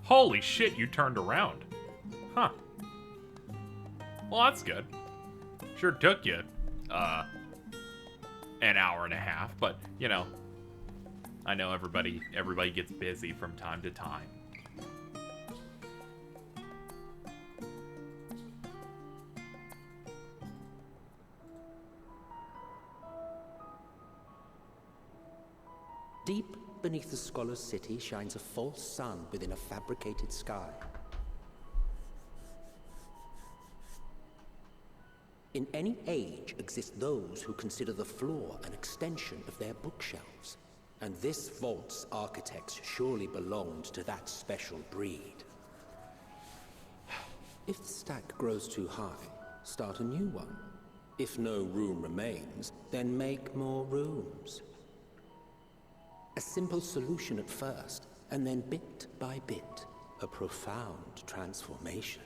Holy shit, you turned around. Huh. Well, that's good. Sure took you, an hour and a half, but, you know, I know everybody gets busy from time to time. Deep beneath the scholar's city shines a false sun within a fabricated sky. In any age exist those who consider the floor an extension of their bookshelves. And this vault's architects surely belonged to that special breed. If the stack grows too high, start a new one. If no room remains, then make more rooms. A simple solution at first, and then bit by bit, a profound transformation.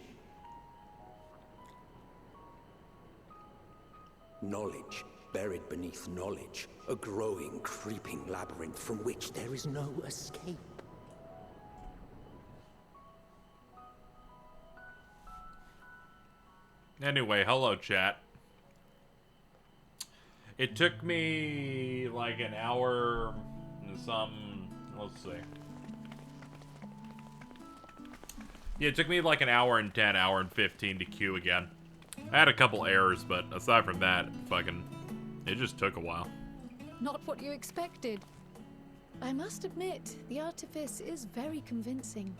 Knowledge, buried beneath knowledge, a growing, creeping labyrinth from which there is no escape. Anyway, hello, chat. It took me like an hour and some, let's see. Yeah, it took me like an hour and 10, hour and 15 to queue again. I had a couple errors, but aside from that, it just took a while. Not what you expected. I must admit, the artifice is very convincing.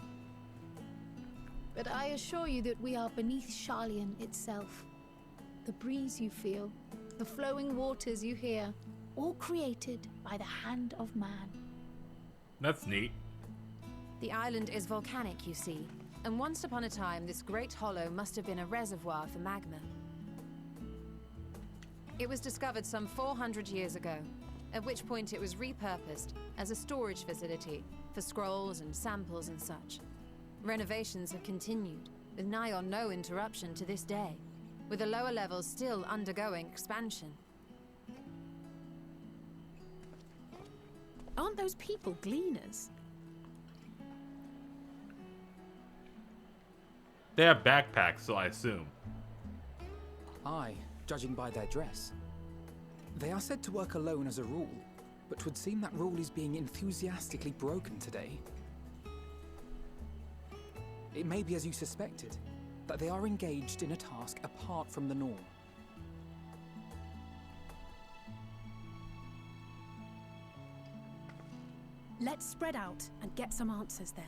But I assure you that we are beneath Sharlayan itself. The breeze you feel, the flowing waters you hear, all created by the hand of man. That's neat. The island is volcanic, you see. And once upon a time, this great hollow must have been a reservoir for magma. It was discovered some 400 years ago, at which point it was repurposed as a storage facility for scrolls and samples and such. Renovations have continued, with nigh on no interruption to this day, with the lower levels still undergoing expansion. Aren't those people Gleaners? They have backpacks, so I assume. Aye, judging by their dress. They are said to work alone as a rule, but 'twould seem that rule is being enthusiastically broken today. It may be as you suspected, that they are engaged in a task apart from the norm. Let's spread out and get some answers then.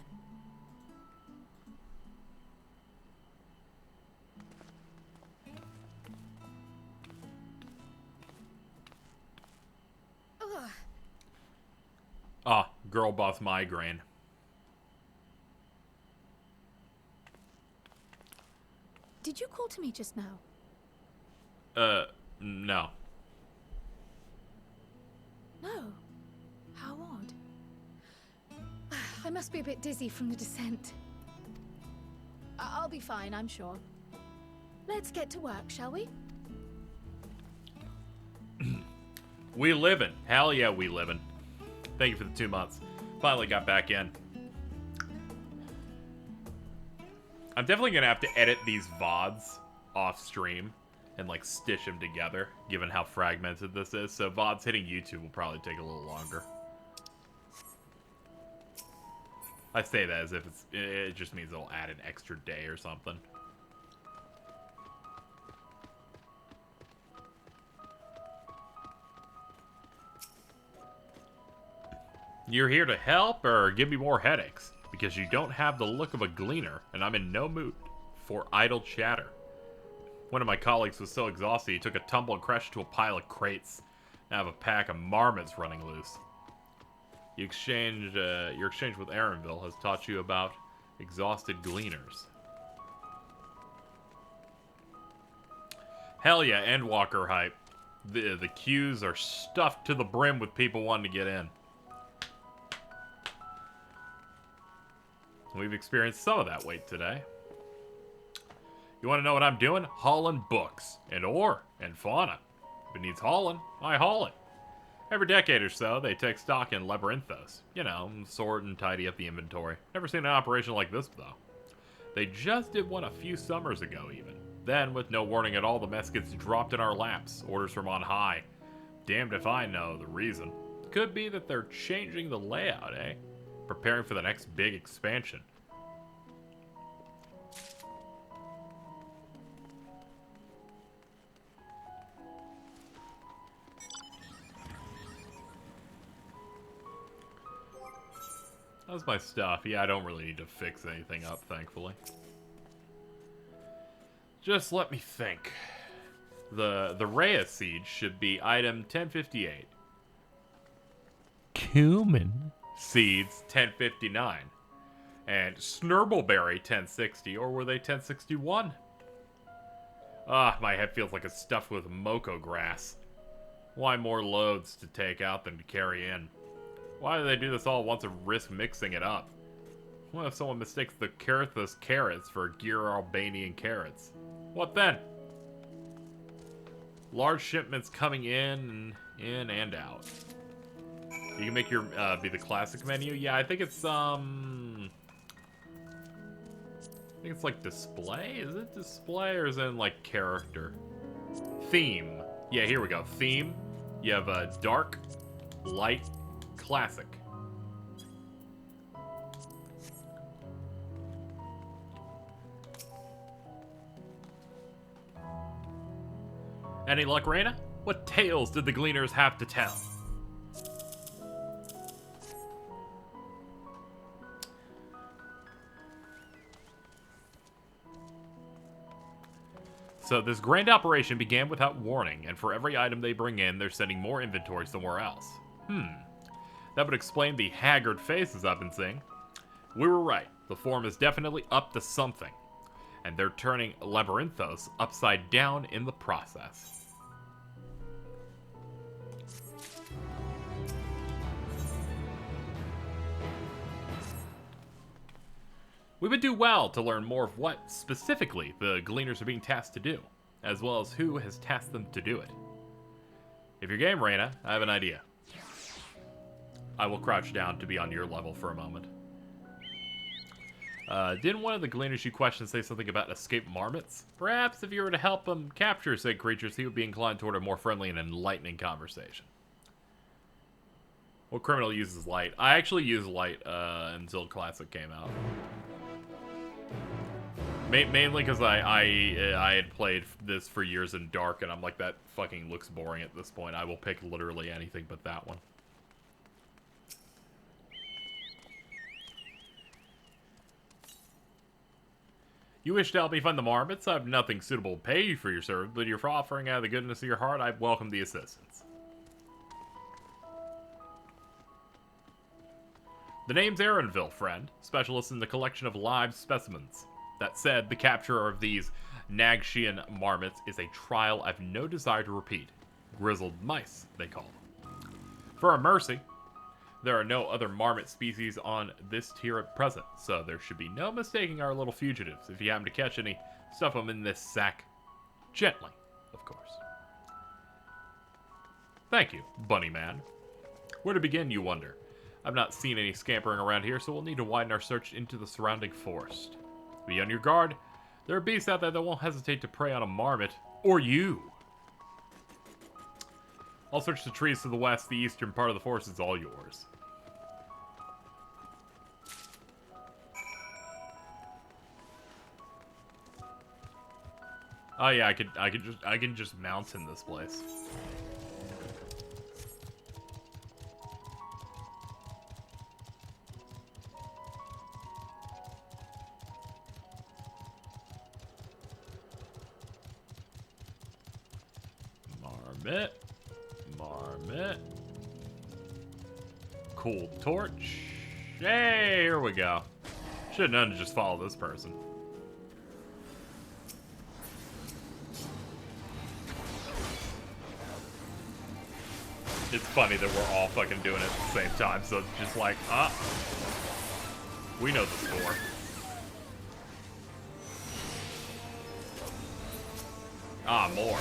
Ah, girl boss migraine. Did you call to me just now? No. No. How odd. I must be a bit dizzy from the descent. I'll be fine, I'm sure. Let's get to work, shall we? We livin'. Hell yeah, we livin'. Thank you for the 2 months. Finally got back in. I'm definitely gonna have to edit these VODs off stream and like stitch them together, given how fragmented this is. So VODs hitting YouTube will probably take a little longer. I say that as if it just means it'll add an extra day or something. You're here to help or give me more headaches? Because you don't have the look of a gleaner, and I'm in no mood for idle chatter. One of my colleagues was so exhausted he took a tumble and crashed into a pile of crates. Now I have a pack of marmots running loose. Your exchange with Aaronville has taught you about exhausted gleaners. Hell yeah, Endwalker hype. The queues are stuffed to the brim with people wanting to get in. We've experienced some of that wait today. You want to know what I'm doing? Hauling books, and ore, and fauna. If it needs hauling, I haul it. Every decade or so, they take stock in Labyrinthos. You know, sort and tidy up the inventory. Never seen an operation like this, though. They just did one a few summers ago, even. Then, with no warning at all, the mess gets dropped in our laps. Orders from on high. Damned if I know the reason. Could be that they're changing the layout, eh? Preparing for the next big expansion. That's my stuff. Yeah, I don't really need to fix anything up, thankfully. Just let me think. The Rhea siege should be item 1058. Cumin seeds 1059. And Snurbleberry 1060, or were they 1061? Ah, my head feels like it's stuffed with Moko grass. Why more loads to take out than to carry in? Why do they do this all at once and risk mixing it up? What if someone mistakes the Carthus carrots for Gear Albanian carrots? What then? Large shipments coming in and out. You can make your be the classic menu. Yeah, I think it's like display. Is it display or is it in like character? Theme. Yeah, here we go. Theme. You have a dark, light, classic. Any luck, Reyna? What tales did the Gleaners have to tell? So this grand operation began without warning, and for every item they bring in, they're sending more inventory somewhere else. That would explain the haggard faces I've been seeing. We were right. The form is definitely up to something. And they're turning Labyrinthos upside down in the process. We would do well to learn more of what, specifically, the Gleaners are being tasked to do, as well as who has tasked them to do it. If you're game, Reyna, I have an idea. I will crouch down to be on your level for a moment. Didn't one of the Gleaners you questioned say something about escaped marmots? Perhaps if you were to help him capture said creatures, he would be inclined toward a more friendly and enlightening conversation. What criminal uses light? I actually used light until Classic came out. Mainly because I had played this for years in Dark, and I'm like, that fucking looks boring at this point. I will pick literally anything but that one. You wish to help me find the marmots? I have nothing suitable to pay you for your service, but if you're offering out of the goodness of your heart, I welcome the assistance. The name's Aaronville, friend, specialist in the collection of live specimens. That said, the capture of these Nagshian marmots is a trial I've no desire to repeat. Grizzled mice, they call them. For our mercy, there are no other marmot species on this tier at present, so there should be no mistaking our little fugitives. If you happen to catch any, stuff them in this sack. Gently, of course. Thank you, Bunny Man. Where to begin, you wonder? I've not seen any scampering around here, so we'll need to widen our search into the surrounding forest. Be on your guard. There are beasts out there that won't hesitate to prey on a marmot. Or you. I'll search the trees to the west. The eastern part of the forest is all yours. Oh yeah, I can just mount in this place. Marmot. Cool torch. Hey, here we go. Should have known to just follow this person. It's funny that we're all fucking doing it at the same time, so it's just like, we know the score. More.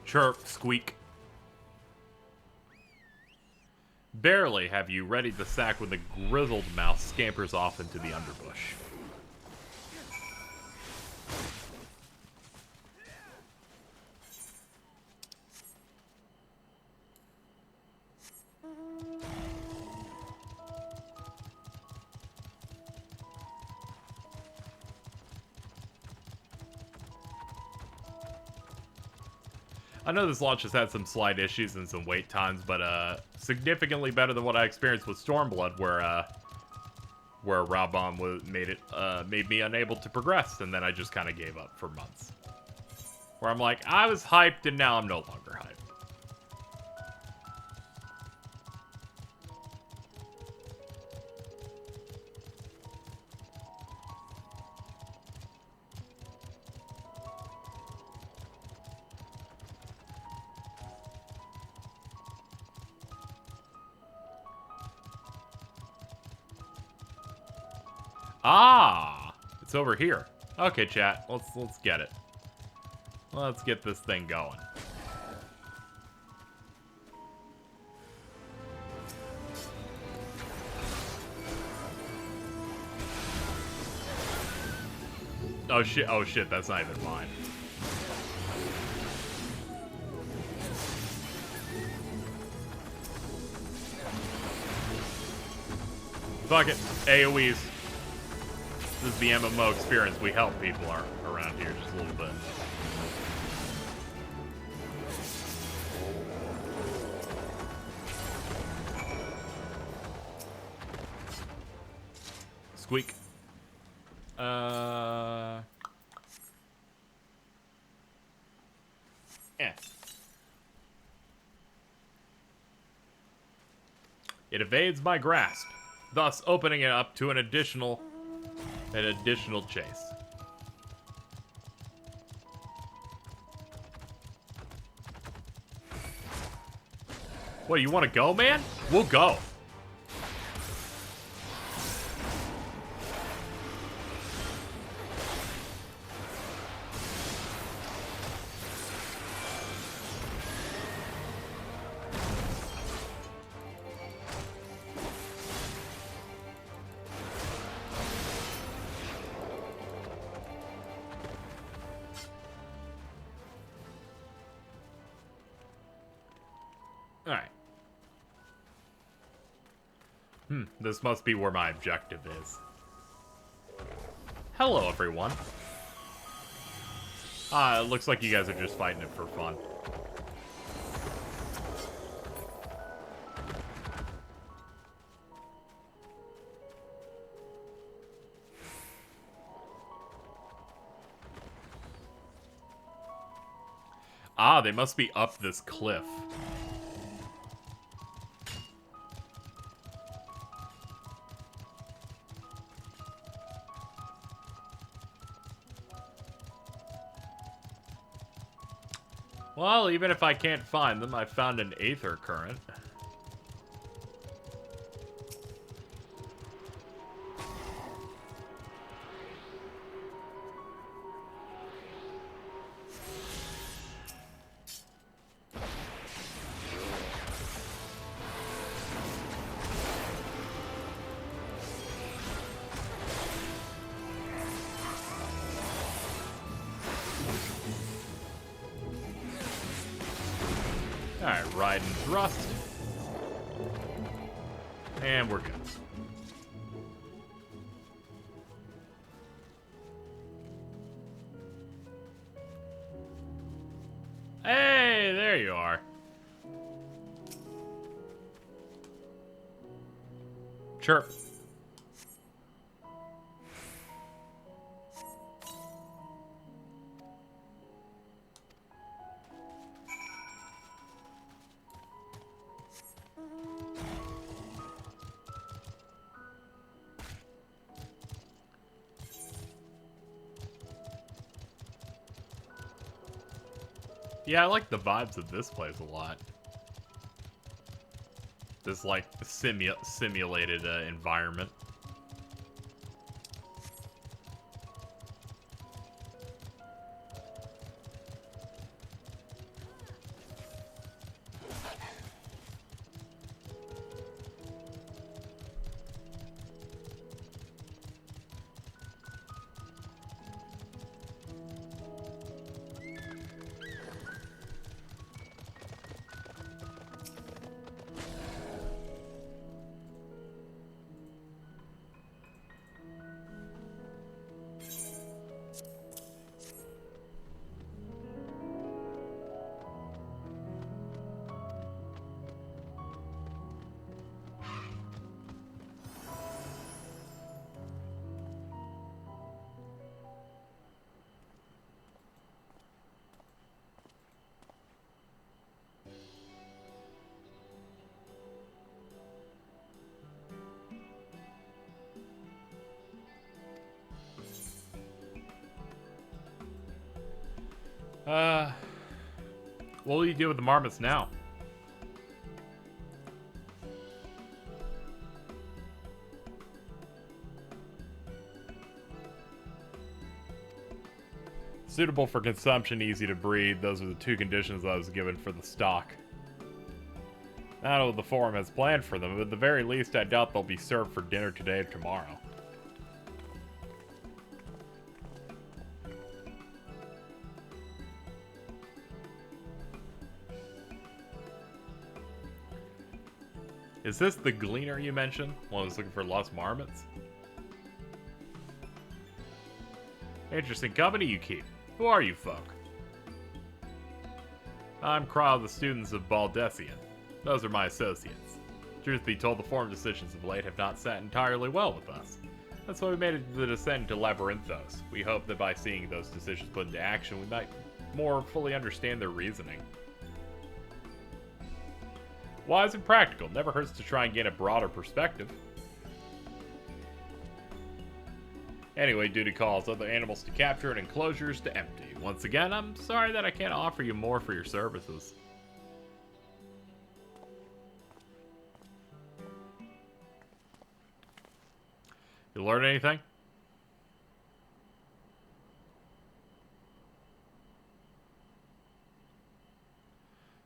Chirp, squeak. Barely have you readied the sack when the grizzled mouse scampers off into the underbush. I know this launch has had some slight issues and some wait times, but significantly better than what I experienced with Stormblood, where Raubon made me unable to progress, and then I just kind of gave up for months. Where I'm like, I was hyped, and now I'm no longer hyped. Ah, it's over here. Okay, chat. Let's get it. Let's get this thing going. Oh shit, that's not even mine. Fuck it. AoEs. This is the MMO experience. We help people around here just a little bit. Squeak. Yeah. It evades my grasp, thus opening it up to an additional chase. What, you want to go, man? We'll go. Alright. This must be where my objective is. Hello, everyone. It looks like you guys are just fighting it for fun. Ah, they must be up this cliff. Well, even if I can't find them, I found an Aether Current. Alright, ride and thrust. And we're good. Hey, there you are. Chirp. Yeah, I like the vibes of this place a lot. This, like, simulated environment. What will you do with the marmots now? Suitable for consumption, easy to breed. Those are the two conditions I was given for the stock. I don't know what the forum has planned for them, but at the very least, I doubt they'll be served for dinner today or tomorrow. Is this the Gleaner you mentioned? One who's looking for lost marmots? Interesting company you keep. Who are you folk? I'm Kryle, the students of Baldessian. Those are my associates. Truth be told, the forum decisions of late have not sat entirely well with us. That's why we made the descent to Labyrinthos. We hope that by seeing those decisions put into action, we might more fully understand their reasoning. Wise and practical. Never hurts to try and gain a broader perspective. Anyway, duty calls other animals to capture and enclosures to empty. Once again, I'm sorry that I can't offer you more for your services. You learn anything?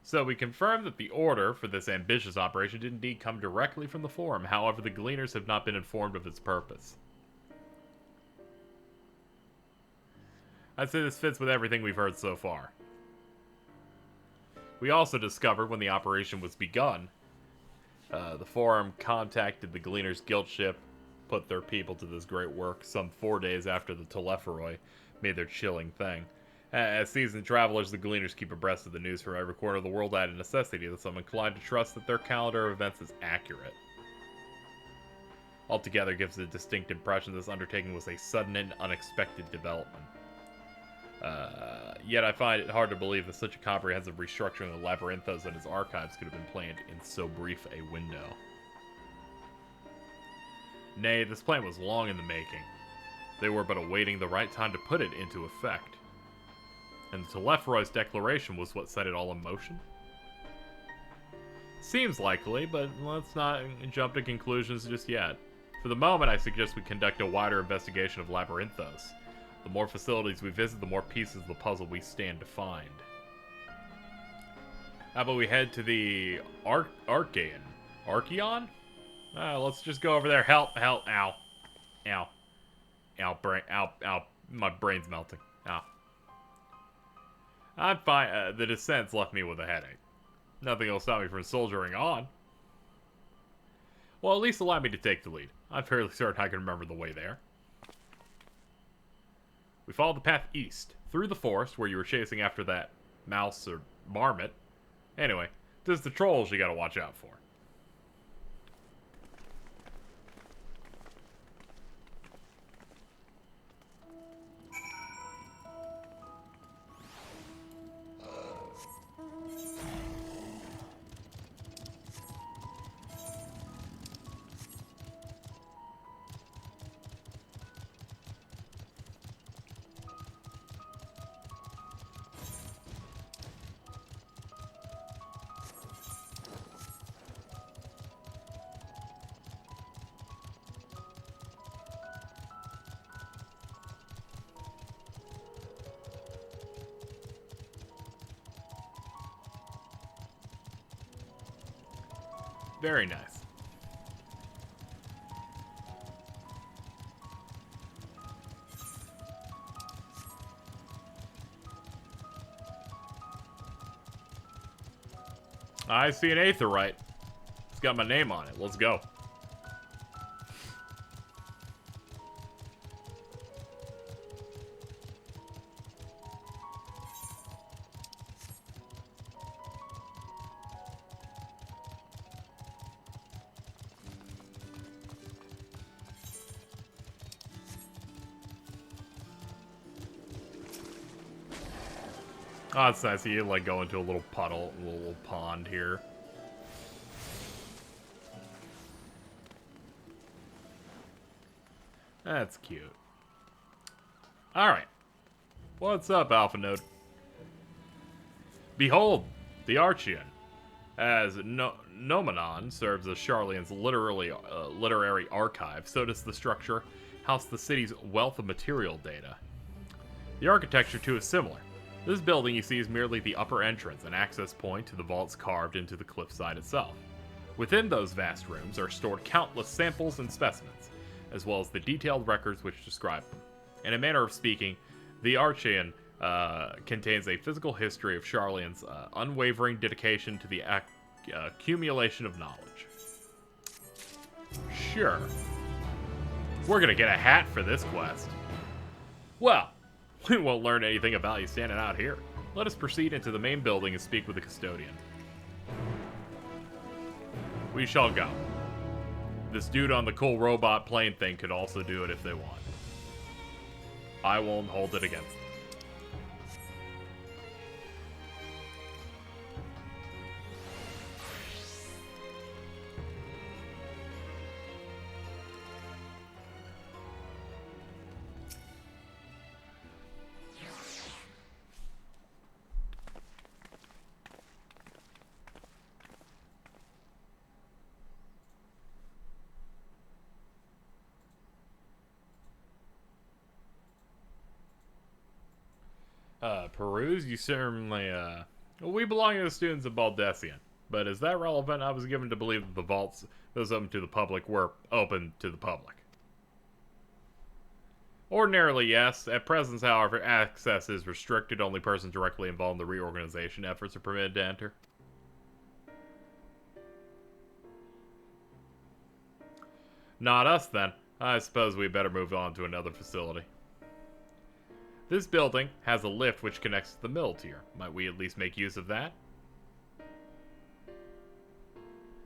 So we confirmed that the order for this ambitious operation did indeed come directly from the forum. However, the Gleaners have not been informed of its purpose. I'd say this fits with everything we've heard so far. We also discovered when the operation was begun, the forum contacted the Gleaners' guild ship, put their people to this great work some 4 days after the Telepheroi made their chilling thing. As seasoned travelers, the Gleaners keep abreast of the news from every corner of the world out of necessity, thus I'm inclined to trust that their calendar of events is accurate. Altogether gives a distinct impression this undertaking was a sudden and unexpected development. Yet I find it hard to believe that such a comprehensive restructuring of Labyrinthos and its archives could have been planned in so brief a window. Nay, this plan was long in the making. They were but awaiting the right time to put it into effect. And the Telepheroi's declaration was what set it all in motion? Seems likely, but let's not jump to conclusions just yet. For the moment, I suggest we conduct a wider investigation of Labyrinthos. The more facilities we visit, the more pieces of the puzzle we stand to find. How about we head to the Archeon? Archeon? Let's just go over there. Help, help, ow. Ow. Ow, brain, ow, ow. My brain's melting. Ow. I'm fine. The descent's left me with a headache. Nothing will stop me from soldiering on. Well, at least allow me to take the lead. I'm fairly certain I can remember the way there. We followed the path east, through the forest where you were chasing after that mouse or marmot. Anyway, this is the trolls you gotta watch out for. Very nice. I see an aetherite. It's got my name on it. Let's go. Oh, it's nice. You like go into a little puddle, a little pond here. That's cute. Alright. What's up, Alpha Node? Behold, the Archeon. As Nomenon serves as Sharlayan's literary archive, so does the structure house the city's wealth of material data. The architecture, too, is similar. This building you see is merely the upper entrance, an access point to the vaults carved into the cliffside itself. Within those vast rooms are stored countless samples and specimens, as well as the detailed records which describe them. In a manner of speaking, the Archeon contains a physical history of Sharlayan's unwavering dedication to the accumulation of knowledge. Sure. We're gonna get a hat for this quest. Well, we won't learn anything about you standing out here. Let us proceed into the main building and speak with the custodian. We shall go. This dude on the cool robot plane thing could also do it if they want. I won't hold it against them. Peruse, you certainly, we belong to the students of Baldessian, but is that relevant? I was given to believe that the vaults, those open to the public, were open to the public. Ordinarily, yes. At present, however, access is restricted. Only persons directly involved in the reorganization efforts are permitted to enter. Not us, then. I suppose we better move on to another facility. This building has a lift which connects to the middle tier. Might we at least make use of that?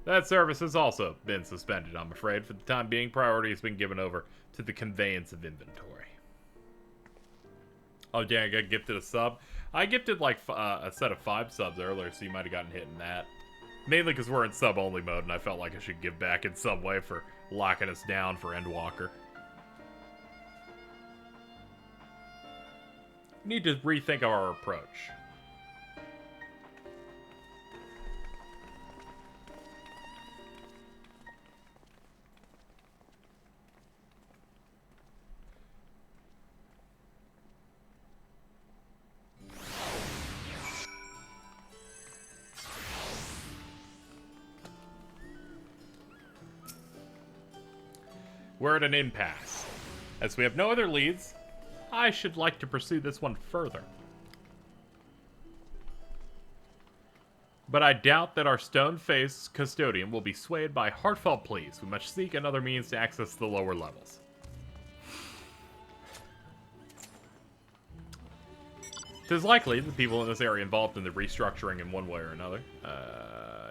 That service has also been suspended, I'm afraid. For the time being, priority has been given over to the conveyance of inventory. Oh, dang, I got gifted a sub. I gifted, like, a set of 5 subs earlier, so you might have gotten hit in that. Mainly because we're in sub-only mode, and I felt like I should give back in some way for locking us down for Endwalker. Need to rethink our approach. We're at an impasse. As we have no other leads, I should like to pursue this one further. But I doubt that our stone-faced custodian will be swayed by heartfelt pleas. We must seek another means to access the lower levels. It is likely that the people in this area involved in the restructuring in one way or another.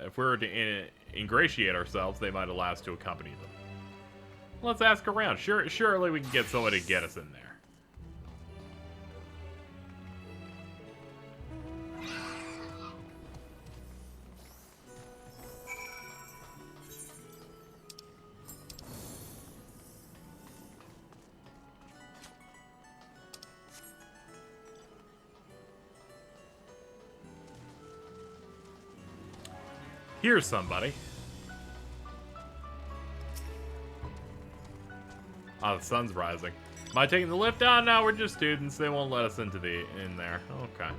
If we were to ingratiate ourselves, they might allow us to accompany them. Let's ask around. Surely we can get somebody to get us in there. Here's somebody. Oh, the sun's rising. Am I taking the lift? Oh, no, we're just students. They won't let us in there. Okay.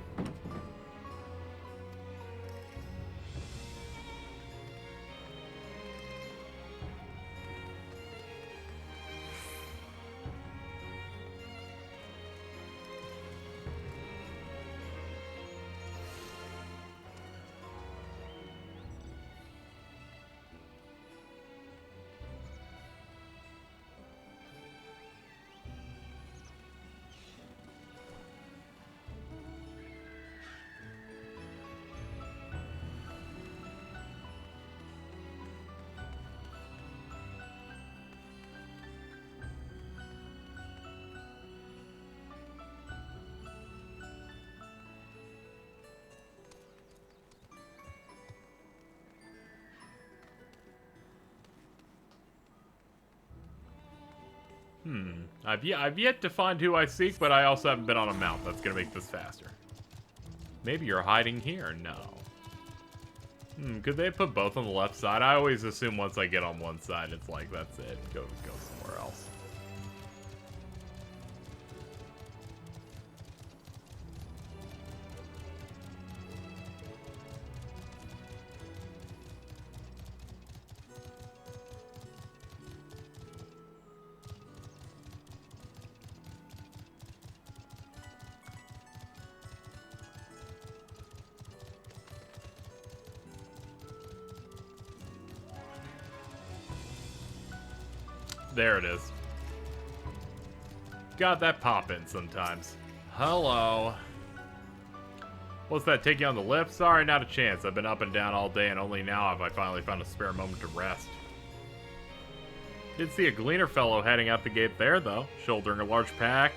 I've yet to find who I seek, but I also haven't been on a mount. That's gonna make this faster. Maybe you're hiding here. No. Could they put both on the left side? I always assume once I get on one side, it's like, that's it. Go somewhere else. There it is. Got that pop in sometimes. Hello. What's that, take you on the lift? Sorry, not a chance. I've been up and down all day and only now have I finally found a spare moment to rest. Did see a Gleaner fellow heading out the gate there, though. Shouldering a large pack.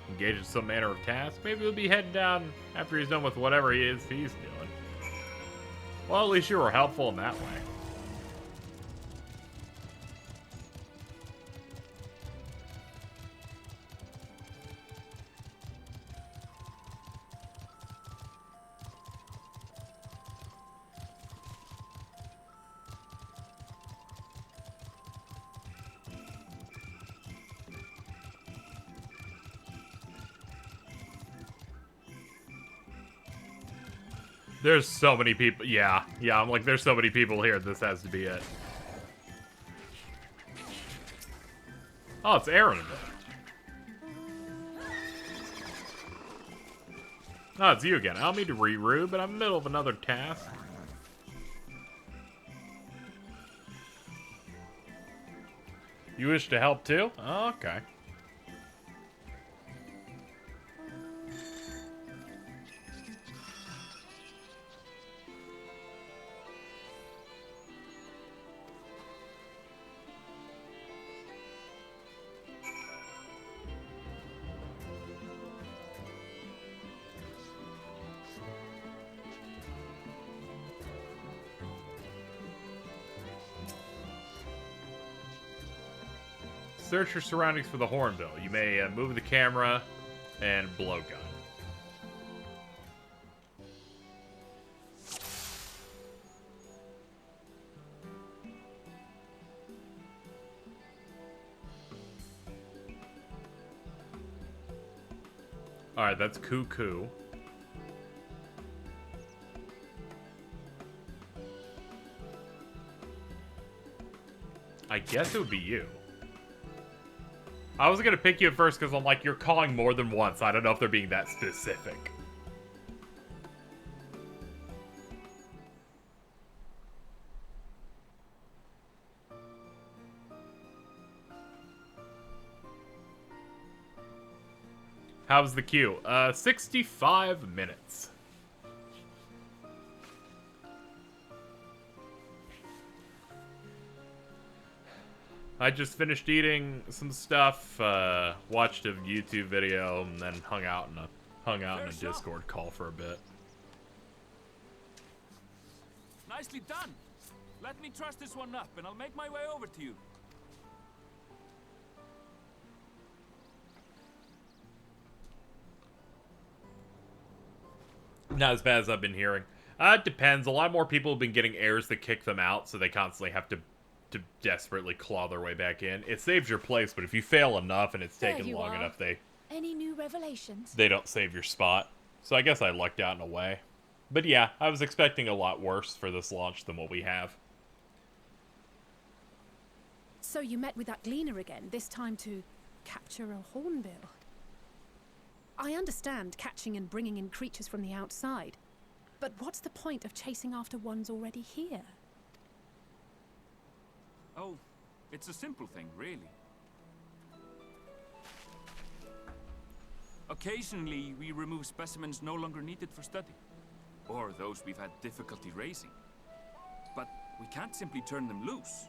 Engaged in some manner of task. Maybe he'll be heading down after he's done with whatever he's doing. Well, at least you were helpful in that way. There's so many people. Yeah, I'm like, there's so many people here. This has to be it. Oh, it's Aaron. Oh, it's you again. I don't mean to reroute, but I'm in the middle of another task. You wish to help too? Oh, okay. Search your surroundings for the hornbill. You may move the camera and blowgun. Alright, that's Cuckoo. I guess it would be you. I was gonna pick you at first because I'm like, you're calling more than once. I don't know if they're being that specific. How's the queue? 65 minutes. I just finished eating some stuff, watched a YouTube video, and then hung out in a Discord call for a bit. Nicely done. Let me truss this one up, and I'll make my way over to you. Not as bad as I've been hearing. It depends. A lot more people have been getting errors that kick them out, so they constantly have to desperately claw their way back in. It saves your place, but if you fail enough and it's taken long enough, Any new revelations? they don't save your spot. So I guess I lucked out in a way. But yeah, I was expecting a lot worse for this launch than what we have. So you met with that Gleaner again, this time to capture a hornbill. I understand catching and bringing in creatures from the outside, but what's the point of chasing after ones already here? Oh, it's a simple thing, really. Occasionally, we remove specimens no longer needed for study, or those we've had difficulty raising. But we can't simply turn them loose.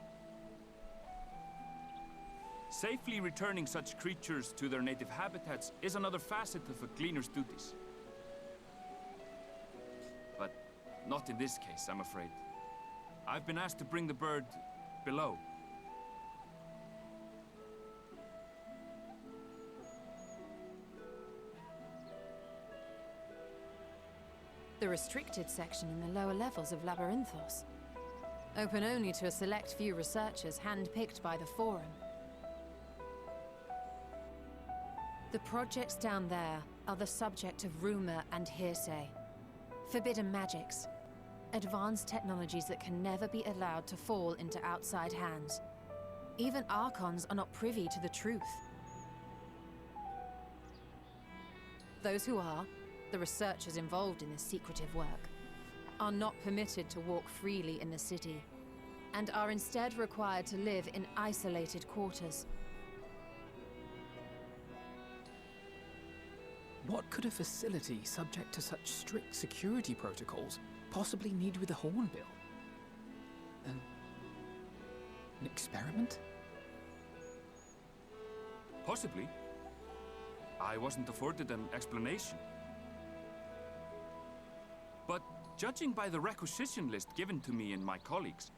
Safely returning such creatures to their native habitats is another facet of a Gleaner's duties. But not in this case, I'm afraid. I've been asked to bring the bird below. the restricted section in the lower levels of Labyrinthos. Open only to a select few researchers handpicked by the Forum. The projects down there are the subject of rumor and hearsay. Forbidden magics. Advanced technologies that can never be allowed to fall into outside hands. Even Archons are not privy to the truth. Those who are, the researchers involved in this secretive work, are not permitted to walk freely in the city, and are instead required to live in isolated quarters. What could a facility subject to such strict security protocols possibly need with a hornbill? An experiment? Possibly. I wasn't afforded an explanation. But judging by the requisition list given to me and my colleagues,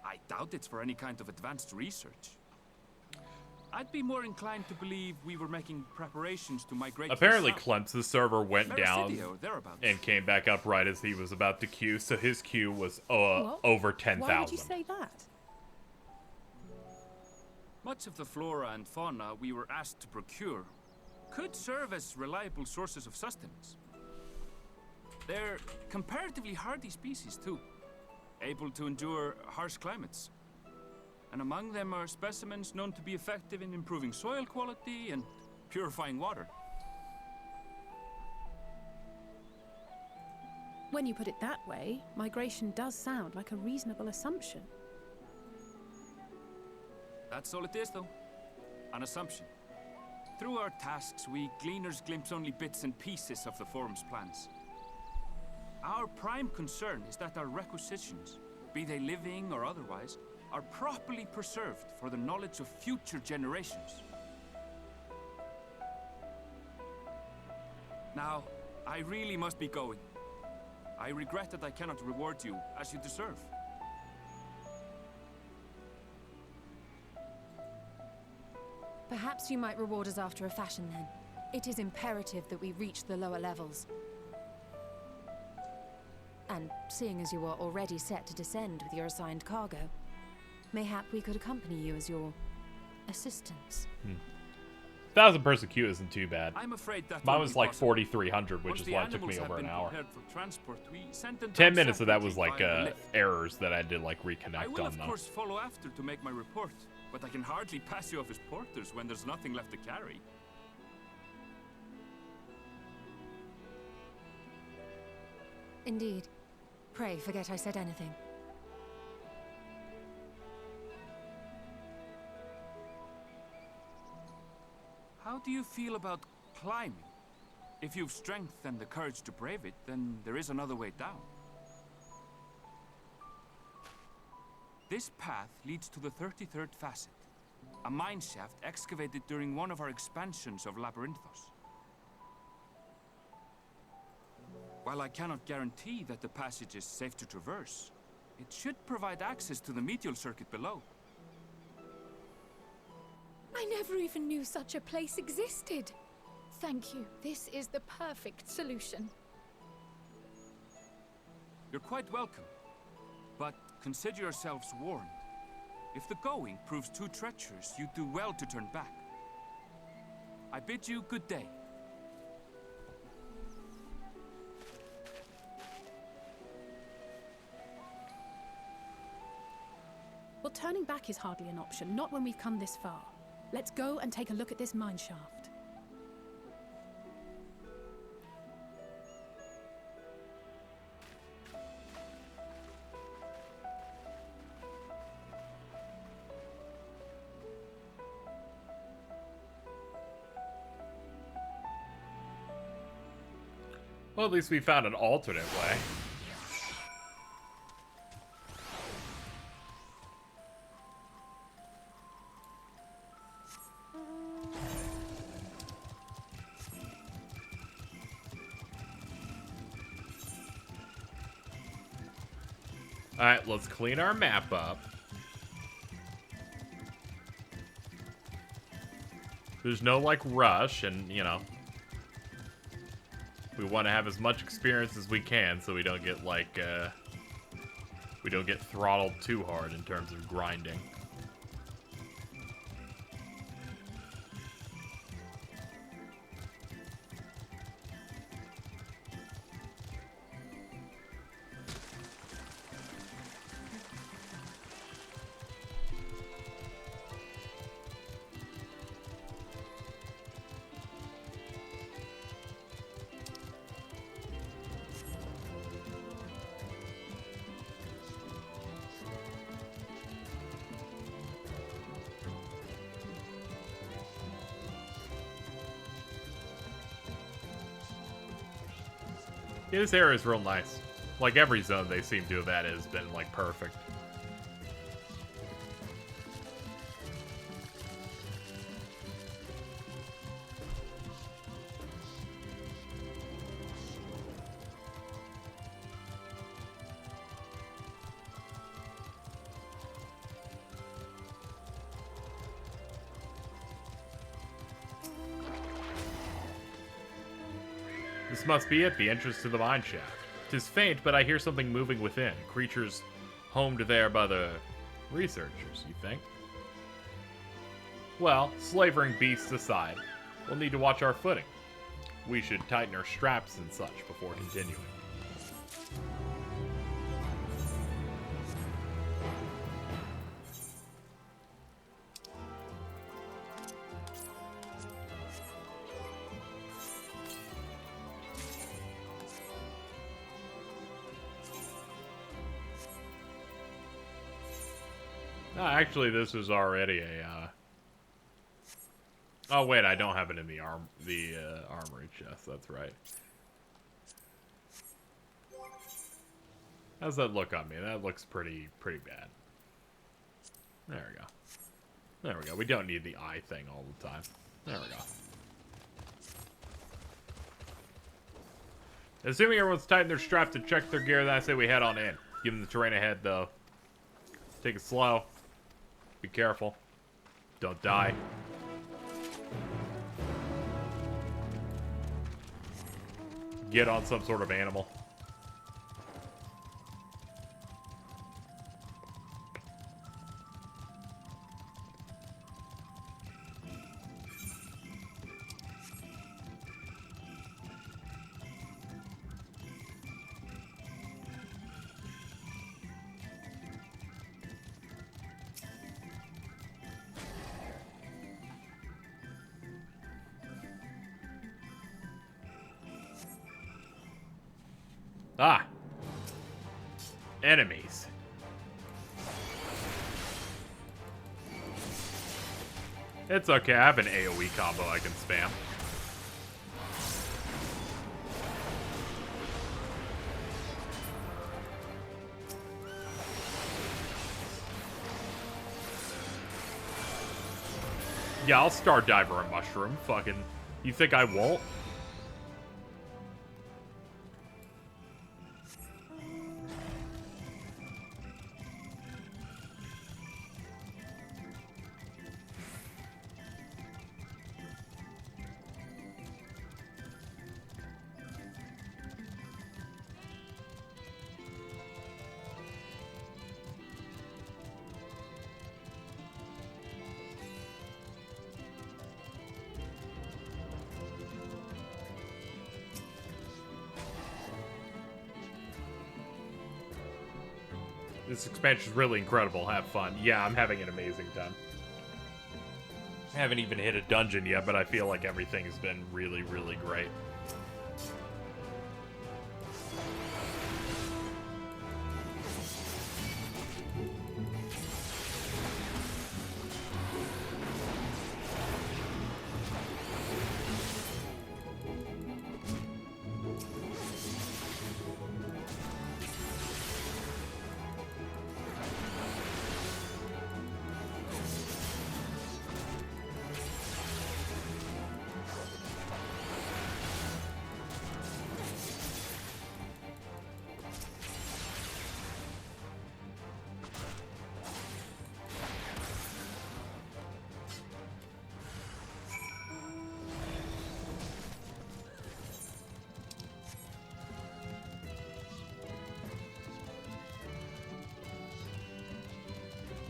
I doubt it's for any kind of advanced research. I'd be more inclined to believe we were making preparations to migrate. Apparently, Clem's server went down or thereabouts. and came back up right as he was about to queue, so his queue was over 10,000. Why would you say that? Much of the flora and fauna we were asked to procure could serve as reliable sources of sustenance. They're comparatively hardy species, too, able to endure harsh climates. And among them are specimens known to be effective in improving soil quality and purifying water. When you put it that way, migration does sound like a reasonable assumption. That's all it is, though. An assumption. Through our tasks, we Gleaners glimpse only bits and pieces of the Forum's plans. Our prime concern is that our requisitions, be they living or otherwise, are properly preserved for the knowledge of future generations. Now, I really must be going. I regret that I cannot reward you as you deserve. Perhaps you might reward us after a fashion then. It is imperative that we reach the lower levels. And seeing as you are already set to descend with your assigned cargo, mayhap we could accompany you as your assistants. 1,000-person queue isn't too bad. I'm afraid that Mine won't was be like possible. 4,300, which Once is the why it took me animals have over an been hour. prepared for transport, we send them 10 down minutes of that was separately like via lift. errors that I had to like I reconnect will, on of though. course, follow after to make my report, but I can hardly pass you off as porters when there's nothing left to carry. Indeed. Pray forget I said anything. How do you feel about climbing? If you've strength and the courage to brave it, then there is another way down. This path leads to the 33rd facet, a mine shaft excavated during one of our expansions of Labyrinthos. While I cannot guarantee that the passage is safe to traverse, it should provide access to the medial circuit below. I never even knew such a place existed. Thank you. This is the perfect solution. You're quite welcome, but consider yourselves warned. If the going proves too treacherous, you do well to turn back. I bid you good day. Well, turning back is hardly an option, not when we've come this far. Let's go and take a look at this mine shaft. Well, at least we found an alternate way. Alright, let's clean our map up. There's no, like, rush, and, you know, We want to have as much experience as we can so we don't get, like, we don't get throttled too hard in terms of grinding. Yeah, this area is real nice. Like, every zone they seem to have added has been, like, perfect. This must be it, the entrance to the mine shaft. 'Tis faint, but I hear something moving within. Creatures homed there by the researchers, you think? Well, slavering beasts aside, we'll need to watch our footing. We should tighten our straps and such before continuing. Actually, this is already a, Oh, wait, I don't have it in the armory chest, that's right. How's that look on me? That looks pretty bad. There we go. There we go. We don't need the eye thing all the time. There we go. Assuming everyone's tightened their straps to check their gear, then I say we head on in. Given the terrain ahead, though. Take it slow. Be careful. Don't die. Get on some sort of animal. Ah! Enemies. It's okay, I have an AoE combo I can spam. Yeah, I'll Star Diver a mushroom. Fucking, you think I won't? This expansion is really incredible. Have fun. Yeah, I'm having an amazing time. I haven't even hit a dungeon yet, but I feel like everything has been really, really great.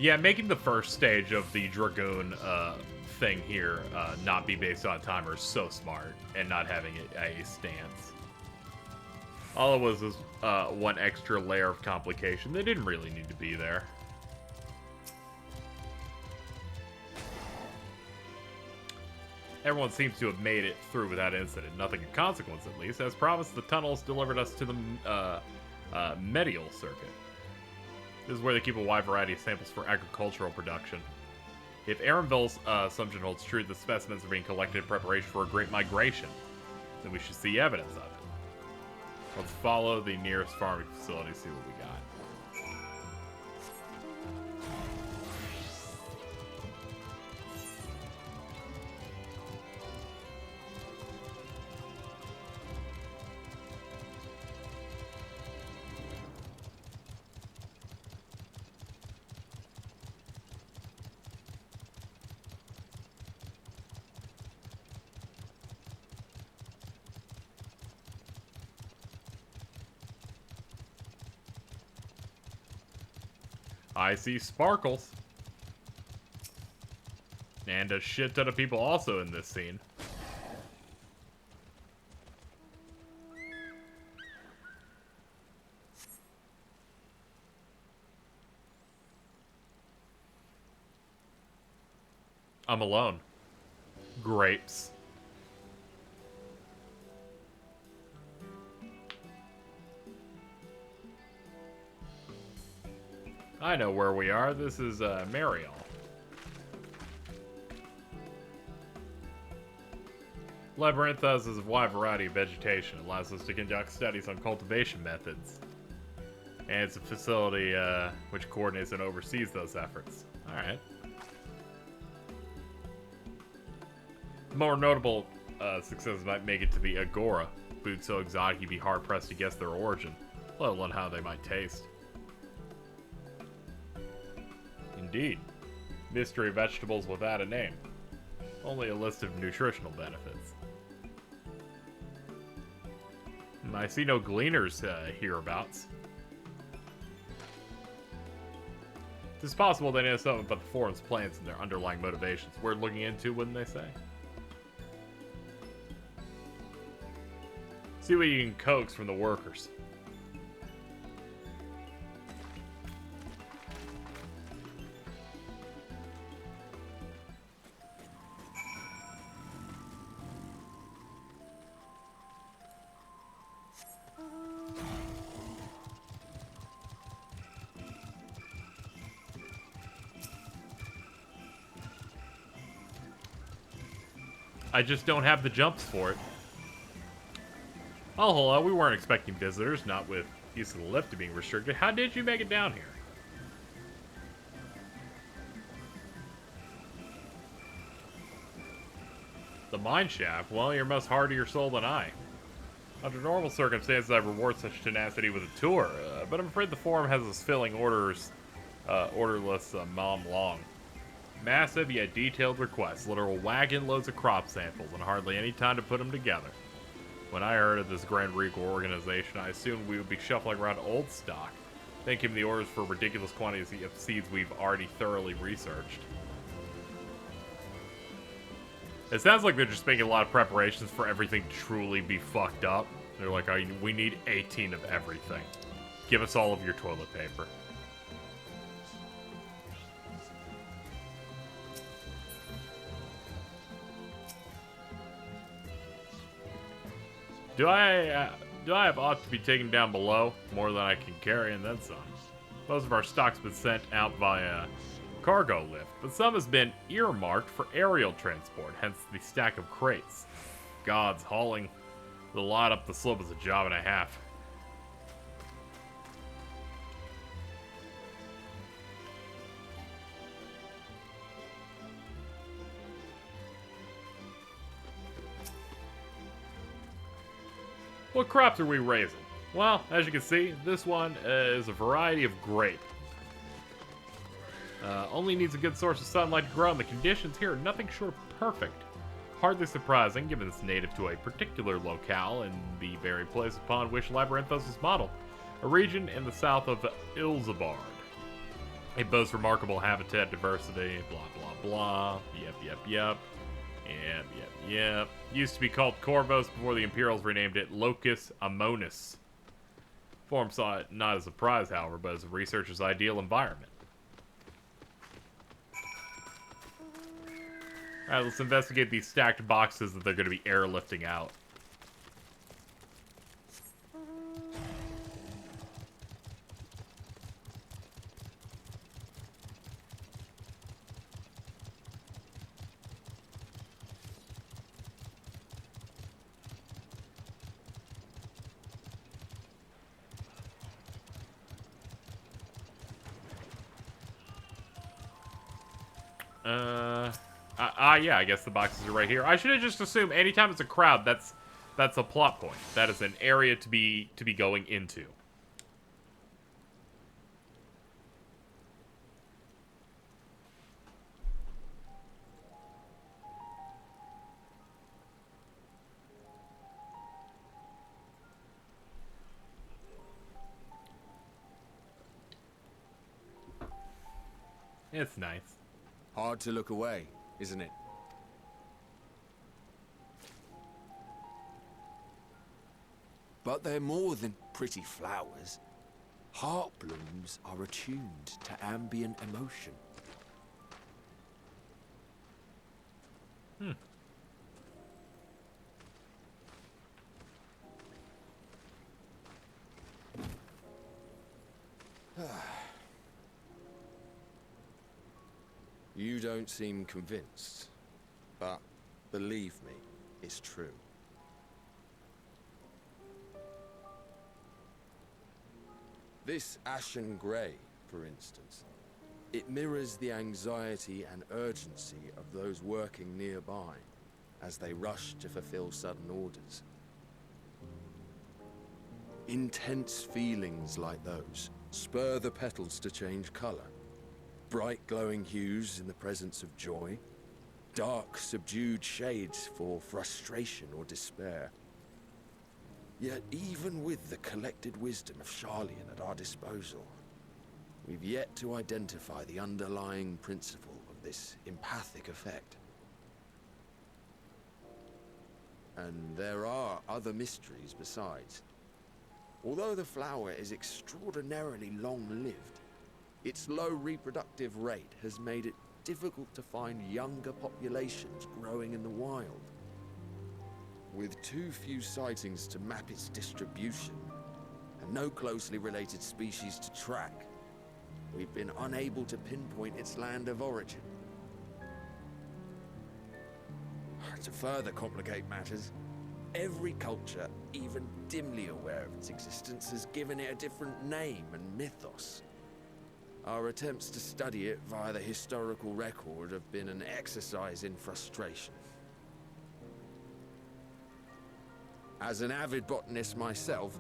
Yeah, making the first stage of the Dragoon thing here not be based on timer is so smart, and not having it a stance. All it was one extra layer of complication that didn't really need to be there. Everyone seems to have made it through without incident, nothing of consequence at least. As promised, the tunnels delivered us to the medial circuit. This is where they keep a wide variety of samples for agricultural production. If Aaronville's assumption holds true, the specimens are being collected in preparation for a great migration, then we should see evidence of it. Let's follow the nearest farming facility, see what we got. I see sparkles. And a shit ton of people also in this scene. I'm alone. Grapes. I know where we are. This is Mariel. Labyrinthos is a wide variety of vegetation. It allows us to conduct studies on cultivation methods. And it's a facility which coordinates and oversees those efforts. Alright. More notable successes might make it to the Agora. Food so exotic you'd be hard-pressed to guess their origin, let alone how they might taste. Indeed. Mystery vegetables without a name. Only a list of nutritional benefits. I see no gleaners hereabouts. It's possible they know something about the forum's plans and their underlying motivations. Worth looking into, wouldn't they say? See what you can coax from the workers. I just don't have the jumps for it. Oh, hello. We weren't expecting visitors, not with use of the lift being restricted. How did you make it down here? The mine shaft? Well, you're much harder soul than I. Under normal circumstances, I reward such tenacity with a tour, but I'm afraid the forum has us filling order lists a mom long. Massive yet detailed requests, literal wagon loads of crop samples, and hardly any time to put them together. When I heard of this Grand Regal organization, I assumed we would be shuffling around old stock, then giving the orders for ridiculous quantities of seeds we've already thoroughly researched. It sounds like they're just making a lot of preparations for everything to truly be fucked up. They're like, we need 18 of everything. Give us all of your toilet paper. Do I have ought to be taken down below? More than I can carry and then some. Most of our stock's been sent out via cargo lift, but some has been earmarked for aerial transport, hence the stack of crates. Gods, hauling the lot up the slope is a job and a half. What crops are we raising? Well, as you can see, this one is a variety of grape. Only needs a good source of sunlight to grow, and the conditions here are nothing short of perfect. Hardly surprising, given it's native to a particular locale in the very place upon which Labyrinthos was modeled, a region in the south of Ilzabard. It boasts remarkable habitat diversity, blah, blah, blah. Yep. Used to be called Corvos before the Imperials renamed it Locus Amonis. Forum saw it not as a prize, however, but as a researcher's ideal environment. Alright, let's investigate these stacked boxes that they're going to be airlifting out. Yeah, I guess the boxes are right here. I should have just assumed anytime it's a crowd, that's a plot point. That is an area to be going into. It's nice. Hard to look away, isn't it? But they're more than pretty flowers. Heart blooms are attuned to ambient emotion. You don't seem convinced, but believe me, it's true. This ashen grey, for instance, it mirrors the anxiety and urgency of those working nearby as they rush to fulfill sudden orders. Intense feelings like those spur the petals to change colour. Bright glowing hues in the presence of joy, dark subdued shades for frustration or despair. Yet even with the collected wisdom of Sharlayan at our disposal, we've yet to identify the underlying principle of this empathic effect. And there are other mysteries besides. Although the flower is extraordinarily long-lived, its low reproductive rate has made it difficult to find younger populations growing in the wild. With too few sightings to map its distribution, and no closely related species to track, we've been unable to pinpoint its land of origin. To further complicate matters, every culture, even dimly aware of its existence, has given it a different name and mythos. Our attempts to study it via the historical record have been an exercise in frustration. As an avid botanist myself,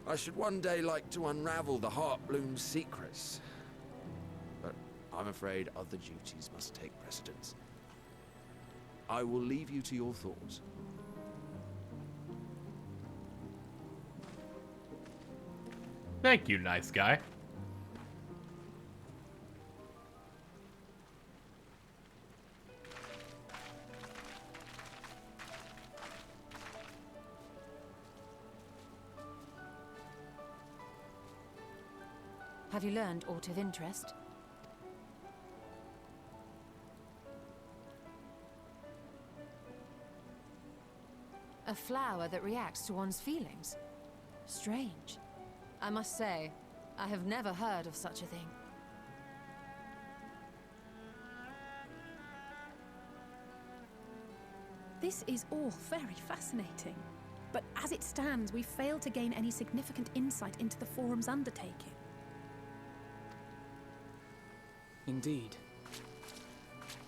I should one day like to unravel the Heartbloom's secrets. But I'm afraid other duties must take precedence. I will leave you to your thoughts. Thank you, nice guy. Have you learned aught of interest? A flower that reacts to one's feelings? Strange. I must say, I have never heard of such a thing. This is all very fascinating. But as it stands, we fail to gain any significant insight into the Forum's undertaking. Indeed.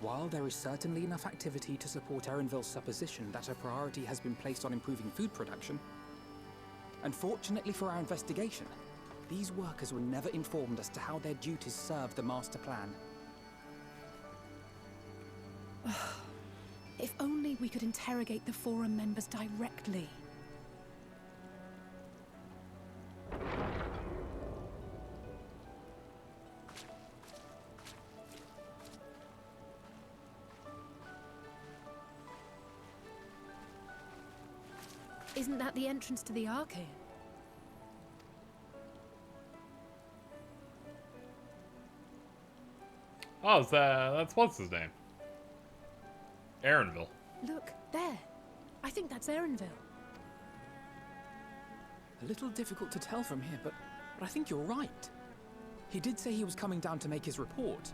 While there is certainly enough activity to support Erenville's supposition that a priority has been placed on improving food production, unfortunately for our investigation, these workers were never informed as to how their duties serve the master plan. If only we could interrogate the Forum members directly. Isn't that the entrance to the Archeon? Oh, that's what's his name? Erenville. Look, there. I think that's Erenville. A little difficult to tell from here, but I think you're right. He did say he was coming down to make his report.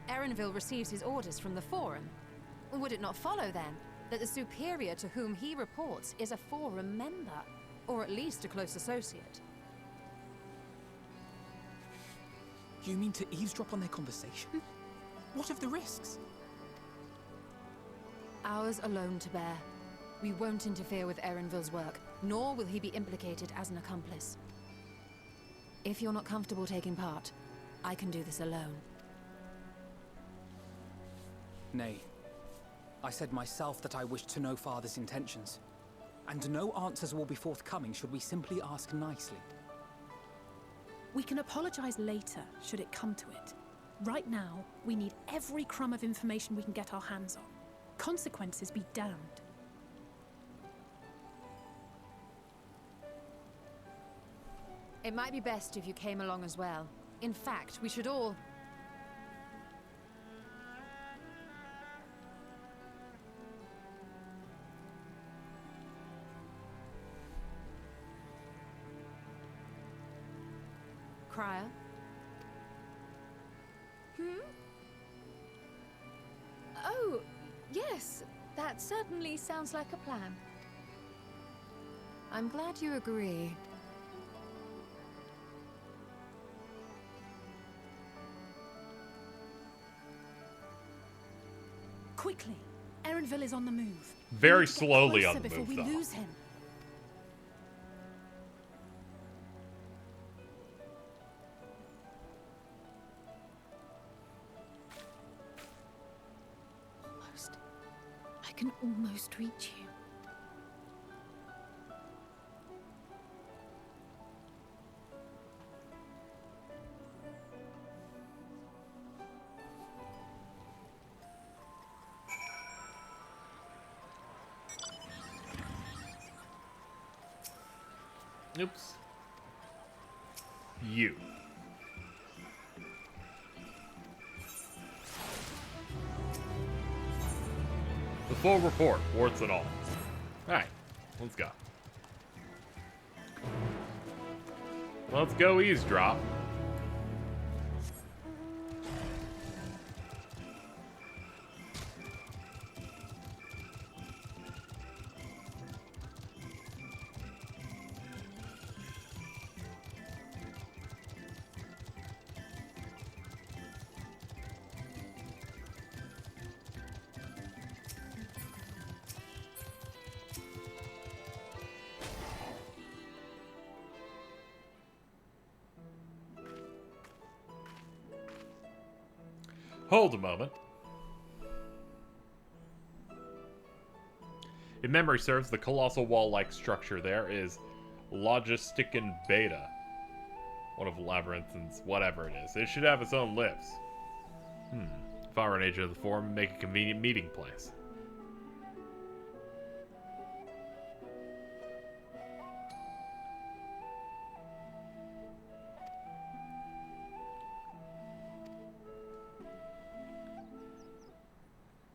Erenville receives his orders from the Forum. Would it not follow, then, that the superior to whom he reports is a Forum member, or at least a close associate? You mean to eavesdrop on their conversation? What of the risks? Ours alone to bear. We won't interfere with Erenville's work, nor will he be implicated as an accomplice. If you're not comfortable taking part, I can do this alone. Nay. I said myself that I wished to know Father's intentions. And no answers will be forthcoming should we simply ask nicely. We can apologize later, should it come to it. Right now, we need every crumb of information we can get our hands on. Consequences be damned. It might be best if you came along as well. In fact, we should all... Crier? Oh, yes. That certainly sounds like a plan. I'm glad you agree. Quickly. Erenville is on the move. Very We need to get slowly closer on the before move, we though. lose him. Almost. I can almost reach you. Oops. You. The full report, warts and all. Alright, let's go. Let's go eavesdrop. Hold a moment. If memory serves, the colossal wall-like structure there is Logisticon Beta. One of Labyrinthos, whatever it is. It should have its own lifts. If I were an agent of the Forum, make a convenient meeting place.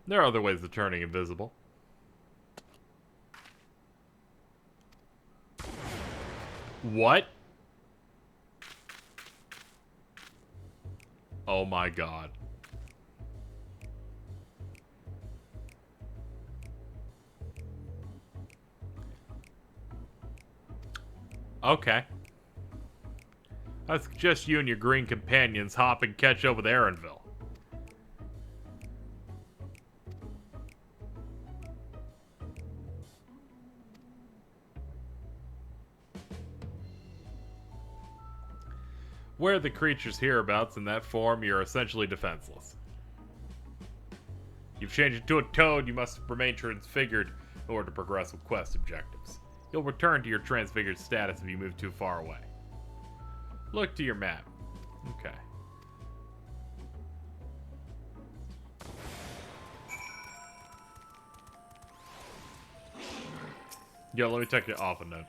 There are other ways of turning invisible. What? Oh my god. Okay. I suggest you and your green companions hop and catch up with Erenville. Where the creature's hereabouts in that form, you're essentially defenseless. You've changed into a toad, you must remain transfigured in order to progress with quest objectives. You'll return to your transfigured status if you move too far away. Look to your map. Okay. Yo, let me take it off a note.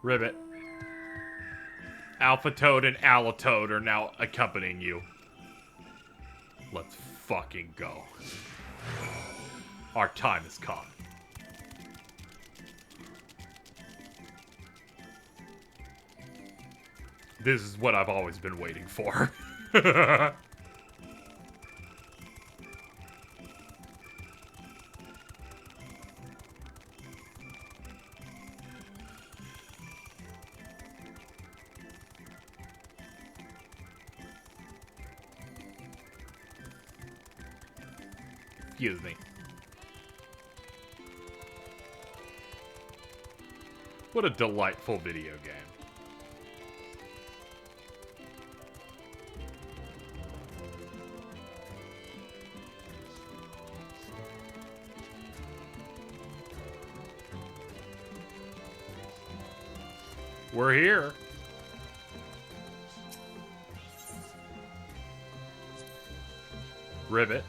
Ribbit. Alpha Toad and Alatoad are now accompanying you. Let's fucking go. Our time has come. This is what I've always been waiting for. Excuse me. What a delightful video game. We're here. Ribbit.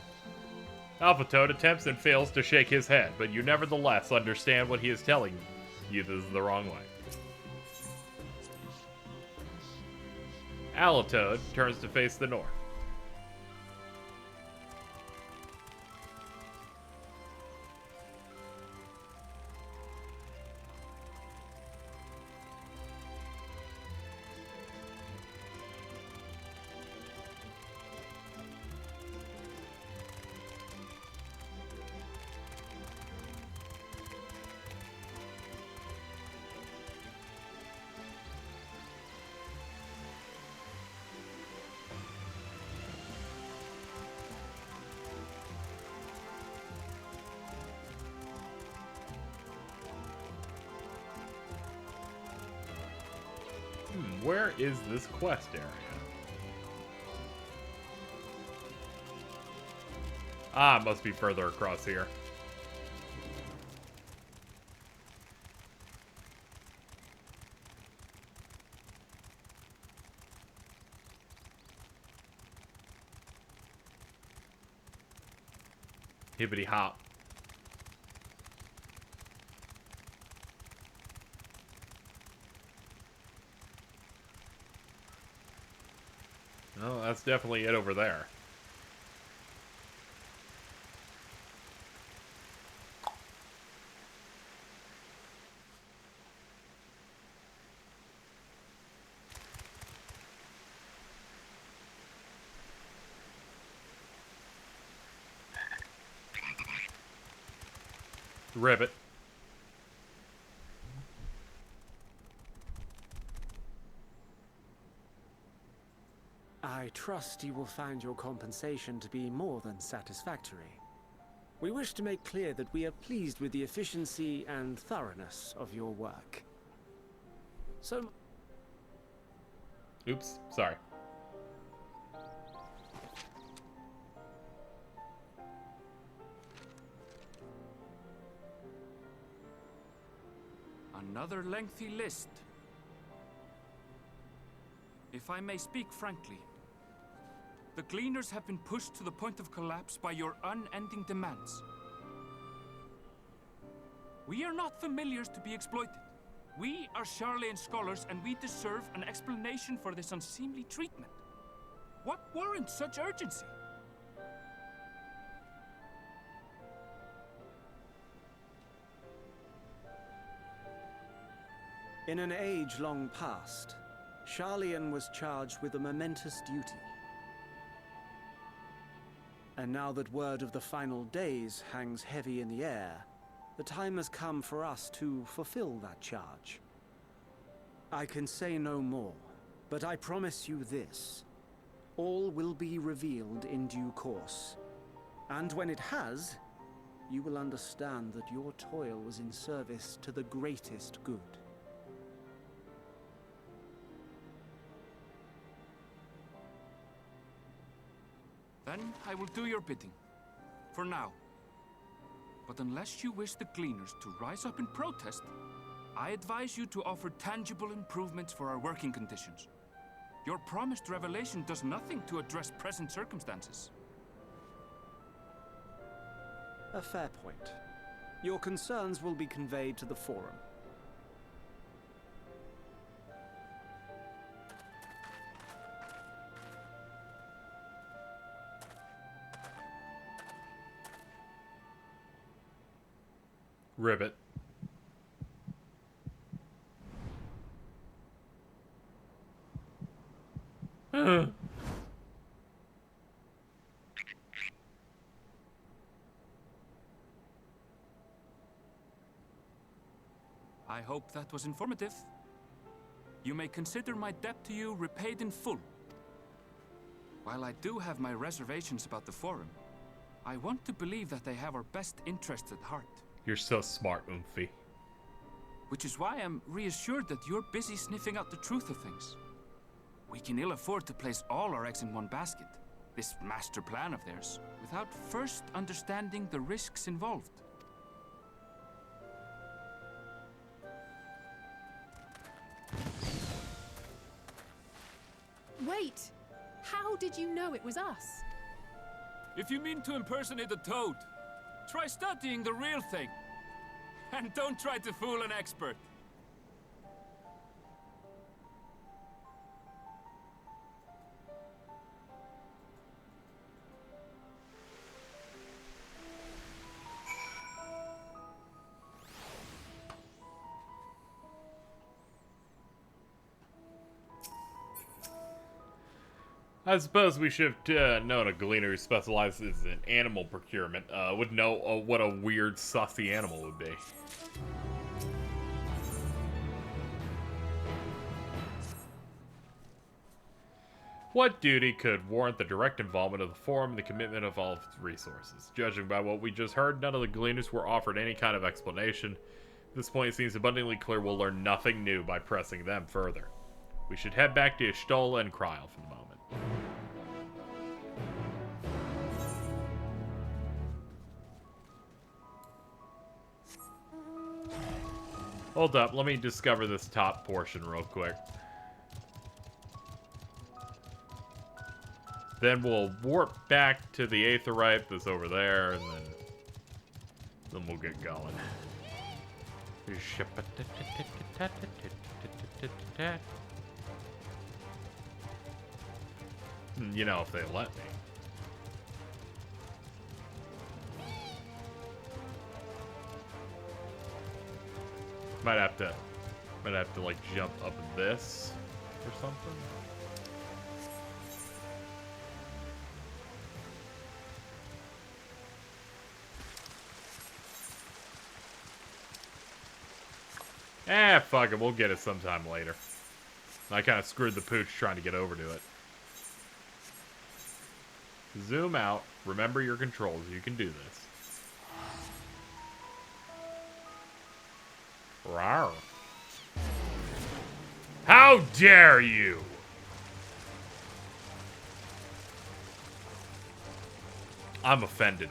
Alpha Toad attempts and fails to shake his head, but you nevertheless understand what he is telling you. This is the wrong way. Alatoad turns to face the north. Where is this quest area? Ah, it must be further across here. Hibbity hop. Oh, that's definitely it over there. Ribbit. I trust you will find your compensation to be more than satisfactory. We wish to make clear that we are pleased with the efficiency and thoroughness of your work. So... Oops, sorry. Another lengthy list. If I may speak frankly, the Gleaners have been pushed to the point of collapse by your unending demands. We are not familiars to be exploited. We are Sharlayan scholars, and we deserve an explanation for this unseemly treatment. What warrants such urgency? In an age long past, Sharlayan was charged with a momentous duty. And now that word of the final days hangs heavy in the air, the time has come for us to fulfill that charge. I can say no more, but I promise you this. All will be revealed in due course. And when it has, you will understand that your toil was in service to the greatest good. Then I will do your bidding. For now. But unless you wish the Gleaners to rise up in protest, I advise you to offer tangible improvements for our working conditions. Your promised revelation does nothing to address present circumstances. A fair point. Your concerns will be conveyed to the Forum. Ribbit. I hope that was informative. You may consider my debt to you repaid in full. While I do have my reservations about the Forum, I want to believe that they have our best interests at heart. You're so smart, Oomphy. Which is why I'm reassured that you're busy sniffing out the truth of things. We can ill afford to place all our eggs in one basket, this master plan of theirs, without first understanding the risks involved. Wait! How did you know it was us? If you mean to impersonate a toad, try studying the real thing. And don't try to fool an expert. I suppose we should have known a Gleaner who specializes in animal procurement would know what a weird, sussy animal would be. What duty could warrant the direct involvement of the Forum and the commitment of all of its resources? Judging by what we just heard, none of the Gleaners were offered any kind of explanation. At this point, it seems abundantly clear we'll learn nothing new by pressing them further. We should head back to Hydaelyn and Kryl for the moment. Hold up, let me discover this top portion real quick. Then we'll warp back to the Aetherite that's over there, and then we'll get going. You know, if they let me. Might have to like jump up this or something. Fuck it, we'll get it sometime later. I kind of screwed the pooch trying to get over to it. Zoom out. Remember your controls. You can do this. Rawr. How dare you! I'm offended.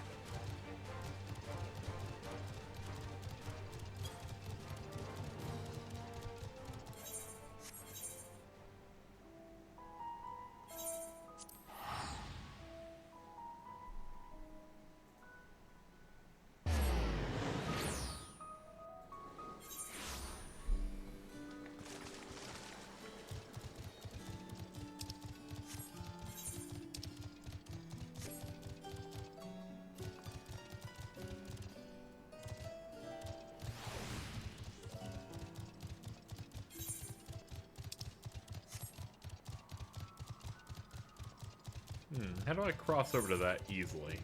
How do I cross over to that easily?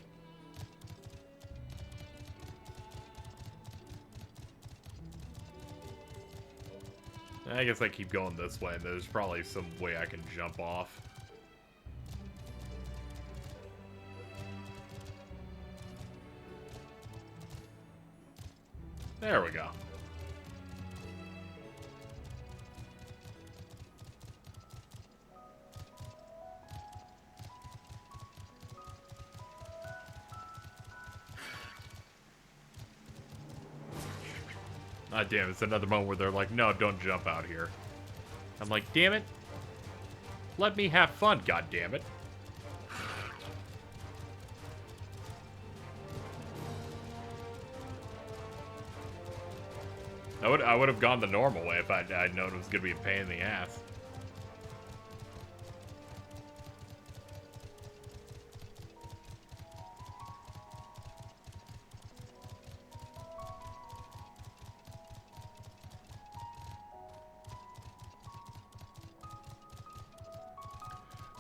I guess I keep going this way, and there's probably some way I can jump off. There we go. Ah, damn, it's another moment where they're like, no, don't jump out here. I'm like, damn it. Let me have fun, goddammit. I would have gone the normal way if I'd known it was gonna be a pain in the ass.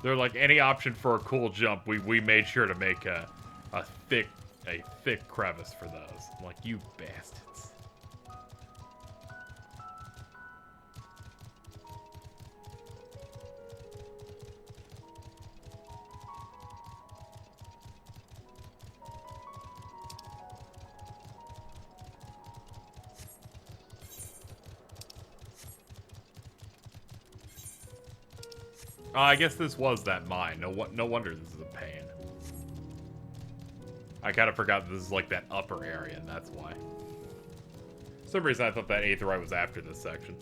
They're like, any option for a cool jump, we made sure to make a thick crevice for those. I'm like, you bastards. Oh, I guess this was that mine. No wonder this is a pain. I kind of forgot this is like that upper area, and that's why. For some reason, I thought that aetheryte was after this section.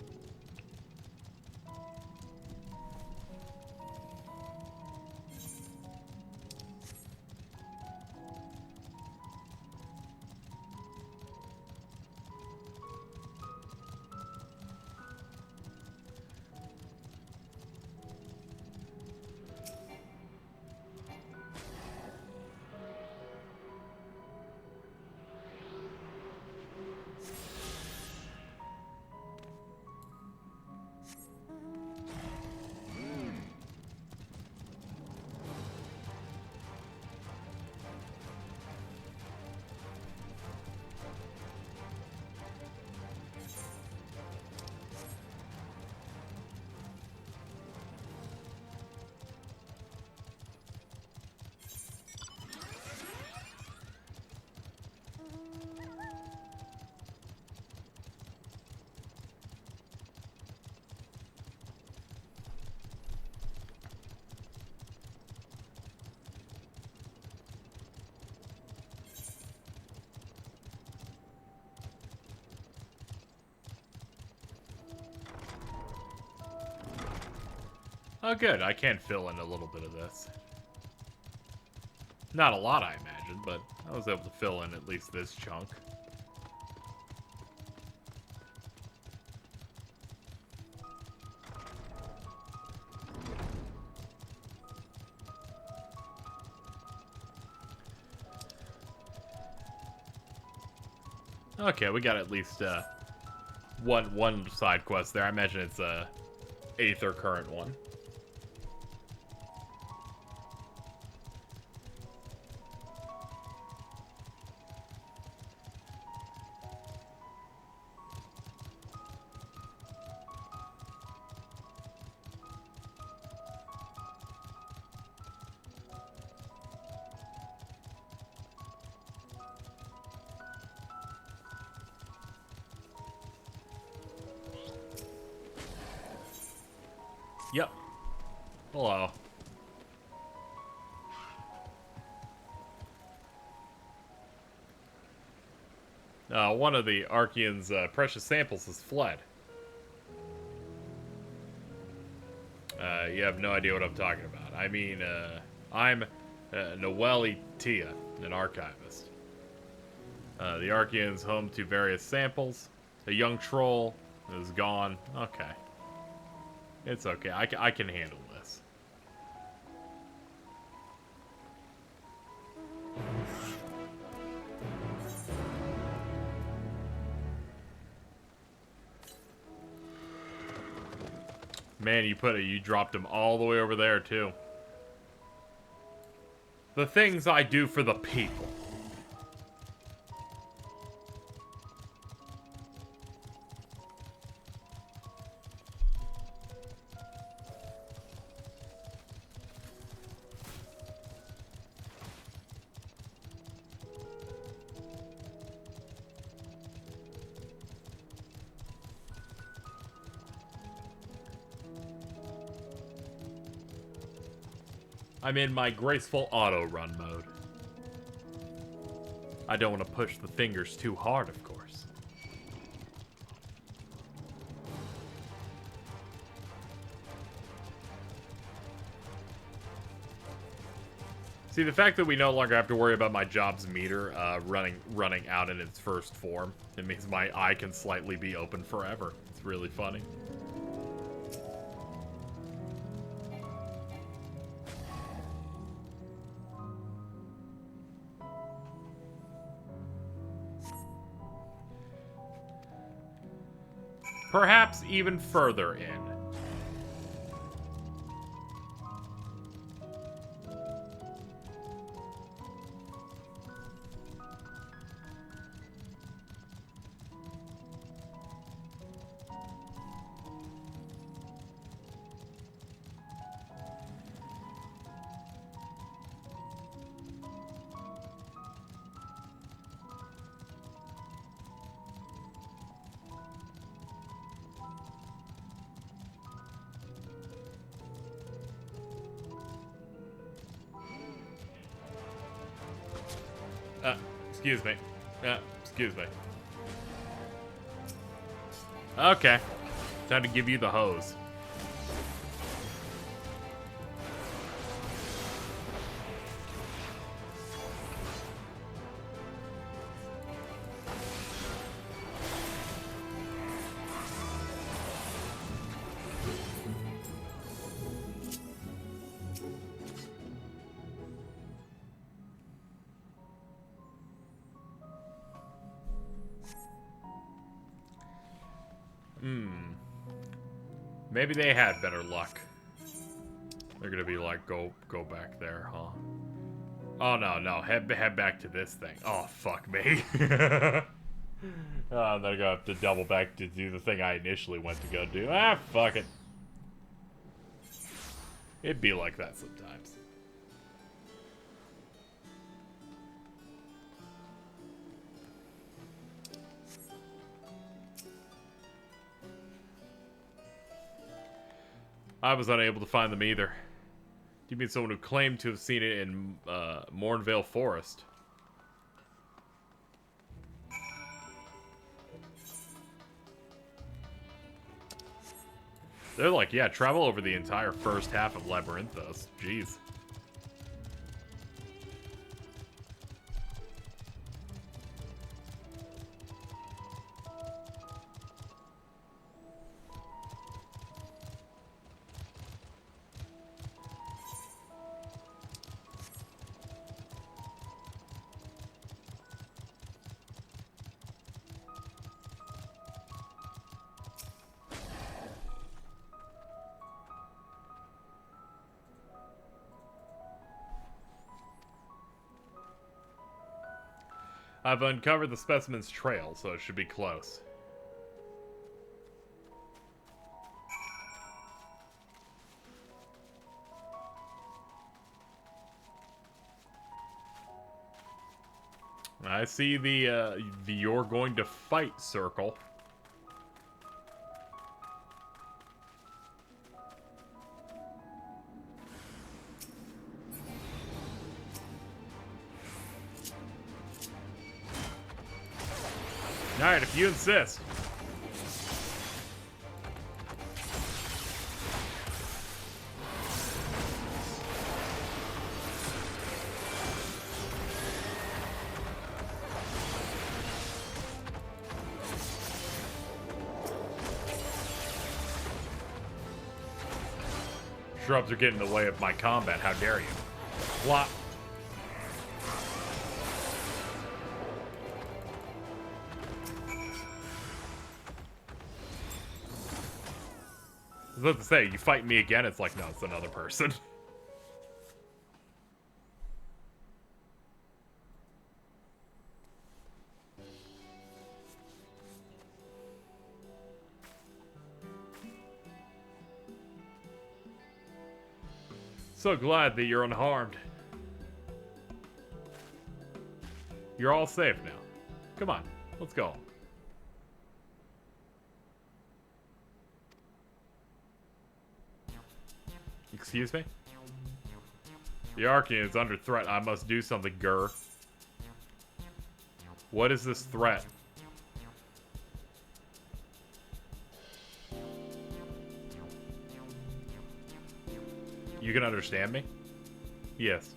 Oh, good. I can fill in a little bit of this. Not a lot, I imagine, but I was able to fill in at least this chunk. Okay, we got at least one side quest there. I imagine it's a Aether current one. Yep. Hello. One of the Archeon's precious samples has fled. You have no idea what I'm talking about. I mean, I'm Noelle Tia, an archivist. The Archeon's home to various samples. A young troll is gone. Okay. It's okay. I can handle this. Man, you dropped him all the way over there too. The things I do for the people. I'm in my graceful auto-run mode. I don't want to push the fingers too hard, of course. See, the fact that we no longer have to worry about my job's meter running out in its first form, it means my eye can slightly be open forever. It's really funny. Perhaps even further in. Excuse me. Excuse me. Okay. Time to give you the hose. Maybe they had better luck. They're gonna be like, go back there, huh? Oh no, head back to this thing. Oh fuck me. I'm gonna have to double back to do the thing I initially went to go do. Ah, fuck it. It'd be like that sometimes. I was unable to find them either. Do you mean someone who claimed to have seen it in Mornvale Forest? They're like, yeah, travel over the entire first half of Labyrinthos. Jeez. I've uncovered the specimen's trail, so it should be close. I see the you're going to fight circle. Alright, if you insist. Shrubs are getting in the way of my combat, how dare you. Flop. I was about to say, you fight me again, it's like, no, it's another person. So glad that you're unharmed. You're all safe now. Come on, let's go. Excuse me? The Archeon is under threat. I must do something, Gur. What is this threat? You can understand me? Yes.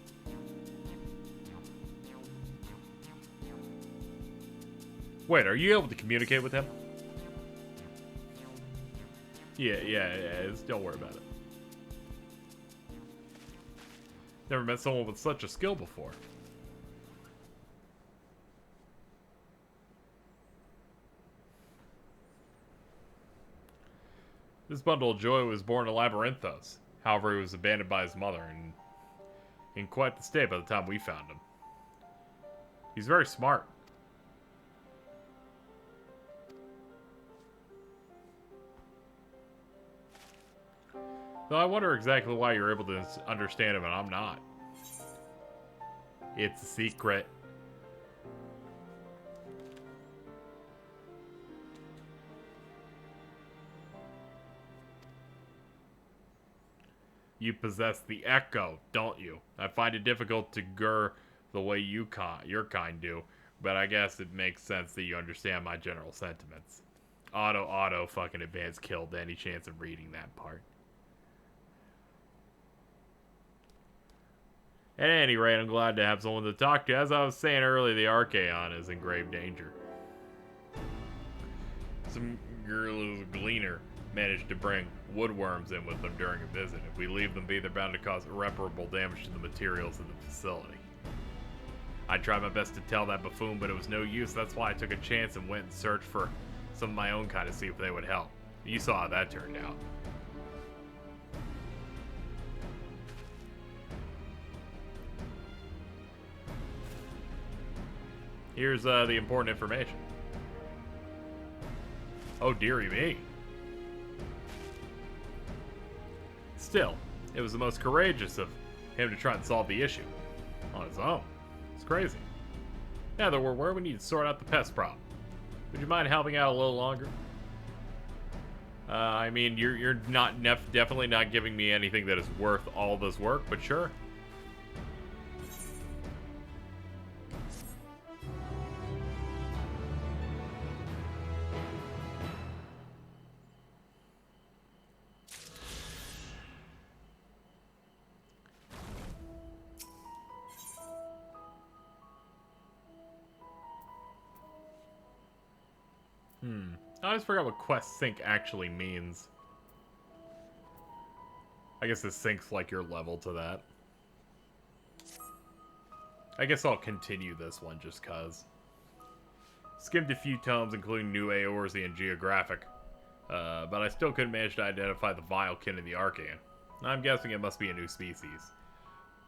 Wait, are you able to communicate with him? Yeah, don't worry about it. Never met someone with such a skill before. This bundle of joy was born in Labyrinthos. However, he was abandoned by his mother and in quite the state by the time we found him. He's very smart. Though I wonder exactly why you're able to understand him and I'm not. It's a secret. You possess the echo, don't you? I find it difficult to grr the way your kind do, but I guess it makes sense that you understand my general sentiments. Auto fucking advance killed any chance of reading that part. At any rate, I'm glad to have someone to talk to. As I was saying earlier, the Archeon is in grave danger. Some girl Gleaner managed to bring woodworms in with them during a visit. If we leave them be, they're bound to cause irreparable damage to the materials of the facility. I tried my best to tell that buffoon, but it was no use. That's why I took a chance and went and searched for some of my own kind to see if they would help. You saw how that turned out. Here's the important information. Oh, dearie me. Still, it was the most courageous of him to try and solve the issue. On his own. It's crazy. Now that we're where we need to sort out the pest problem. Would you mind helping out a little longer? I mean, you're not definitely not giving me anything that is worth all this work, but sure. I always forgot what quest sync actually means. I guess it syncs like your level to that. I guess I'll continue this one just cuz. Skimmed a few tomes including New Eorzea and Geographic, but I still couldn't manage to identify the vile kin of the Archeon. I'm guessing it must be a new species.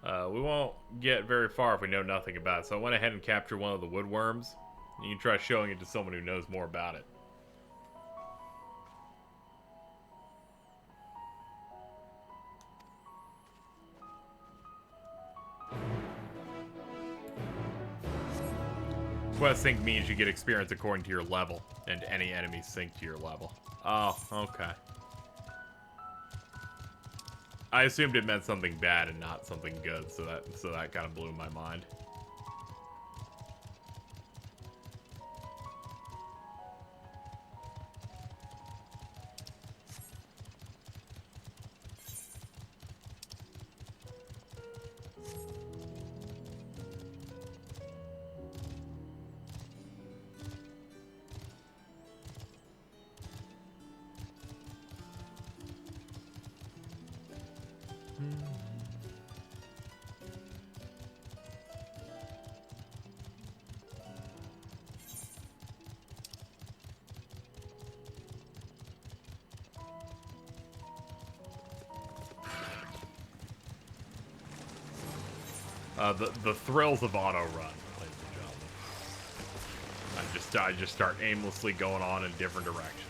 We won't get very far if we know nothing about it, so I went ahead and captured one of the woodworms. You can try showing it to someone who knows more about it. Quest sync means you get experience according to your level, and any enemies sync to your level. Oh, okay. I assumed it meant something bad and not something good, so that kind of blew my mind. The thrills of auto run, ladies and gentlemen. I just start aimlessly going on in different directions.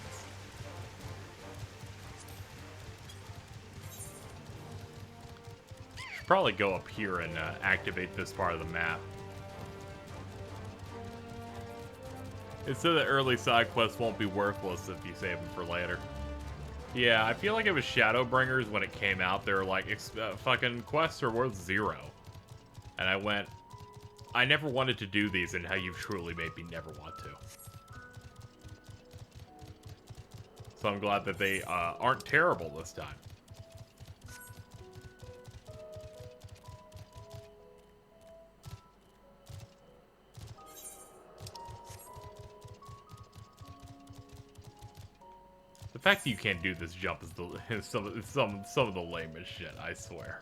Should probably go up here and activate this part of the map. It said that early side quests won't be worthless if you save them for later. Yeah, I feel like it was Shadowbringers when it came out. They were like, fucking quests are worth 0. And I went, I never wanted to do these, and how you've truly made me never want to. So I'm glad that they aren't terrible this time. fact that you can't do this jump is some of the lamest shit, I swear.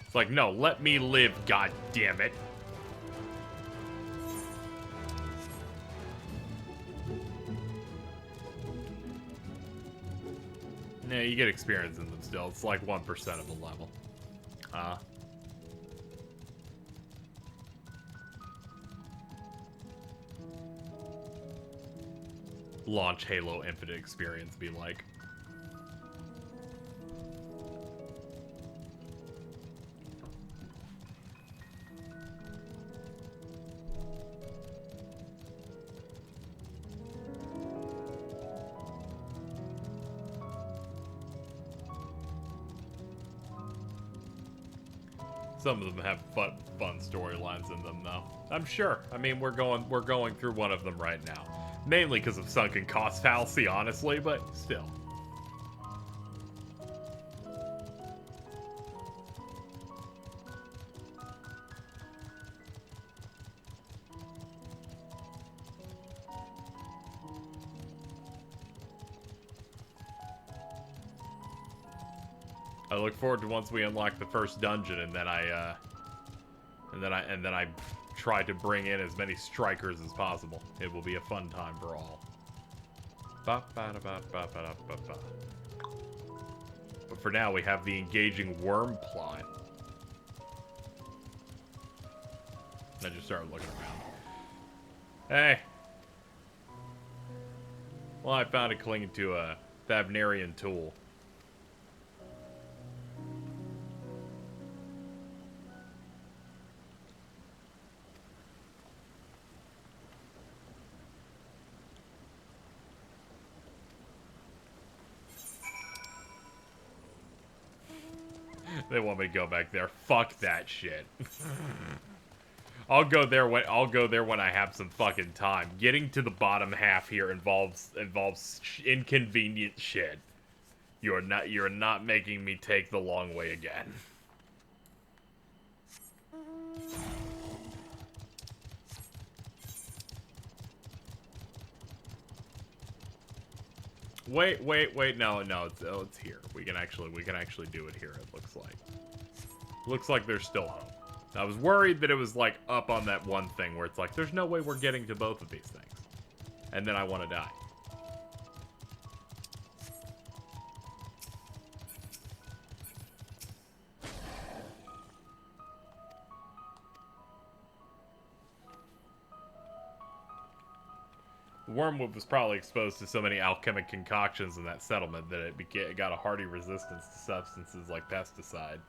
It's like, no, let me live, god damn it. Yeah, you get experience in them still. It's like 1% of a level. Launch Halo Infinite experience be like. Some of them have fun storylines in them, though. I'm sure. I mean, we're going through one of them right now, mainly because of sunken cost fallacy, honestly, but still. I look forward to once we unlock the first dungeon, and then I try to bring in as many strikers as possible. It will be a fun time for all. But for now, we have the engaging worm plot. I just started looking around. Hey. Well, I found it clinging to a Thavnarian tool. They want me to go back there. Fuck that shit. I'll go there when I have some fucking time. Getting to the bottom half here involves inconvenient shit. You're not making me take the long way again. Wait, no, it's here. We can actually do it here, it looks like. Looks like there's still hope. I was worried that it was like up on that one thing where it's like, there's no way we're getting to both of these things. And then I want to die. Wormwood was probably exposed to so many alchemic concoctions in that settlement that it got a hardy resistance to substances like pesticide.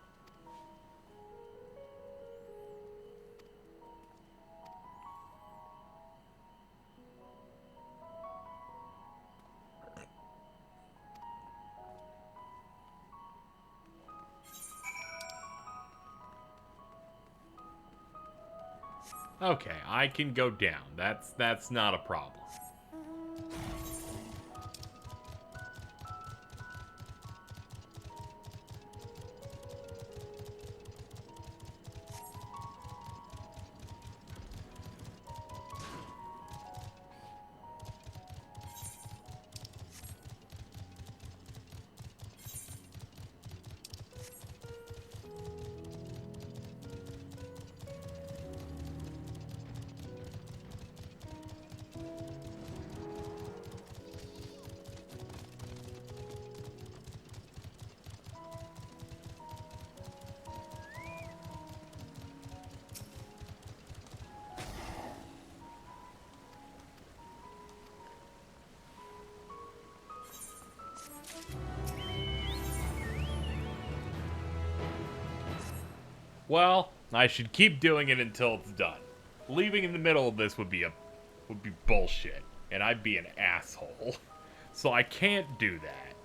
Okay, I can go down. That's not a problem. Well, I should keep doing it until it's done. Leaving in the middle of this would be bullshit, and I'd be an asshole. So I can't do that.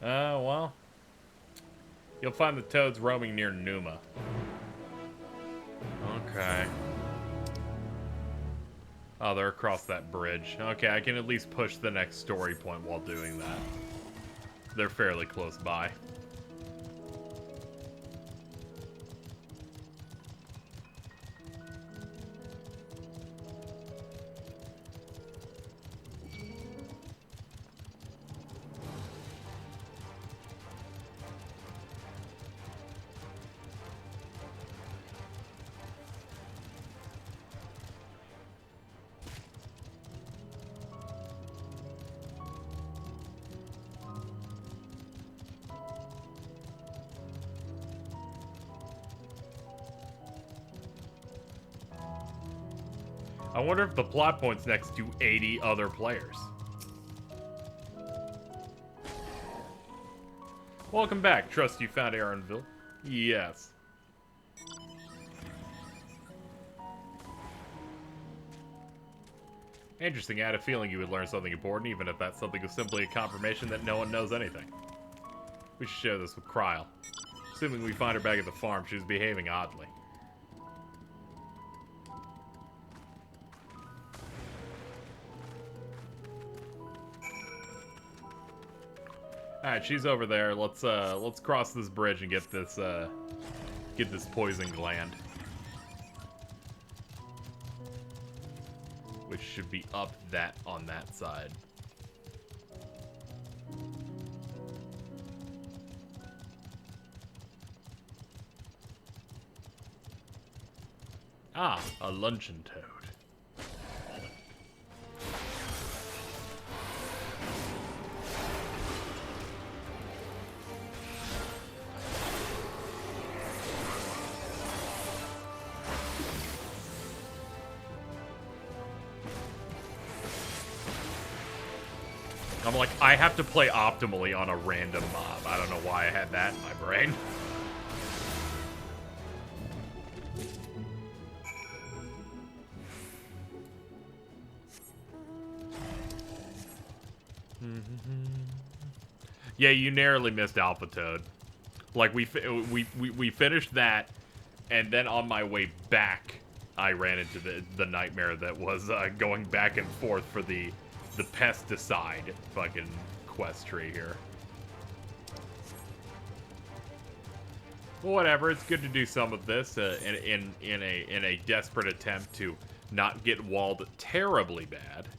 Well, you'll find the toads roaming near Numa. Okay. Oh, they're across that bridge. Okay, I can at least push the next story point while doing that. They're fairly close by. I wonder if the plot point's next to 80 other players. Welcome back. Trust you found Aaronville. Yes. Interesting. I had a feeling you would learn something important, even if that something was simply a confirmation that no one knows anything. We should share this with Kryl. Assuming we find her back at the farm, she was behaving oddly. Alright, she's over there. Let's cross this bridge and get this poison gland. Which should be up on that side. Ah, a luncheon toad. I'm like, I have to play optimally on a random mob. I don't know why I had that in my brain. Yeah, you narrowly missed Alpha Toad. Like, we finished that, and then on my way back, I ran into the nightmare that was going back and forth for the pesticide fucking quest tree here. Well, whatever, it's good to do some of this in a desperate attempt to not get walled terribly bad.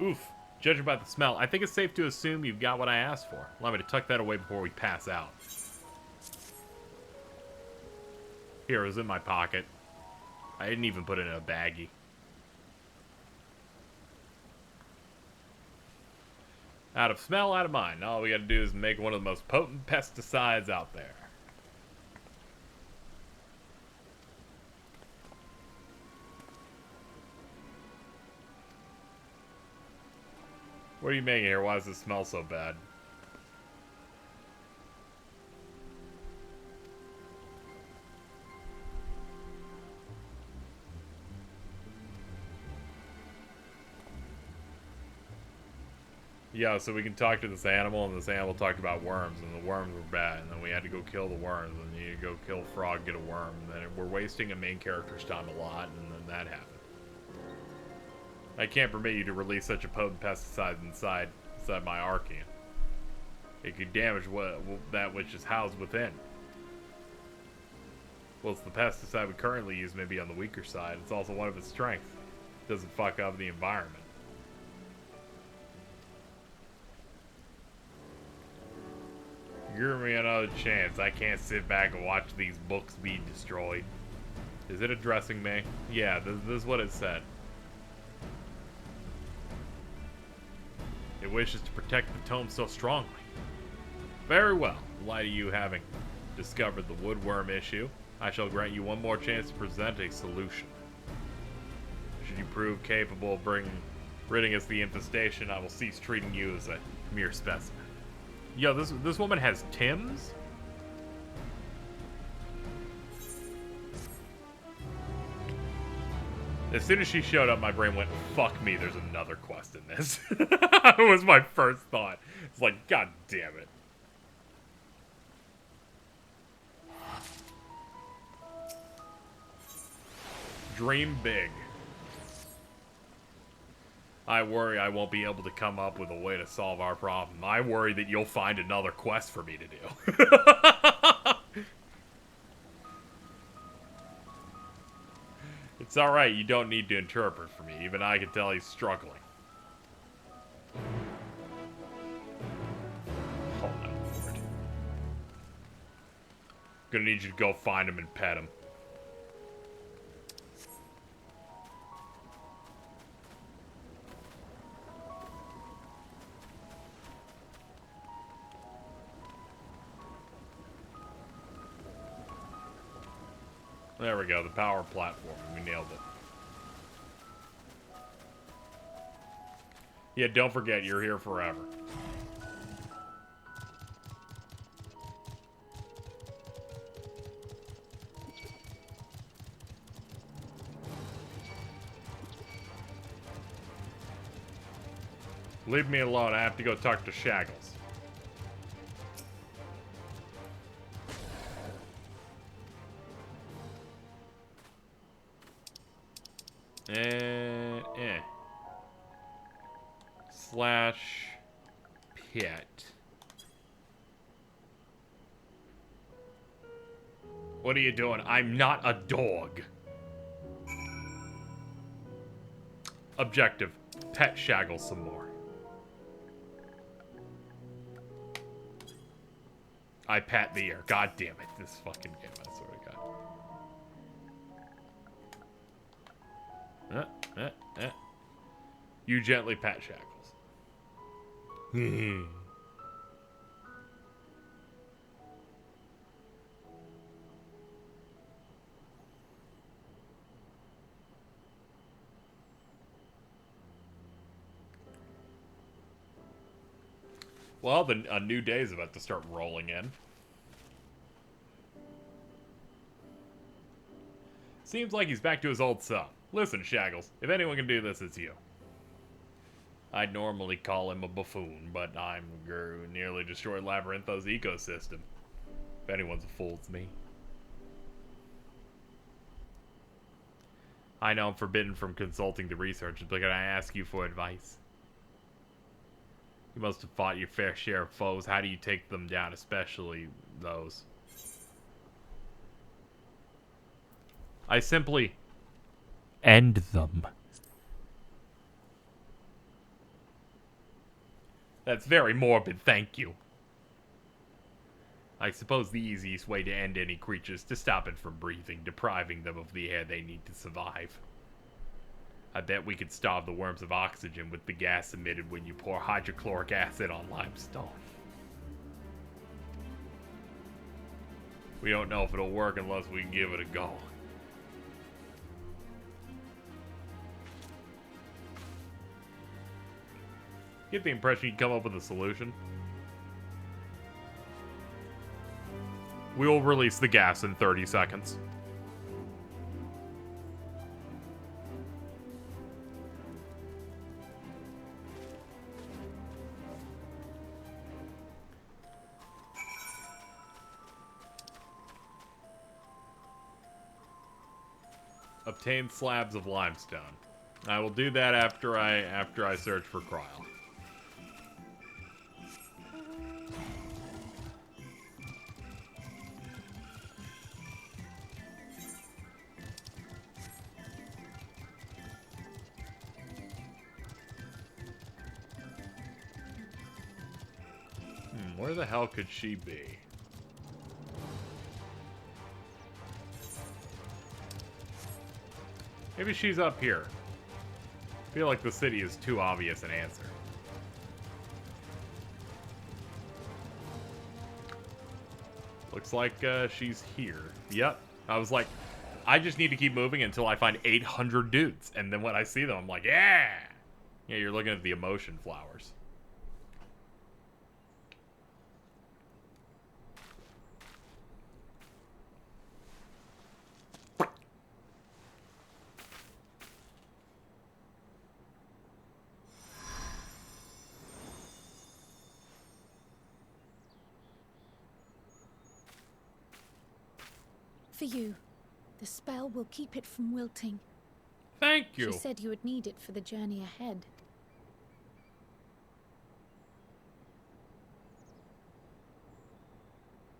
Oof. Judging by the smell, I think it's safe to assume you've got what I asked for. Allow me to tuck that away before we pass out. Here, it was in my pocket. I didn't even put it in a baggie. Out of smell, out of mind. All we gotta do is make one of the most potent pesticides out there. What are you making here? Why does it smell so bad? Yeah, so we can talk to this animal, and this animal talked about worms, and the worms were bad, and then we had to go kill the worms, and then you go kill a frog, get a worm, and then we're wasting a main character's time a lot, and then that happened. I can't permit you to release such a potent pesticide inside my Archeon. It could damage that which is housed within. Whilst the pesticide we currently use may be on the weaker side, it's also one of its strengths. It doesn't fuck up the environment. Give me another chance. I can't sit back and watch these books be destroyed. Is it addressing me? Yeah, this is what it said. It wishes to protect the tome so strongly. Very well. In light of you having discovered the woodworm issue, I shall grant you one more chance to present a solution. Should you prove capable of ridding us the infestation, I will cease treating you as a mere specimen. Yo, this woman has Tims? As soon as she showed up, my brain went, fuck me, there's another quest in this. That was my first thought. It's like, god damn it. Dream big. I worry I won't be able to come up with a way to solve our problem. I worry that you'll find another quest for me to do. It's alright, you don't need to interpret for me. Even I can tell he's struggling. Gonna need you to go find him and pet him. There we go, the power platform. We nailed it. Yeah, don't forget, you're here forever. Leave me alone, I have to go talk to Shaggles. Slash pet. What are you doing? I'm not a dog. Objective. Pet Shaggles some more. I pat the air. God damn it. This fucking game, I swear to God. You gently pat Shaggles. Well, a new day is about to start rolling in. Seems like he's back to his old self. Listen, Shaggles, if anyone can do this, it's you. I'd normally call him a buffoon, but I'm nearly destroyed Labyrinthos' ecosystem. If anyone's a fool, it's me. I know I'm forbidden from consulting the researchers, but can I ask you for advice? You must have fought your fair share of foes. How do you take them down, especially those? I simply end them. That's very morbid, thank you. I suppose the easiest way to end any creature is to stop it from breathing, depriving them of the air they need to survive. I bet we could starve the worms of oxygen with the gas emitted when you pour hydrochloric acid on limestone. We don't know if it'll work unless we give it a go. Get the impression you'd come up with a solution. We will release the gas in 30 seconds. Obtain slabs of limestone. I will do that after I search for Cryle. Where the hell could she be? Maybe she's up here. I feel like the city is too obvious an answer. Looks like she's here. Yep. I was like, I just need to keep moving until I find 800 dudes. And then when I see them, I'm like, yeah! Yeah, you're looking at the emotion flowers. For you. The spell will keep it from wilting. Thank you. She said you would need it for the journey ahead.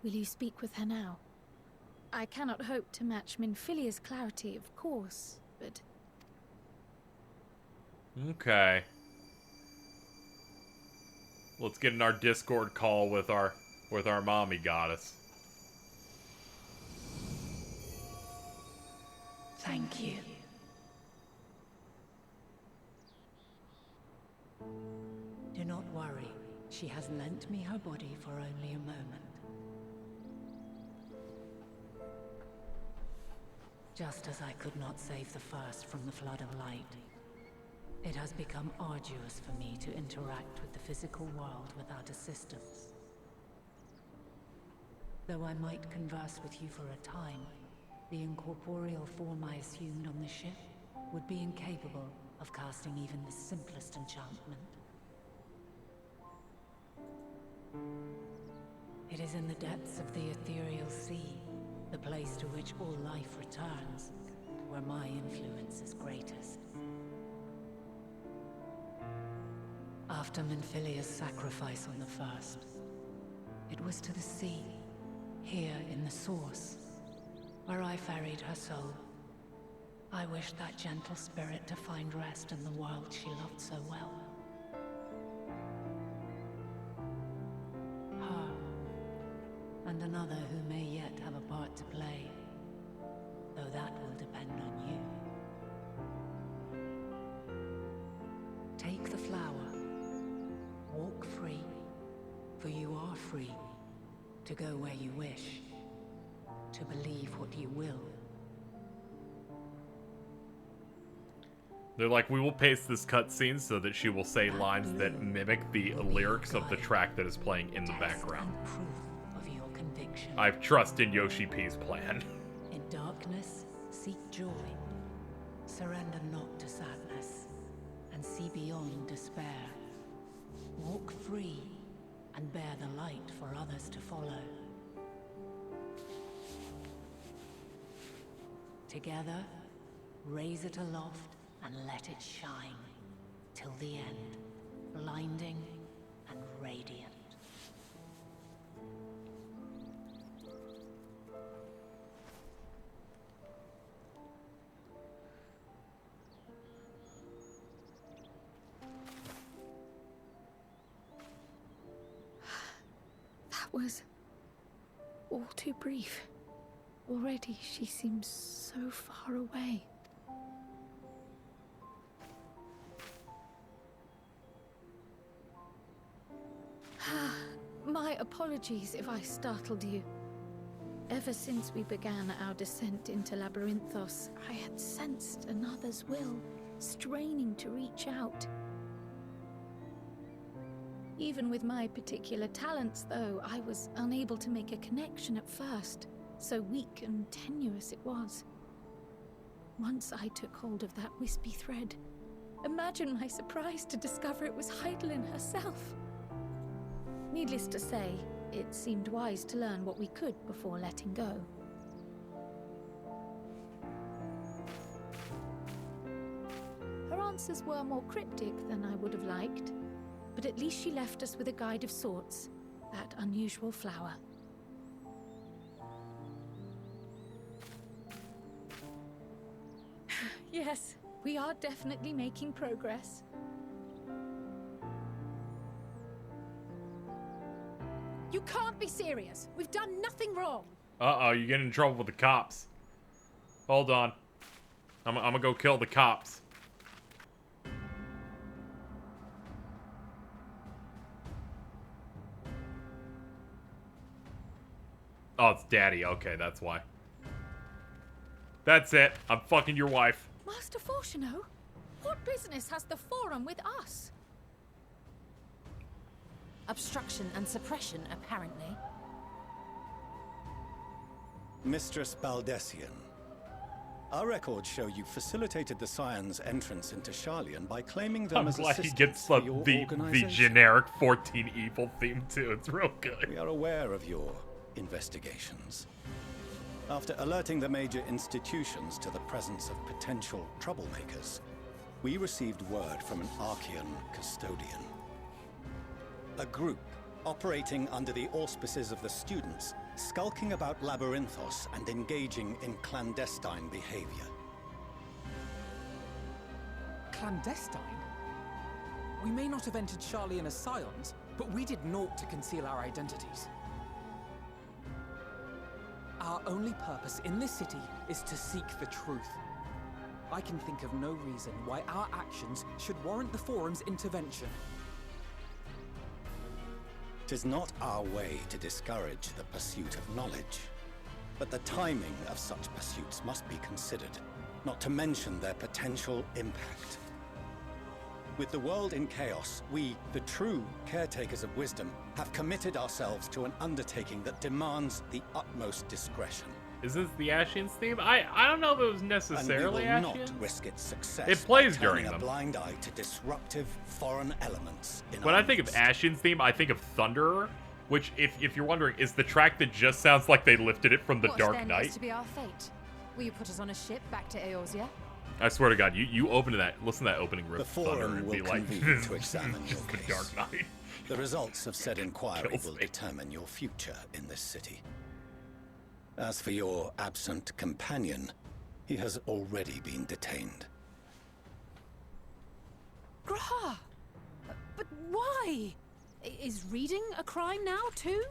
Will you speak with her now? I cannot hope to match Minfilia's clarity, of course, but... Okay. Let's get in our Discord call with our mommy goddess. Thank you. Do not worry. She has lent me her body for only a moment. Just as I could not save the first from the flood of light, it has become arduous for me to interact with the physical world without assistance. Though I might converse with you for a time, the incorporeal form I assumed on the ship would be incapable of casting even the simplest enchantment. It is in the depths of the ethereal sea, the place to which all life returns, where my influence is greatest. After Menphilia's sacrifice on the first, it was to the sea, here in the source, where I ferried her soul. I wished that gentle spirit to find rest in the world she loved so well. Her, and another who may yet have a part to play, though that will depend on you. Take the flower, walk free, for you are free, to go where you wish, to believe what you will. They're like, we will paste this cutscene so that she will say lines that mimic the lyrics of the track that is playing in the background. I trust in Yoshi P's plan. In darkness, seek joy. Surrender not to sadness, and see beyond despair. Walk free, and bear the light for others to follow. Together, raise it aloft and let it shine, till the end, blinding and radiant. That was all too brief. Already she seems so far away. My apologies if I startled you. Ever since we began our descent into Labyrinthos, I had sensed another's will, straining to reach out. Even with my particular talents, though, I was unable to make a connection at first, so weak and tenuous it was. Once I took hold of that wispy thread, imagine my surprise to discover it was Hydaelyn herself. Needless to say, it seemed wise to learn what we could before letting go. Her answers were more cryptic than I would have liked, but at least she left us with a guide of sorts, that unusual flower. Yes, we are definitely making progress. You can't be serious. We've done nothing wrong. Uh-oh, you're getting in trouble with the cops. Hold on. I'm gonna go kill the cops. Oh, it's Daddy. Okay, that's why. That's it. I'm fucking your wife. Master Fortuno, what business has the Forum with us? Obstruction and suppression, apparently. Mistress Baldessian, our records show you facilitated the Scion's entrance into Sharlayan by claiming them as glad he assistants gets for your the organization. generic 14 evil theme too. It's real good. We are aware of your investigations. After alerting the major institutions to the presence of potential troublemakers, we received word from an Archeon custodian. A group operating under the auspices of the students, skulking about Labyrinthos and engaging in clandestine behavior. Clandestine? We may not have entered Sharlayan as Scions, but we did naught to conceal our identities. Our only purpose in this city is to seek the truth. I can think of no reason why our actions should warrant the Forum's intervention. 'Tis not our way to discourage the pursuit of knowledge, but the timing of such pursuits must be considered, not to mention their potential impact. With the world in chaos, we, the true caretakers of wisdom, have committed ourselves to an undertaking that demands the utmost discretion. Is this the Ashian's theme? I don't know if it was necessarily and we will Ashian's. not risk its success. It plays by during turning them. a blind eye to disruptive foreign elements in When our I think of midst. Ashian's theme, I think of Thunderer, which, if you're wondering, is the track that just sounds like they lifted it from The What Dark then Knight. is to be our fate? Will you put us on a ship back to Eorzea? I swear to God, you open to that, listen to that opening riff The of Thunder Forum and will be like, convene to examine your just The case. Dark Knight. The results of said inquiry Kills will me. determine your future in this city. As for your absent companion, he has already been detained. Grah! But why? Is reading a crime now, too?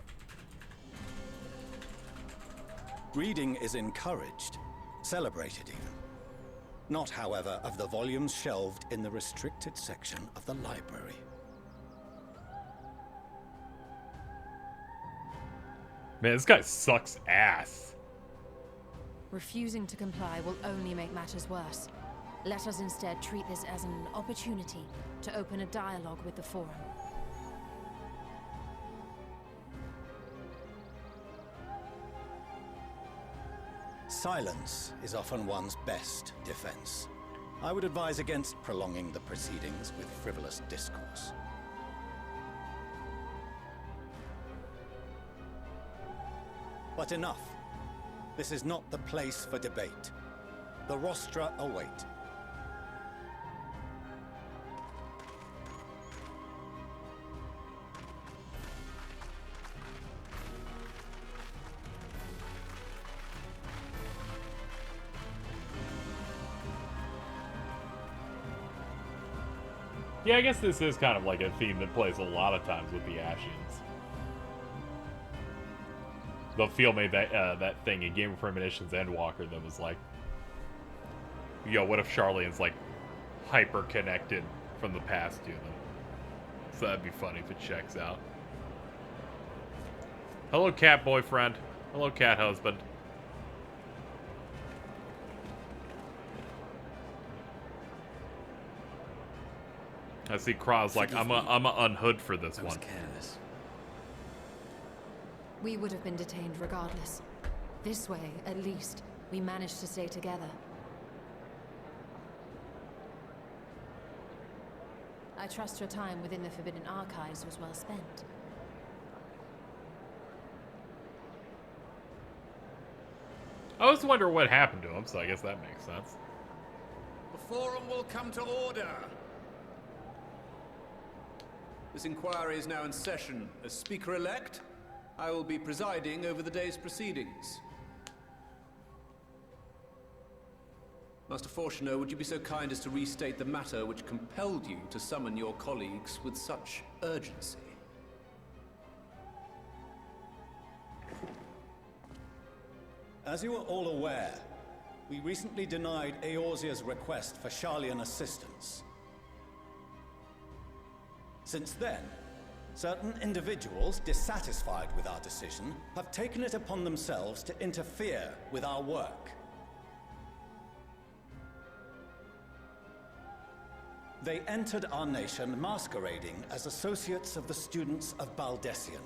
Reading is encouraged, celebrated even. Not, however, of the volumes shelved in the restricted section of the library. Man, this guy sucks ass. Refusing to comply will only make matters worse. Let us instead treat this as an opportunity to open a dialogue with the Forum. Silence is often one's best defense. I would advise against prolonging the proceedings with frivolous discourse. But enough. This is not the place for debate. The rostra await. Yeah, I guess this is kind of like a theme that plays a lot of times with the Ashians. Though Phil made that thing in Game of Premonitions Endwalker that was like, yo, what if Charlene's like hyper connected from the past to them? So that'd be funny if it checks out. Hello, cat boyfriend. Hello, cat husband. I see Kraw's like, I'm a unhood for this one. Careless. We would have been detained regardless. This way, at least, we managed to stay together. I trust your time within the Forbidden Archives was well spent. I always wonder what happened to him, so I guess that makes sense. The Forum will come to order. This inquiry is now in session. As Speaker-elect, I will be presiding over the day's proceedings. Master Fortuner, would you be so kind as to restate the matter which compelled you to summon your colleagues with such urgency? As you are all aware, we recently denied Eorzea's request for Charlean assistance. Since then, certain individuals dissatisfied with our decision have taken it upon themselves to interfere with our work. They entered our nation masquerading as associates of the students of Baldessian.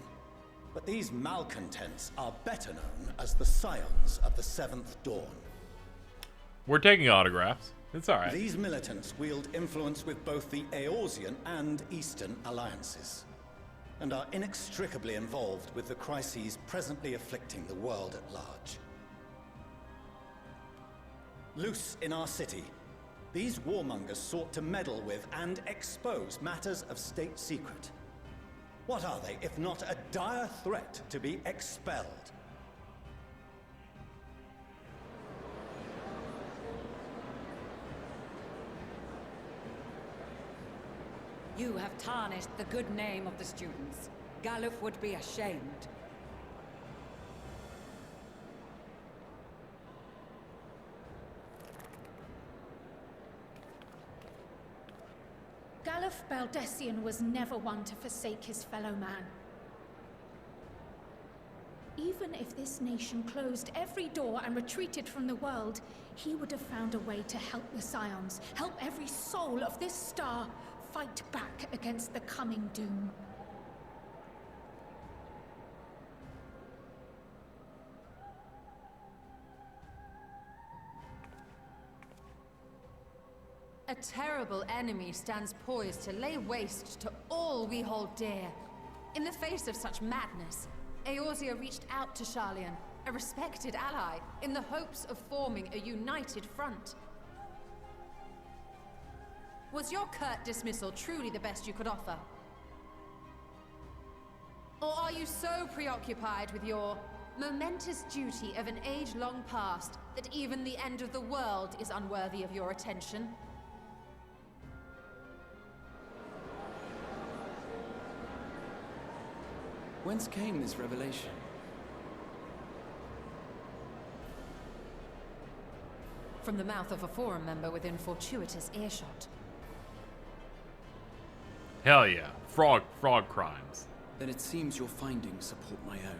But these malcontents are better known as the Scions of the Seventh Dawn. We're taking autographs. It's alright. These militants wield influence with both the Eorzean and Eastern alliances, and are inextricably involved with the crises presently afflicting the world at large. Loose in our city, these warmongers sought to meddle with and expose matters of state secret. What are they, if not a dire threat to be expelled? You have tarnished the good name of the students. Galuf would be ashamed. Caliph Baldessian was never one to forsake his fellow man. Even if this nation closed every door and retreated from the world, he would have found a way to help the Scions, help every soul of this star fight back against the coming doom. A terrible enemy stands poised to lay waste to all we hold dear. In the face of such madness, Eorzea reached out to Sharlayan, a respected ally, in the hopes of forming a united front. Was your curt dismissal truly the best you could offer? Or are you so preoccupied with your momentous duty of an age long past that even the end of the world is unworthy of your attention? Whence came this revelation? From the mouth of a forum member within fortuitous earshot. Hell yeah. Frog crimes. Then it seems your findings support my own.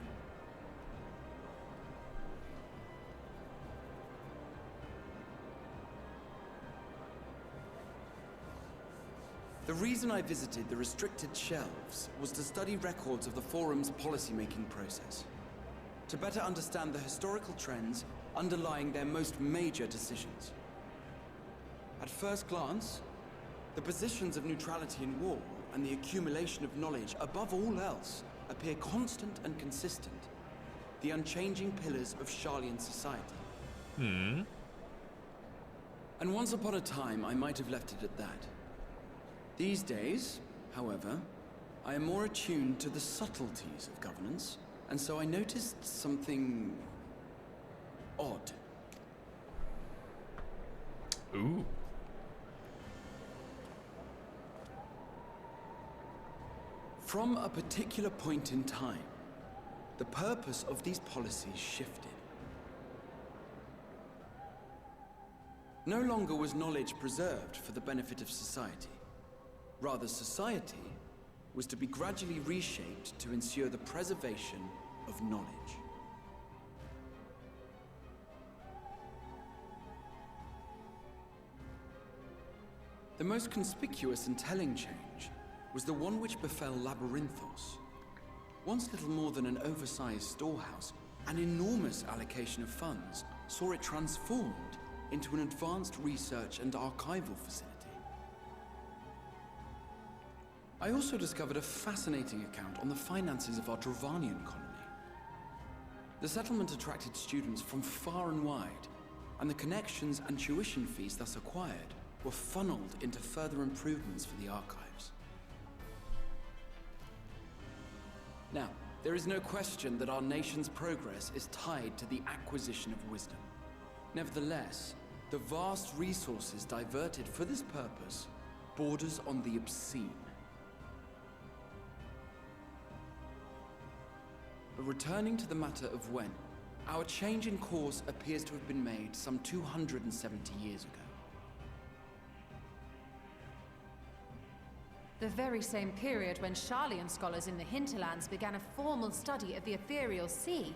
The reason I visited the restricted shelves was to study records of the Forum's policymaking process, to better understand the historical trends underlying their most major decisions. At first glance, the positions of neutrality in war and the accumulation of knowledge above all else appear constant and consistent, the unchanging pillars of Sharlayan society. And once upon a time, I might have left it at that. These days, however, I am more attuned to the subtleties of governance, and so I noticed something odd. Ooh. From a particular point in time, the purpose of these policies shifted. No longer was knowledge preserved for the benefit of society. Rather, society was to be gradually reshaped to ensure the preservation of knowledge. The most conspicuous and telling change was the one which befell Labyrinthos. Once little more than an oversized storehouse, an enormous allocation of funds saw it transformed into an advanced research and archival facility. I also discovered a fascinating account on the finances of our Dravanian colony. The settlement attracted students from far and wide, and the connections and tuition fees thus acquired were funneled into further improvements for the archives. Now, there is no question that our nation's progress is tied to the acquisition of wisdom. Nevertheless, the vast resources diverted for this purpose borders on the obscene. But returning to the matter of when, our change in course appears to have been made some 270 years ago. The very same period when Sharlayan scholars in the hinterlands began a formal study of the ethereal sea.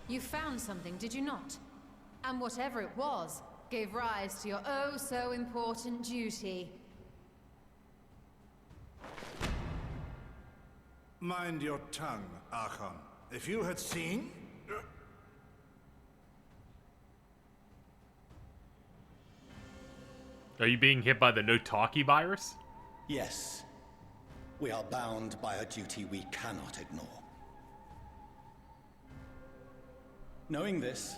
You found something, did you not? And whatever it was, gave rise to your oh-so-important duty. Mind your tongue, Archeon. If you had seen... Are you being hit by the no-talkie virus? Yes. We are bound by a duty we cannot ignore. Knowing this,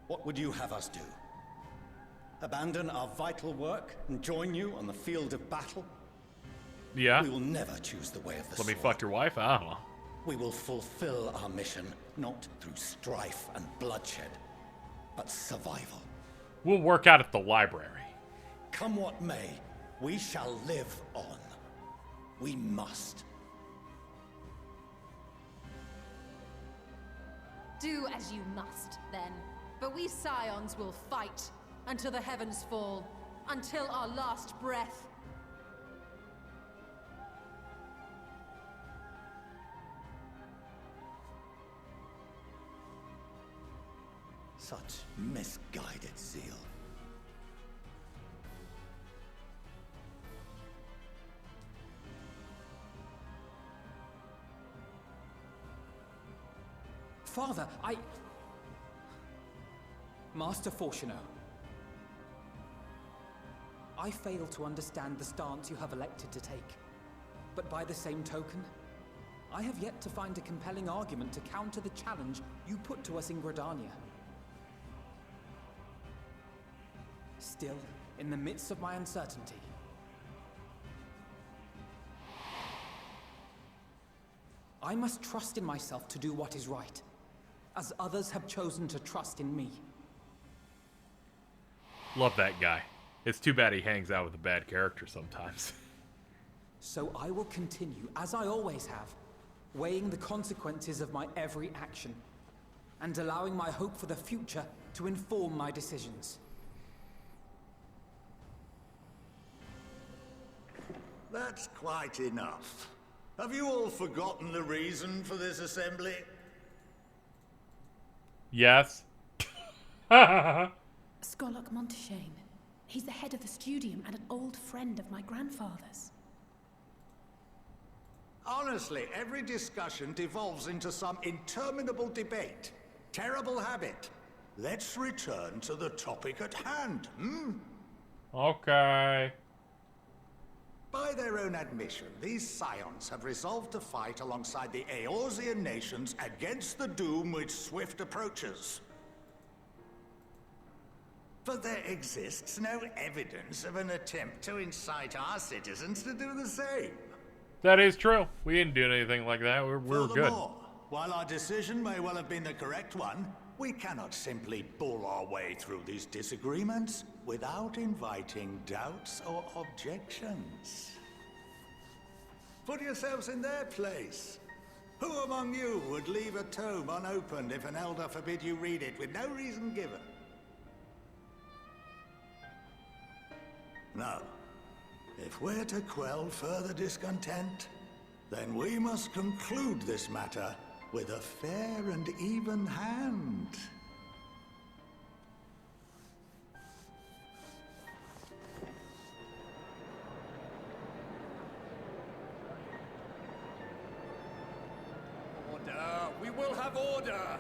what would you have us do? Abandon our vital work and join you on the field of battle? Yeah. We will never choose the way of the sword. Let me fuck your wife? I don't know. We will fulfill our mission, not through strife and bloodshed, but survival. We'll work out at the library. Come what may, we shall live on. We must. Do as you must, then. But we Scions will fight until the heavens fall, until our last breath. Such misguided zeal. Father, Master Fortuno, I fail to understand the stance you have elected to take. But by the same token, I have yet to find a compelling argument to counter the challenge you put to us in Gridania. Still, in the midst of my uncertainty, I must trust in myself to do what is right, as others have chosen to trust in me. Love that guy. It's too bad he hangs out with a bad character sometimes. So I will continue, as I always have, weighing the consequences of my every action, and allowing my hope for the future to inform my decisions. That's quite enough. Have you all forgotten the reason for this assembly? Yes. Skolok Monteshane. He's the head of the studium and an old friend of my grandfather's. Honestly, every discussion devolves into some interminable debate. Terrible habit. Let's return to the topic at hand, hmm? Okay. By their own admission, these scions have resolved to fight alongside the Eorzean nations against the doom which swift approaches. But there exists no evidence of an attempt to incite our citizens to do the same. That is true. We didn't do anything like that. We're good. Furthermore, while our decision may well have been the correct one, we cannot simply bull our way through these disagreements without inviting doubts or objections. Put yourselves in their place. Who among you would leave a tome unopened if an elder forbid you read it with no reason given? No. If we're to quell further discontent, then we must conclude this matter with a fair and even hand. Order! We will have order!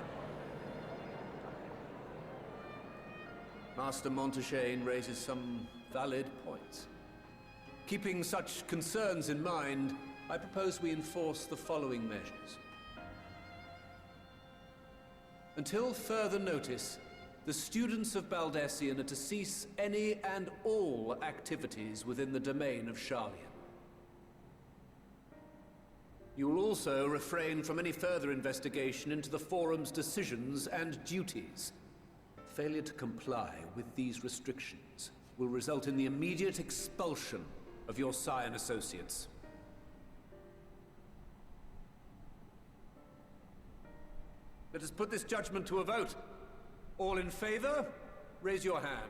Master Monteshane raises some valid points. Keeping such concerns in mind, I propose we enforce the following measures. Until further notice, the students of Baldesion are to cease any and all activities within the domain of Sharlayan. You will also refrain from any further investigation into the Forum's decisions and duties. Failure to comply with these restrictions will result in the immediate expulsion of your Scion associates. Let us put this judgment to a vote. All in favor, raise your hand.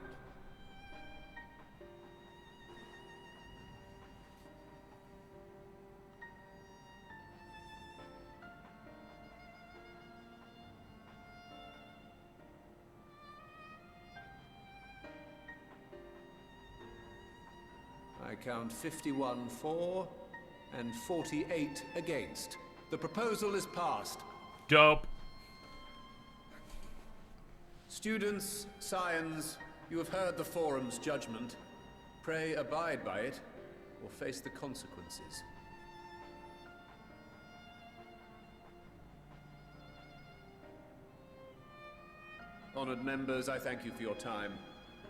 I count 51 for and 48 against. The proposal is passed. Dope. Students, Scions, you have heard the Forum's judgment. Pray abide by it, or face the consequences. Honored members, I thank you for your time.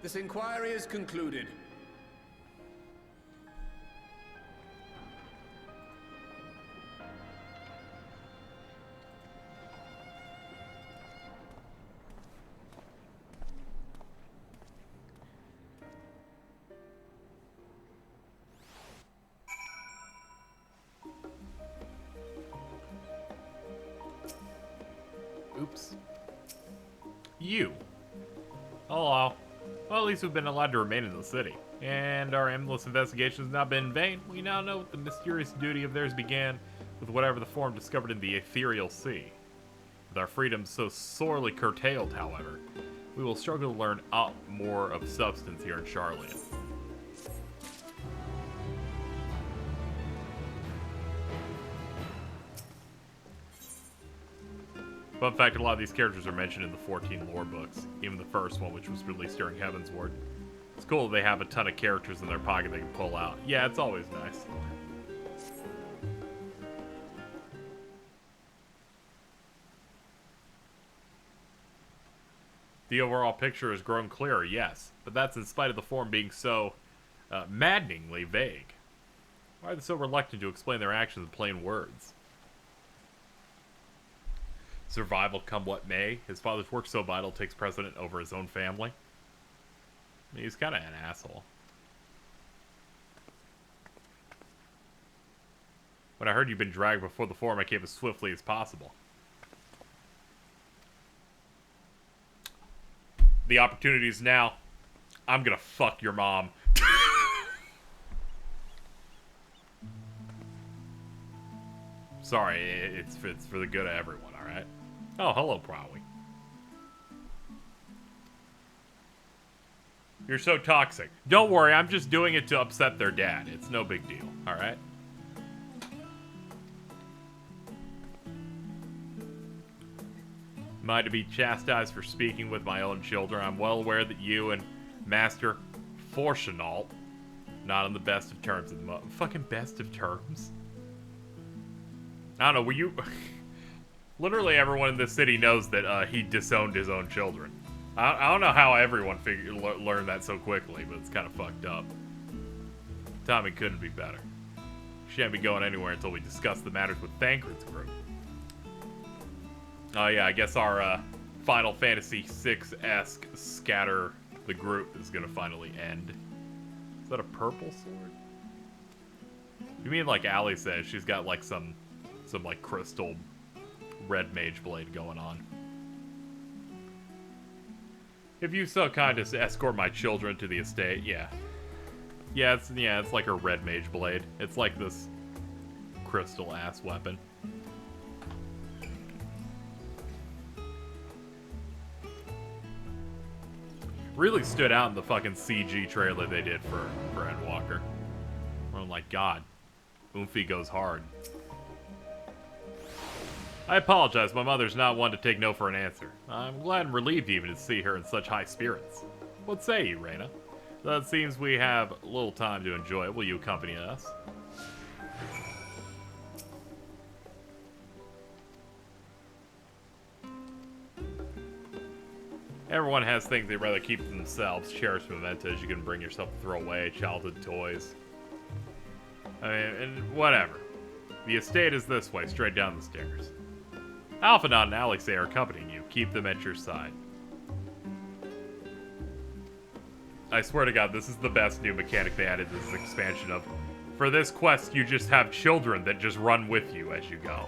This inquiry is concluded. Oops. You. Hello. Well, at least we've been allowed to remain in the city. And our endless investigation has not been in vain. We now know what the mysterious duty of theirs began with whatever the form discovered in the ethereal sea. With our freedoms so sorely curtailed, however, we will struggle to learn out more of substance here in Sharlayan. Fun fact, a lot of these characters are mentioned in the 14 lore books, even the first one, which was released during Heavensward. It's cool that they have a ton of characters in their pocket they can pull out. Yeah, it's always nice. The overall picture has grown clearer, yes, but that's in spite of the form being so maddeningly vague. Why are they so reluctant to explain their actions in plain words? Survival come what may. His father's work so vital takes precedent over his own family. I mean, he's kind of an asshole. When I heard you'd been dragged before the forum, I came as swiftly as possible. The opportunity is now. I'm gonna fuck your mom. Sorry, it's for the good of everyone, alright? Oh, hello, Prowie. You're so toxic. Don't worry, I'm just doing it to upset their dad. It's no big deal, alright? Am I to be chastised for speaking with my own children? I'm well aware that you and Master Forchenault not on the best of terms at the moment. Fucking best of terms? I don't know, were you... Literally everyone in this city knows that he disowned his own children. I don't know how everyone learned that so quickly, but it's kind of fucked up. Timing couldn't be better. Shan't be going anywhere until we discuss the matters with Thancred's group. Oh yeah, I guess our Final Fantasy VI-esque scatter the group is gonna finally end. Is that a purple sword? You mean like Allie says, she's got like some like crystal red mage blade going on. If you so kind as to escort my children to the estate, yeah. Yeah, it's like a red mage blade. It's like this crystal ass weapon. Really stood out in the fucking CG trailer they did for Endwalker. Oh my god. Oomphy goes hard. I apologize, my mother's not one to take no for an answer. I'm glad and relieved even to see her in such high spirits. What say you, Reyna? Though it seems we have little time to enjoy it, will you accompany us? Everyone has things they'd rather keep to themselves, cherished mementos you can bring yourself to throw away, childhood toys. I mean, and whatever. The estate is this way, straight down the stairs. Alphinaud and Alexei are accompanying you. Keep them at your side. I swear to God, this is the best new mechanic they added to this expansion of. For this quest, you just have children that just run with you as you go.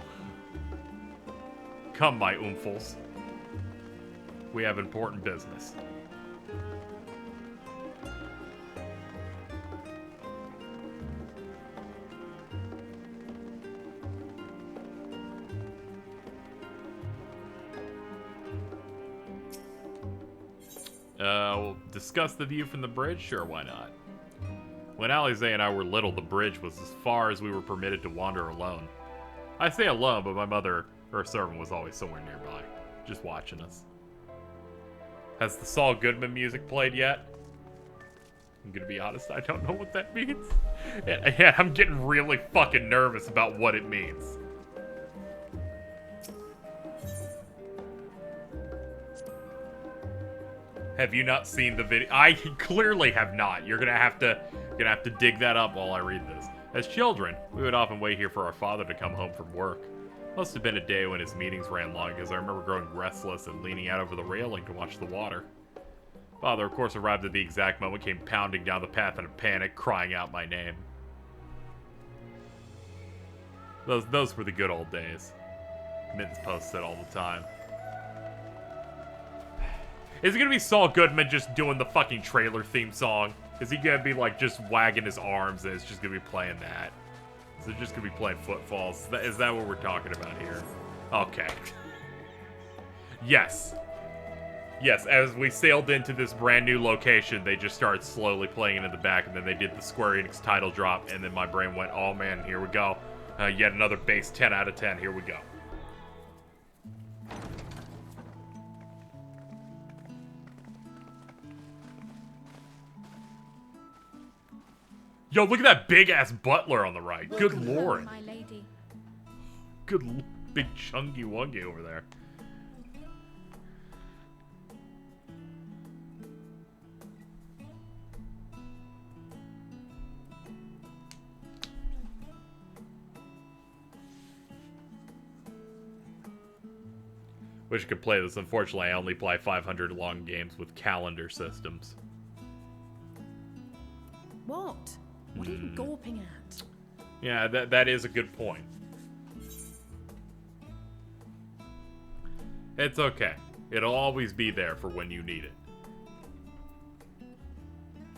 Come, my oomphals. We have important business. We'll discuss the view from the bridge? Sure, why not? When Alizé and I were little, the bridge was as far as we were permitted to wander alone. I say alone, but my mother, her servant, was always somewhere nearby, just watching us. Has the Saul Goodman music played yet? I'm gonna be honest, I don't know what that means. Yeah, I'm getting really fucking nervous about what it means. Have you not seen the video? I clearly have not. You're gonna have to dig that up while I read this. As children, we would often wait here for our father to come home from work. Must have been a day when his meetings ran long, because I remember growing restless and leaning out over the railing to watch the water. Father, of course, arrived at the exact moment, came pounding down the path in a panic, crying out my name. Those were the good old days. Mittens posts it all the time. Is it gonna be Saul Goodman just doing the fucking trailer theme song? Is he gonna be like just wagging his arms and it's just gonna be playing that? Is it just gonna be playing Footfalls? Is that what we're talking about here? Okay. Yes. Yes, as we sailed into this brand new location, they just started slowly playing it in the back, and then they did the Square Enix title drop, and then my brain went, oh man, here we go. Yet another base 10 out of 10, here we go. Yo, look at that big-ass butler on the right. Good lord. My lady. Good big chungy wungy over there. Wish I could play this. Unfortunately, I only play 500 long games with calendar systems. What? What are you gawping at? Yeah, that is a good point. It's okay. It'll always be there for when you need it.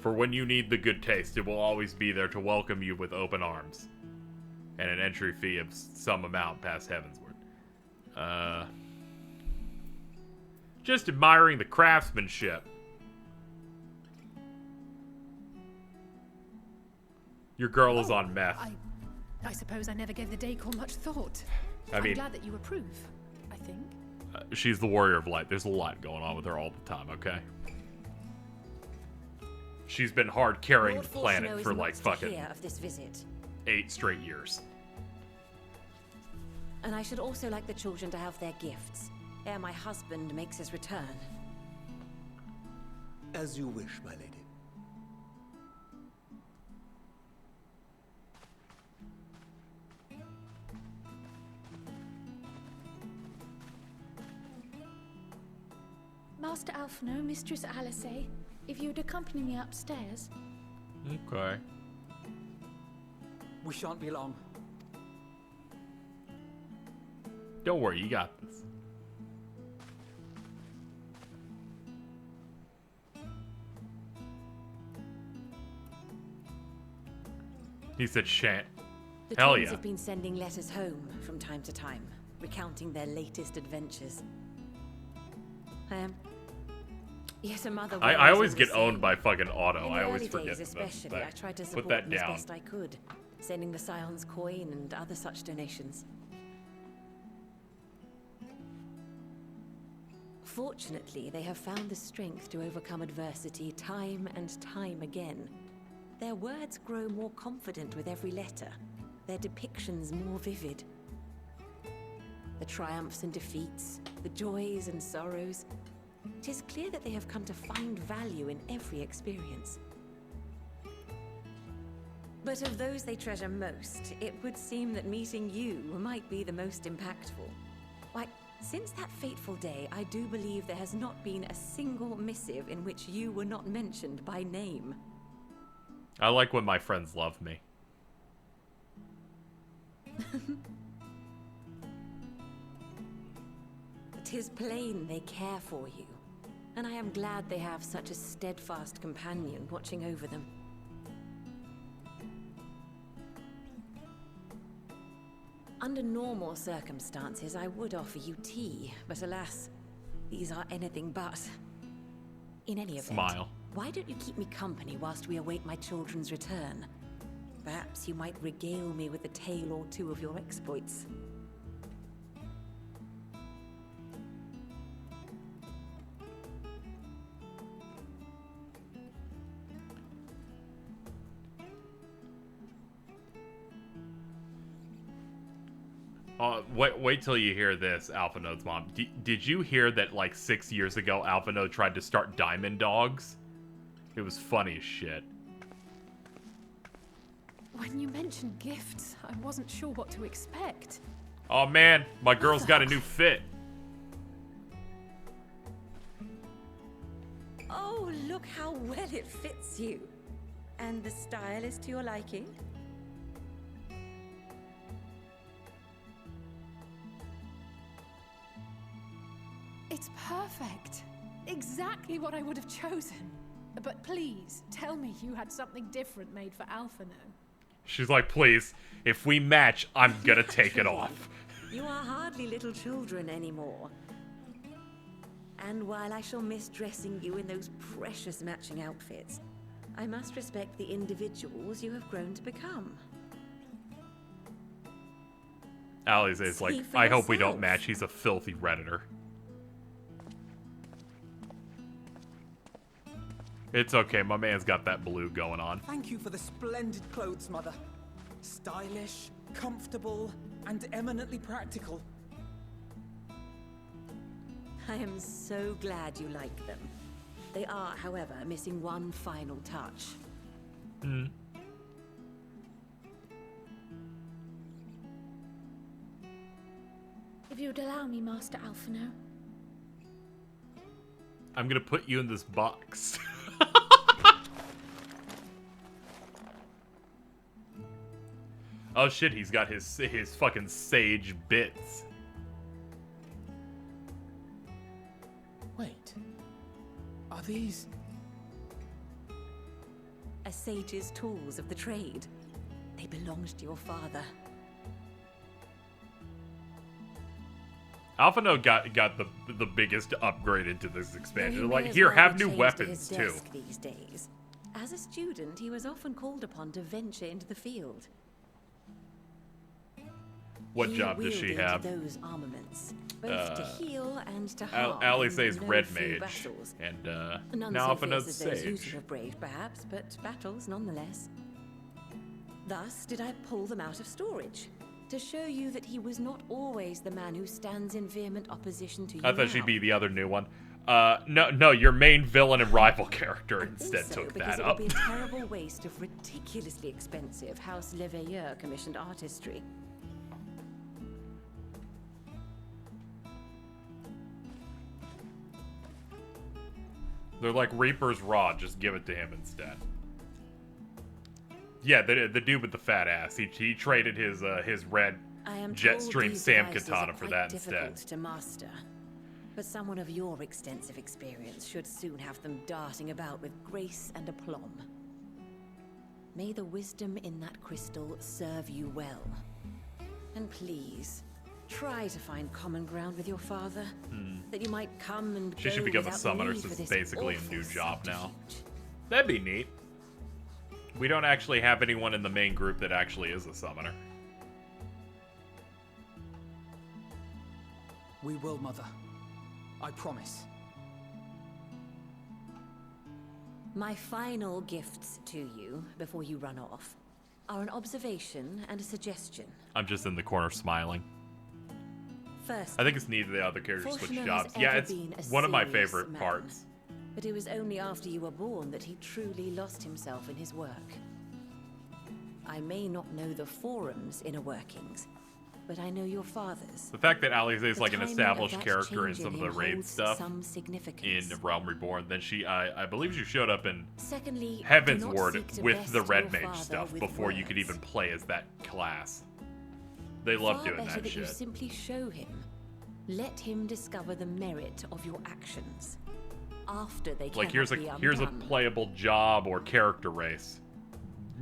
For when you need the good taste, it will always be there to welcome you with open arms. And an entry fee of some amount past Heavensward. Just admiring the craftsmanship. Your girl is on meth. I suppose I never gave the decor much thought. I mean, I'm glad that you approve, I think. She's the Warrior of Light. There's a lot going on with her all the time, okay? She's been hard carrying the planet for like fucking of this visit. 8 straight years. And I should also like the children to have their gifts, ere my husband makes his return. As you wish, my lady. Master Alphino, Mistress Alice, if you would accompany me upstairs. Okay. We shan't be long. Don't worry, you got this. He said shan't. The Hell twins yeah. have been sending letters home from time to time, recounting their latest adventures. Yes, a mother. I always get owned by fucking Auto. In the I always early forget days especially, that. I tried to Put support that them as down. best I could, sending the Scion's coin and other such donations. Fortunately, they have found the strength to overcome adversity time and time again. Their words grow more confident with every letter, their depictions more vivid. The triumphs and defeats, the joys and sorrows. 'Tis clear that they have come to find value in every experience. But of those they treasure most, it would seem that meeting you might be the most impactful. Why, since that fateful day, I do believe there has not been a single missive in which you were not mentioned by name. I like when my friends love me. 'Tis plain they care for you, and I am glad they have such a steadfast companion watching over them. Under normal circumstances, I would offer you tea, but alas, these are anything but. In any event, Smile. Why don't you keep me company whilst we await my children's return? Perhaps you might regale me with a tale or two of your exploits. Wait till you hear this, Alpha Node's mom. Did you hear that like 6 years ago, Alpha Node tried to start Diamond Dogs? It was funny as shit. When you mentioned gifts, I wasn't sure what to expect. Oh man, my girl's got a new fit. Oh, look how well it fits you. And the style is to your liking? It's perfect. Exactly what I would have chosen. But please, tell me you had something different made for Alphino. She's like, please, if we match, I'm gonna take it off. You are hardly little children anymore. And while I shall miss dressing you in those precious matching outfits, I must respect the individuals you have grown to become. Alize's like, Speak for I hope we don't yourself. match. He's a filthy Redditor. It's okay. My man's got that blue going on. Thank you for the splendid clothes, Mother. Stylish, comfortable, and eminently practical. I am so glad you like them. They are, however, missing one final touch. Hmm. If you'd allow me, Master Alphino. I'm gonna put you in this box. Oh shit, he's got his fucking sage bits. Wait. Are these... A sage's tools of the trade. They belonged to your father. Alphino got the biggest upgrade into this expansion. Though he Like, may as here, well have be new chained to weapons his too. desk these days. As a student, he was often called upon to venture into the field. What He job does she wielded have? Those armaments, both to heal and to Al harm. Alize's no red few mage, battles. and None now so Alphino's fierce as those you sage. have braved, perhaps, but battles nonetheless. Thus did I pull them out of storage, to show you that he was not always the man who stands in vehement opposition to you. I thought she'd now. be the other new one. No, your main villain and rival character instead Also, took because that it up. would be a terrible waste of ridiculously expensive House Leveilleur commissioned artistry. They're like Reaper's Rod, just give it to him instead. Yeah, the dude with the fat ass. He traded his red I am told Jetstream these Sam devices katana are for quite that difficult instead. to master. But someone of your extensive experience should soon have them darting about with grace and aplomb. May the wisdom in that crystal serve you well. And please, try to find common ground with your father, that you might come and She go should become a without summoner need for since it's this basically a awful new job now. subterfuge. That'd be neat. We don't actually have anyone in the main group that actually is a summoner. We will, Mother. I promise. My final gifts to you, before you run off, are an observation and a suggestion. I'm just in the corner smiling. First, I think it's neat that the other characters switch Fortuno jobs. has Yeah, ever it's been a one of my serious favorite man. parts. But it was only after you were born that he truly lost himself in his work. I may not know the Forum's inner workings, but I know your father's. The fact that Alize is The like an timing of established that character in change some of in the him raid holds stuff some significance. in Realm Reborn, then I believe she showed up in Secondly, Heaven's do not Word seek to with the best Red your Mage father stuff with before you could words. even play as that class. They love Far doing better that that you shit. simply show him. Let him discover the merit of your actions. After they Like cannot here's a be undone. playable job or character race.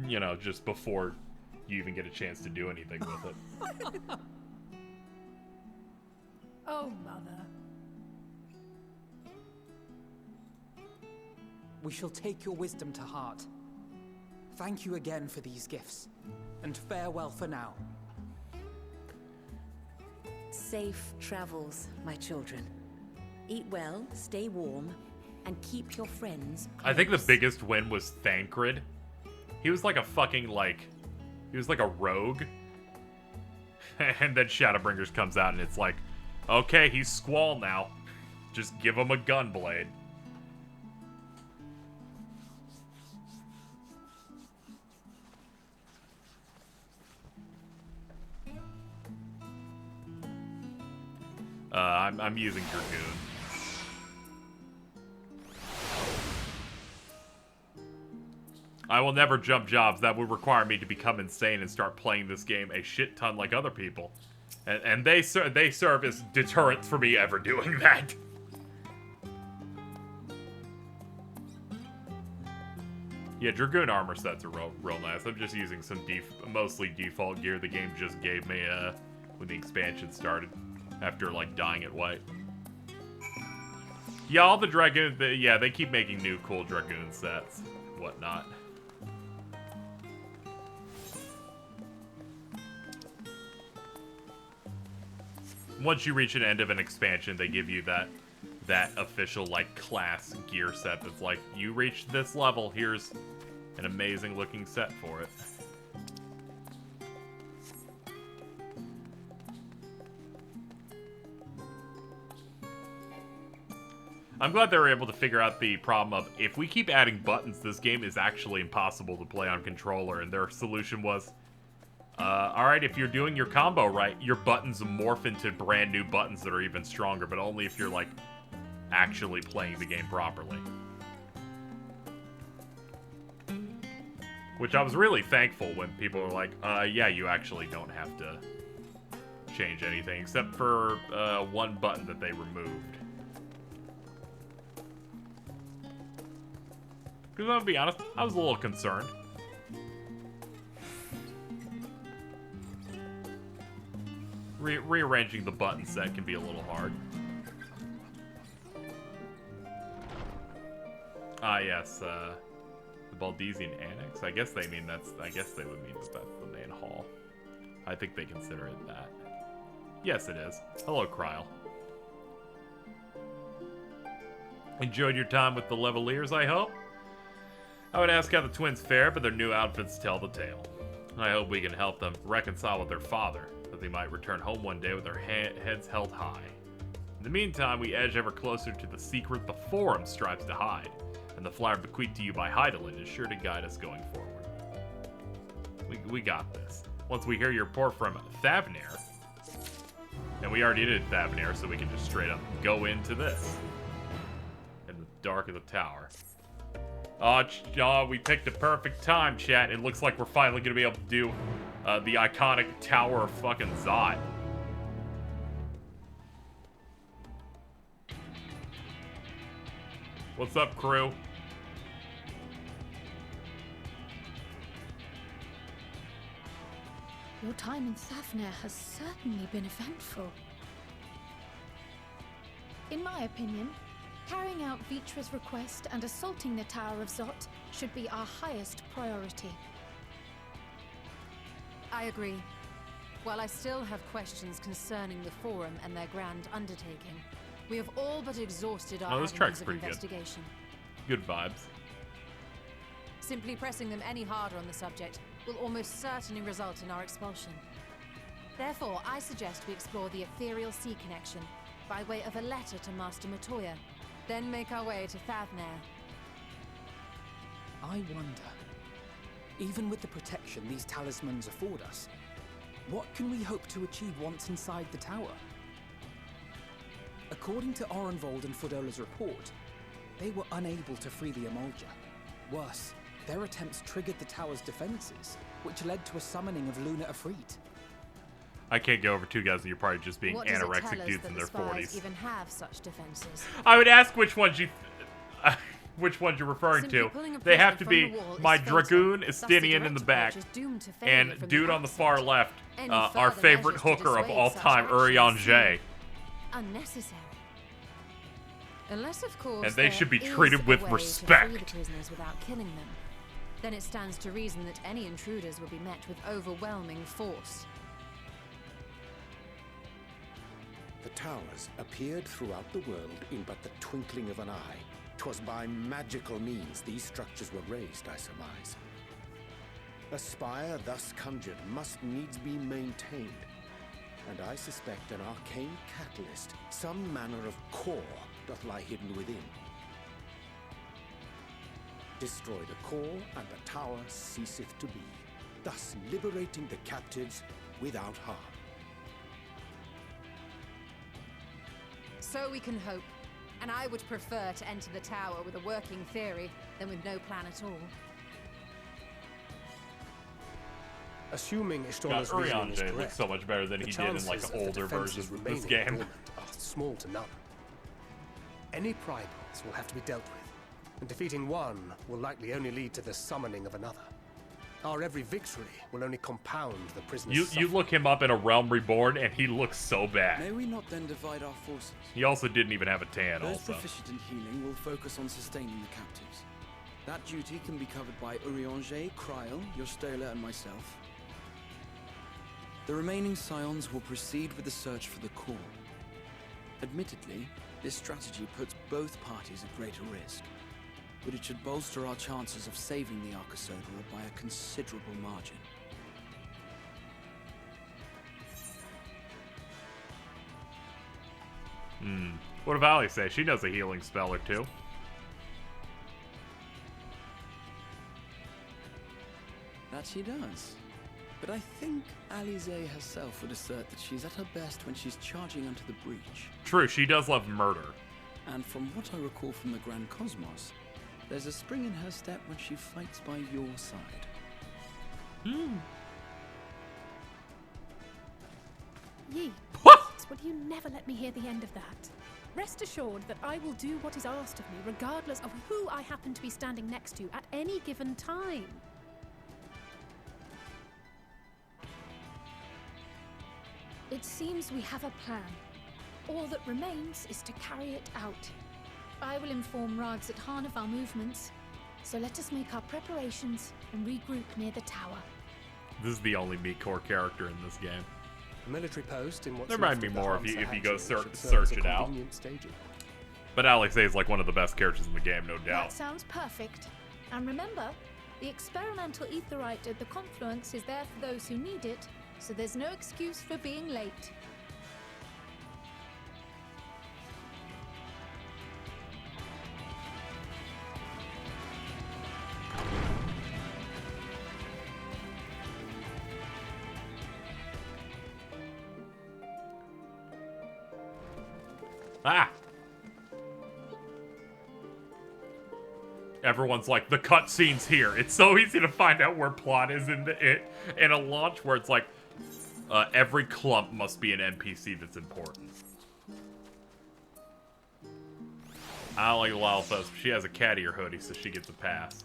You know, just before you even get a chance to do anything with it. Oh, Mother. We shall take your wisdom to heart. Thank you again for these gifts, and farewell for now. Safe travels, my children. Eat well, stay warm, and keep your friends close. I think the biggest win was Thancred. He was like a fucking he was like a rogue. And then Shadowbringers comes out and it's like, okay, he's Squall now. Just give him a gun blade. I'm using Dragoon. I will never jump jobs. That would require me to become insane and start playing this game a shit ton like other people. And they serve as deterrents for me ever doing that. Yeah, Dragoon armor sets are real nice. I'm just using some mostly default gear the game just gave me when the expansion started, after like dying at white. Yeah, all the Dragoon, yeah, they keep making new cool Dragoon sets, whatnot. Once you reach an end of an expansion, they give you that official like class gear set that's like, you reached this level, here's an amazing looking set for it. I'm glad they were able to figure out the problem of, if we keep adding buttons, this game is actually impossible to play on controller, and their solution was, alright, if you're doing your combo right, your buttons morph into brand new buttons that are even stronger, but only if you're, like, actually playing the game properly. Which I was really thankful when people were like, yeah, you actually don't have to change anything, except for one button that they removed. Because I'll be honest, I was a little concerned. Rearranging the button set can be a little hard. Ah, yes, the Baldesian Annex. I guess they mean I guess they would mean that that's the main hall. I think they consider it that. Yes, it is. Hello, Kryl. Enjoyed your time with the Leveliers, I hope? I would ask how the twins fare, but their new outfits tell the tale. I hope we can help them reconcile with their father, that they might return home one day with their heads held high. In the meantime, we edge ever closer to the secret the Forum strives to hide, and the flower bequeathed to you by Hydaelyn is sure to guide us going forward. We got this. Once we hear your report from Thavnir, and we already did Thavnir, so we can just straight up go into this. In the dark of the tower. Oh, we picked a perfect time, chat. It looks like we're finally going to be able to do the iconic Tower of fucking Zot. What's up, crew? Your time in Thavnir has certainly been eventful. In my opinion, carrying out Vritra's request and assaulting the Tower of Zot should be our highest priority. I agree. While I still have questions concerning the Forum and their grand undertaking, we have all but exhausted our avenues of investigation. Good vibes. Simply pressing them any harder on the subject will almost certainly result in our expulsion. Therefore, I suggest we explore the ethereal sea connection by way of a letter to Master Matoya, then make our way to Thavnir. I wonder, even with the protection these talismans afford us, what can we hope to achieve once inside the tower? According to Orenvold and Fodola's report, they were unable to free the Emolja. Worse, their attempts triggered the tower's defenses, which led to a summoning of Luna Afrit. I can't go over 2 guys and you're probably just being anorexic dudes in their 40s. Even have such defenses? I would ask which ones you're referring to. They have to be my Dragoon, Estinian in the back, and dude on the far left, our favorite hooker of all time, Urian J. Unnecessary. Unless, of course, and they should be treated with respect. To free the prisoners without killing them. Then it stands to reason that any intruders would be met with overwhelming force. The towers appeared throughout the world in but the twinkling of an eye. 'Twas by magical means these structures were raised, I surmise. A spire thus conjured must needs be maintained, and I suspect an arcane catalyst, some manner of core, doth lie hidden within. Destroy the core, and the tower ceaseth to be, thus liberating the captives without harm. So we can hope, and I would prefer to enter the tower with a working theory than with no plan at all. Assuming Ishtola's reasoning is correct, looks so much better than he did in like older versions of this game. Are small to none. Any pryballs will have to be dealt with. and defeating one will likely only lead to the summoning of another. Our every victory will only compound the prisoner's You look him up in A Realm Reborn, and he looks so bad. May we not then divide our forces? He also didn't even have a tan, Those also. proficient in healing will focus on sustaining the captives. That duty can be covered by Urianger, Kryl, Yostela, and myself. The remaining scions will proceed with the search for the core. Admittedly, this strategy puts both parties at greater risk, but it should bolster our chances of saving the Archeon by a considerable margin. What did Ali say? She knows a healing spell or two. That she does. But I think Alize herself would assert that she's at her best when she's charging onto the breach. True, she does love murder. And from what I recall from the Grand Cosmos, there's a spring in her step when she fights by your side. Yi, will you never let me hear the end of that? Rest assured that I will do what is asked of me, regardless of who I happen to be standing next to at any given time. It seems we have a plan. All that remains is to carry it out. I will inform Rags at Han of our movements, so let us make our preparations and regroup near the tower. This is the only meat core character in this game. A military post in what's There might left be of the more Hansa if you go Hatchery should serve search as a it out. convenient staging. But Alex is like one of the best characters in the game, no doubt. That sounds perfect. And remember, the experimental aetherite at the confluence is there for those who need it, so there's no excuse for being late. Ah! Everyone's like, the cutscene's here. It's so easy to find out where plot is in a launch where it's like, every clump must be an NPC that's important. I don't like Labyrinthos. She has a cat ear hoodie, so she gets a pass.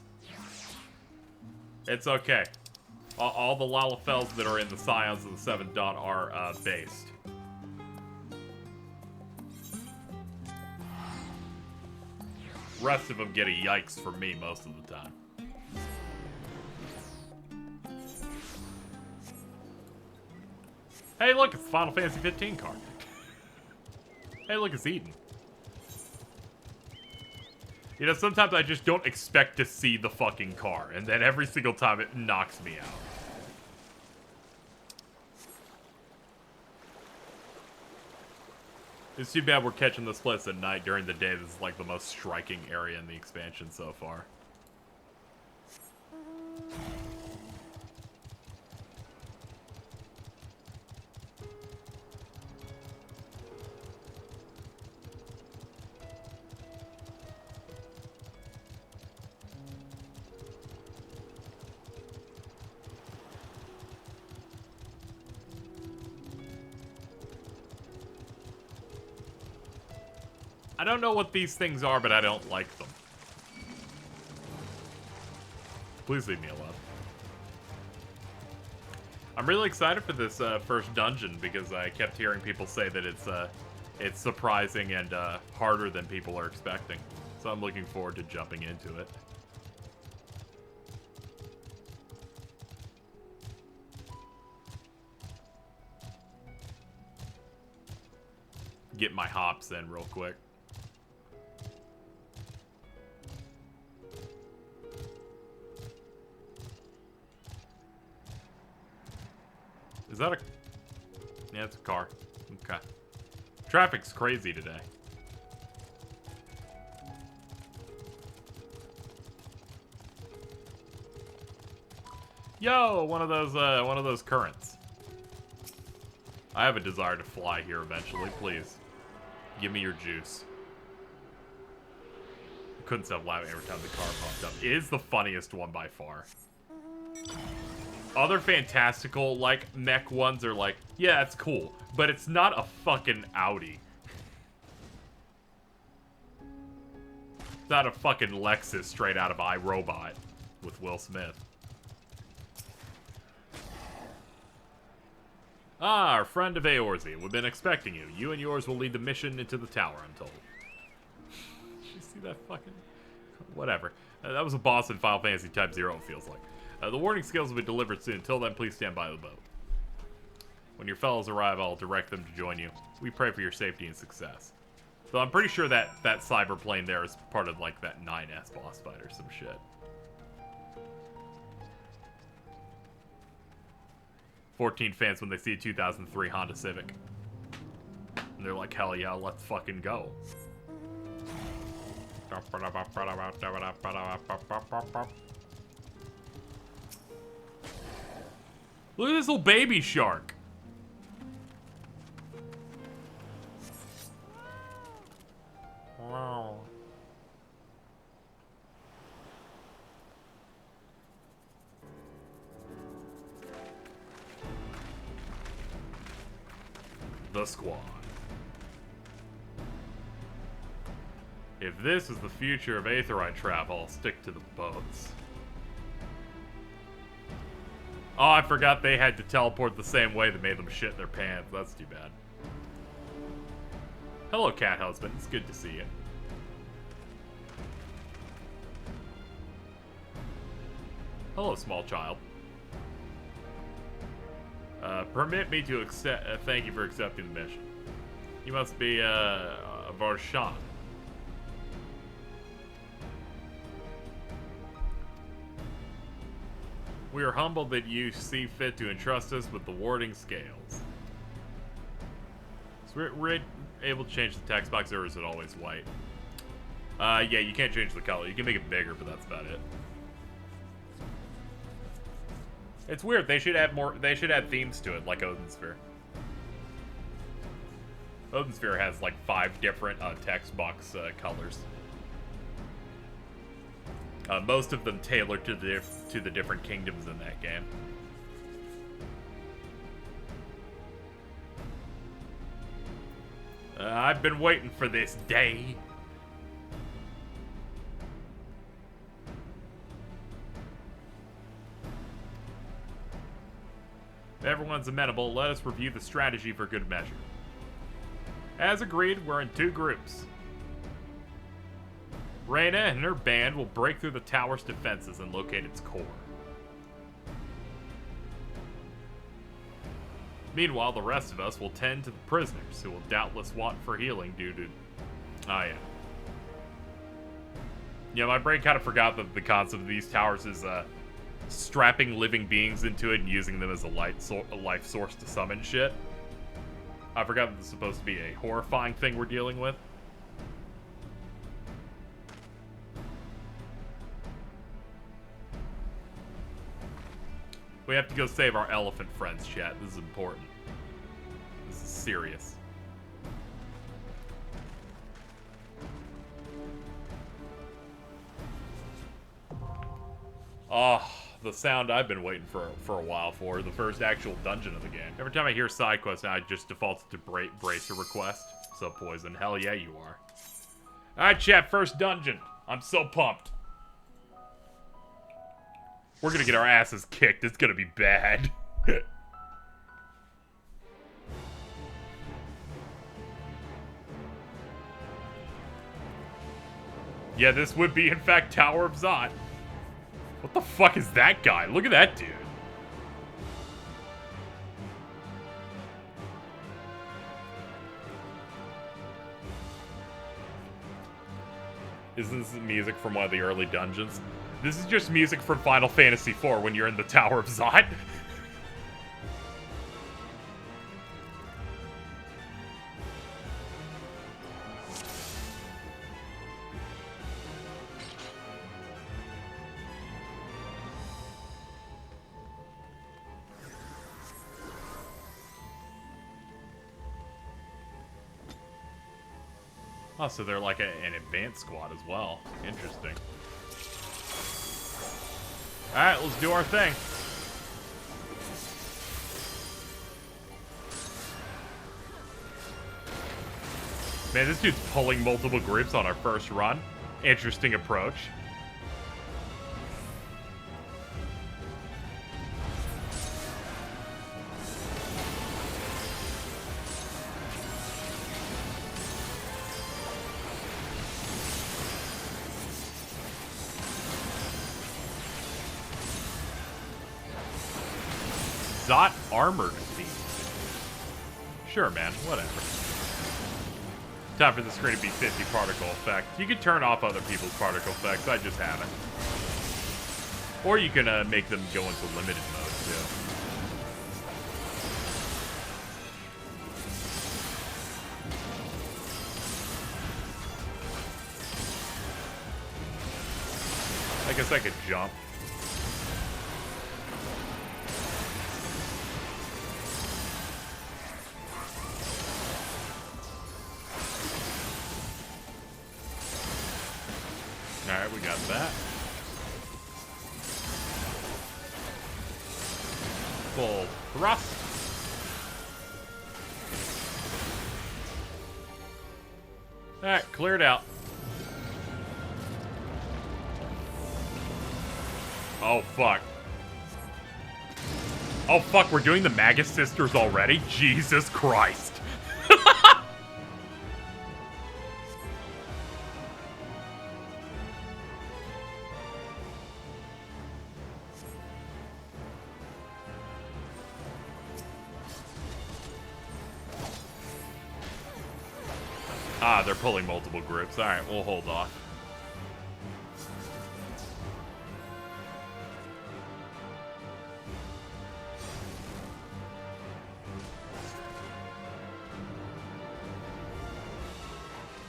It's okay. All the Lalafels that are in the Scions of the Seventh Dawn are based. Rest of them get a yikes from me most of the time. Hey, look, it's the Final Fantasy 15 card. Hey, look, it's Eden. You know, sometimes I just don't expect to see the fucking car, and then every single time it knocks me out. It's too bad we're catching the splits at night. During the day, this is like the most striking area in the expansion so far. I don't know what these things are, but I don't like them. Please leave me alone. I'm really excited for this first dungeon because I kept hearing people say that it's surprising and harder than people are expecting. So I'm looking forward to jumping into it. Get my hops in real quick. Is that a... Yeah, it's a car. Okay. Traffic's crazy today. Yo, one of those currents. I have a desire to fly here eventually, please. Give me your juice. I couldn't stop laughing every time the car popped up. It is the funniest one by far. Other fantastical, like, mech ones are like, yeah, it's cool, but it's not a fucking Audi. It's not a fucking Lexus straight out of iRobot with Will Smith. Ah, our friend of Eorzi. We've been expecting you. You and yours will lead the mission into the tower, I'm told. Did you see that fucking... Whatever. That was a boss in Final Fantasy Type 0, it feels like. The warning skills will be delivered soon. Until then, please stand by the boat. When your fellows arrive, I'll direct them to join you. We pray for your safety and success. So I'm pretty sure that cyber plane there is part of, like, that 9S boss fight or some shit. 14 fans when they see a 2003 Honda Civic. And they're like, hell yeah, let's fucking go. Look at this little baby shark. Wow. The squad. If this is the future of Aetheryte travel, I'll stick to the boats. Oh, I forgot they had to teleport the same way that made them shit in their pants. That's too bad. Hello, cat husband. It's good to see you. Hello, small child. Permit me to accept. Thank you for accepting the mission. You must be Varshan. We are humbled that you see fit to entrust us with the warding scales. So we're able to change the text box, or is it always white? Yeah, you can't change the color. You can make it bigger, but that's about it. It's weird. They should add more. They should add themes to it, like Odin Sphere. Odin Sphere has like 5 different text box colors. Most of them tailored to the different kingdoms in that game. I've been waiting for this day. If everyone's amenable, let us review the strategy for good measure. As agreed, we're in 2 groups. Reyna and her band will break through the tower's defenses and locate its core. Meanwhile, the rest of us will tend to the prisoners, who will doubtless want for healing due to... Oh, yeah. Yeah, my brain kind of forgot that the concept of these towers is strapping living beings into it and using them as a life source to summon shit. I forgot that this is supposed to be a horrifying thing we're dealing with. We have to go save our elephant friends, chat. This is important. This is serious. Oh, the sound I've been waiting for a while for. The first actual dungeon of the game. Every time I hear side quest now, I just default to bracer request. So Poison, hell yeah you are. Alright chat, first dungeon. I'm so pumped. We're gonna get our asses kicked. It's gonna be bad. Yeah, this would be, in fact, Tower of Zot. What the fuck is that guy? Look at that dude. Isn't this music from one of the early dungeons? This is just music from Final Fantasy IV when you're in the Tower of Zot. Oh, so they're like an advanced squad as well. Interesting. Alright, let's do our thing. Man, this dude's pulling multiple groups on our first run. Interesting approach. Zot armored thief. Sure, man. Whatever. Time for the screen to be 50 particle effect. You can turn off other people's particle effects. I just haven't. Or you can make them go into limited mode, too. I guess I could jump. Alright, we got that. Full thrust. Alright, cleared out. Oh, fuck. Oh, fuck, we're doing the Magus Sisters already? Jesus Christ. Ah, they're pulling multiple groups. Alright, we'll hold off.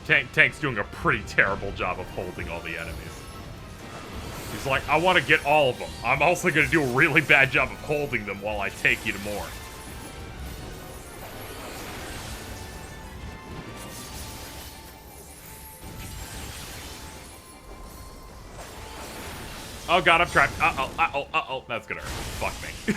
Tank's doing a pretty terrible job of holding all the enemies. He's like, I want to get all of them. I'm also going to do a really bad job of holding them while I take you to more. Oh god, I'm trapped. Uh-oh, uh-oh, uh-oh. That's gonna hurt. Fuck me.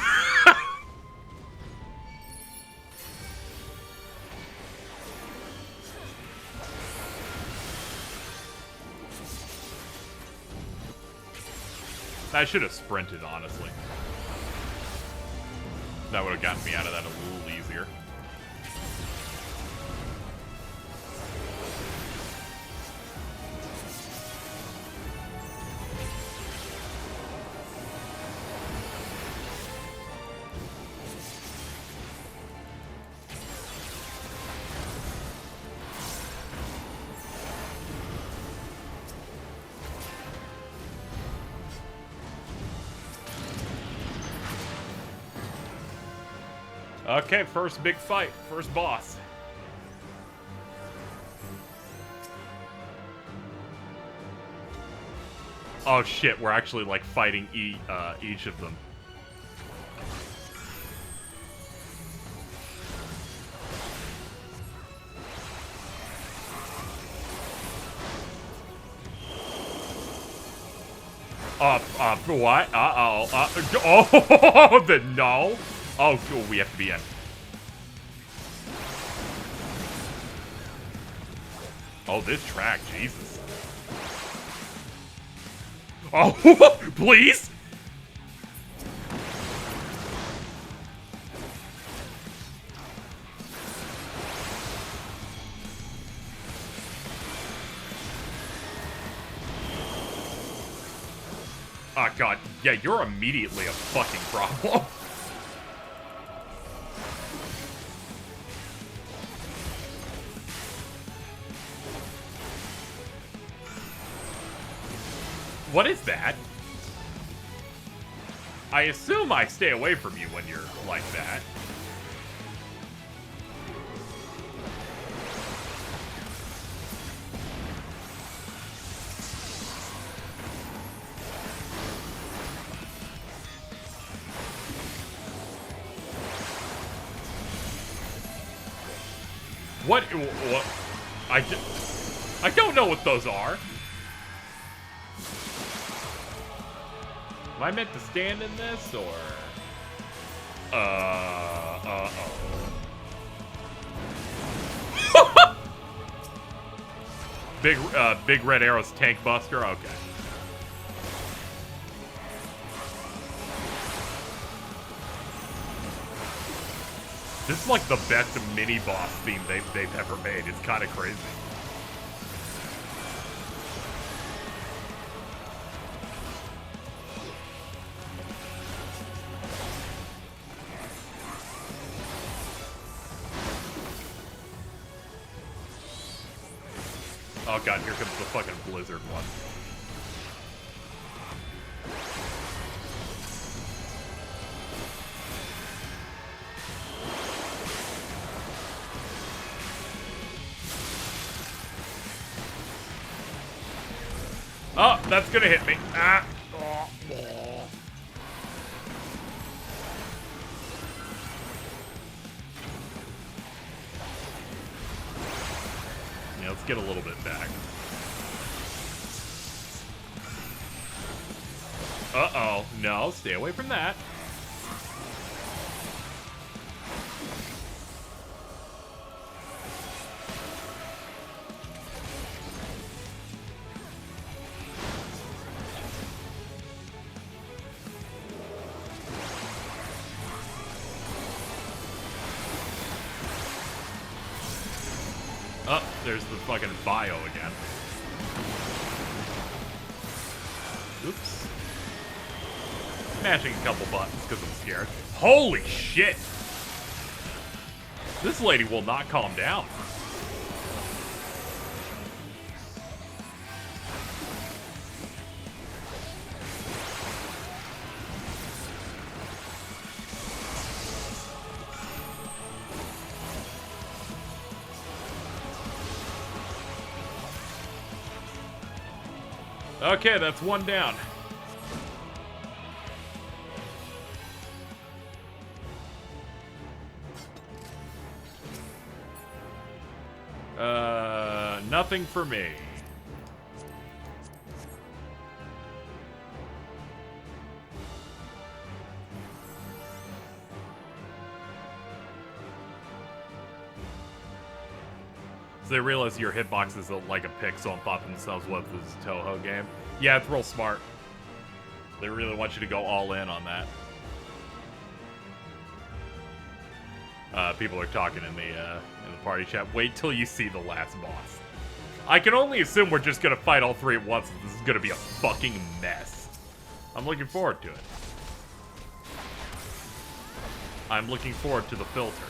I should have sprinted, honestly. That would have gotten me out of that a little easier. Okay, first big fight. First boss. Oh shit, we're actually like fighting each of them. What? Oh, the no. Oh, cool, we have to be in. Oh, this track, Jesus. Oh, please? Oh, God. Yeah, you're immediately a fucking problem. What is that? I assume I stay away from you when you're like that. What? I don't know what those are. Am I meant to stand in this, or? Big Red Arrow's tank buster? Okay. This is like the best mini-boss theme they've ever made. It's kind of crazy. Oh god, here comes the fucking blizzard one. Oh, that's gonna hit me. Ah. Oh. Yeah, let's get a little bit back. Uh-oh. No, stay away from that. Oh, there's the fucking bio again. Oops. Mashing a couple buttons because I'm scared. Holy shit! This lady will not calm down. Okay, that's one down. Nothing for me. So they realize your hitbox is like a pixel and thought themselves, what, this is a Toho game? Yeah, it's real smart. They really want you to go all in on that. People are talking in the party chat. Wait till you see the last boss. I can only assume we're just gonna fight all three at once, and this is gonna be a fucking mess. I'm looking forward to it. I'm looking forward to the filter.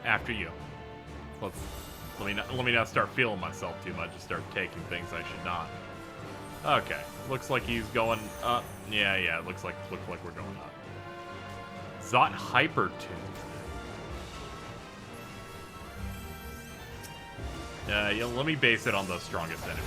After you. Let me not start feeling myself too much and start taking things I should not. Okay, looks like he's going up. Yeah, it looks like we're going up. Zot Hyper Tune. Yeah, let me base it on the strongest enemy.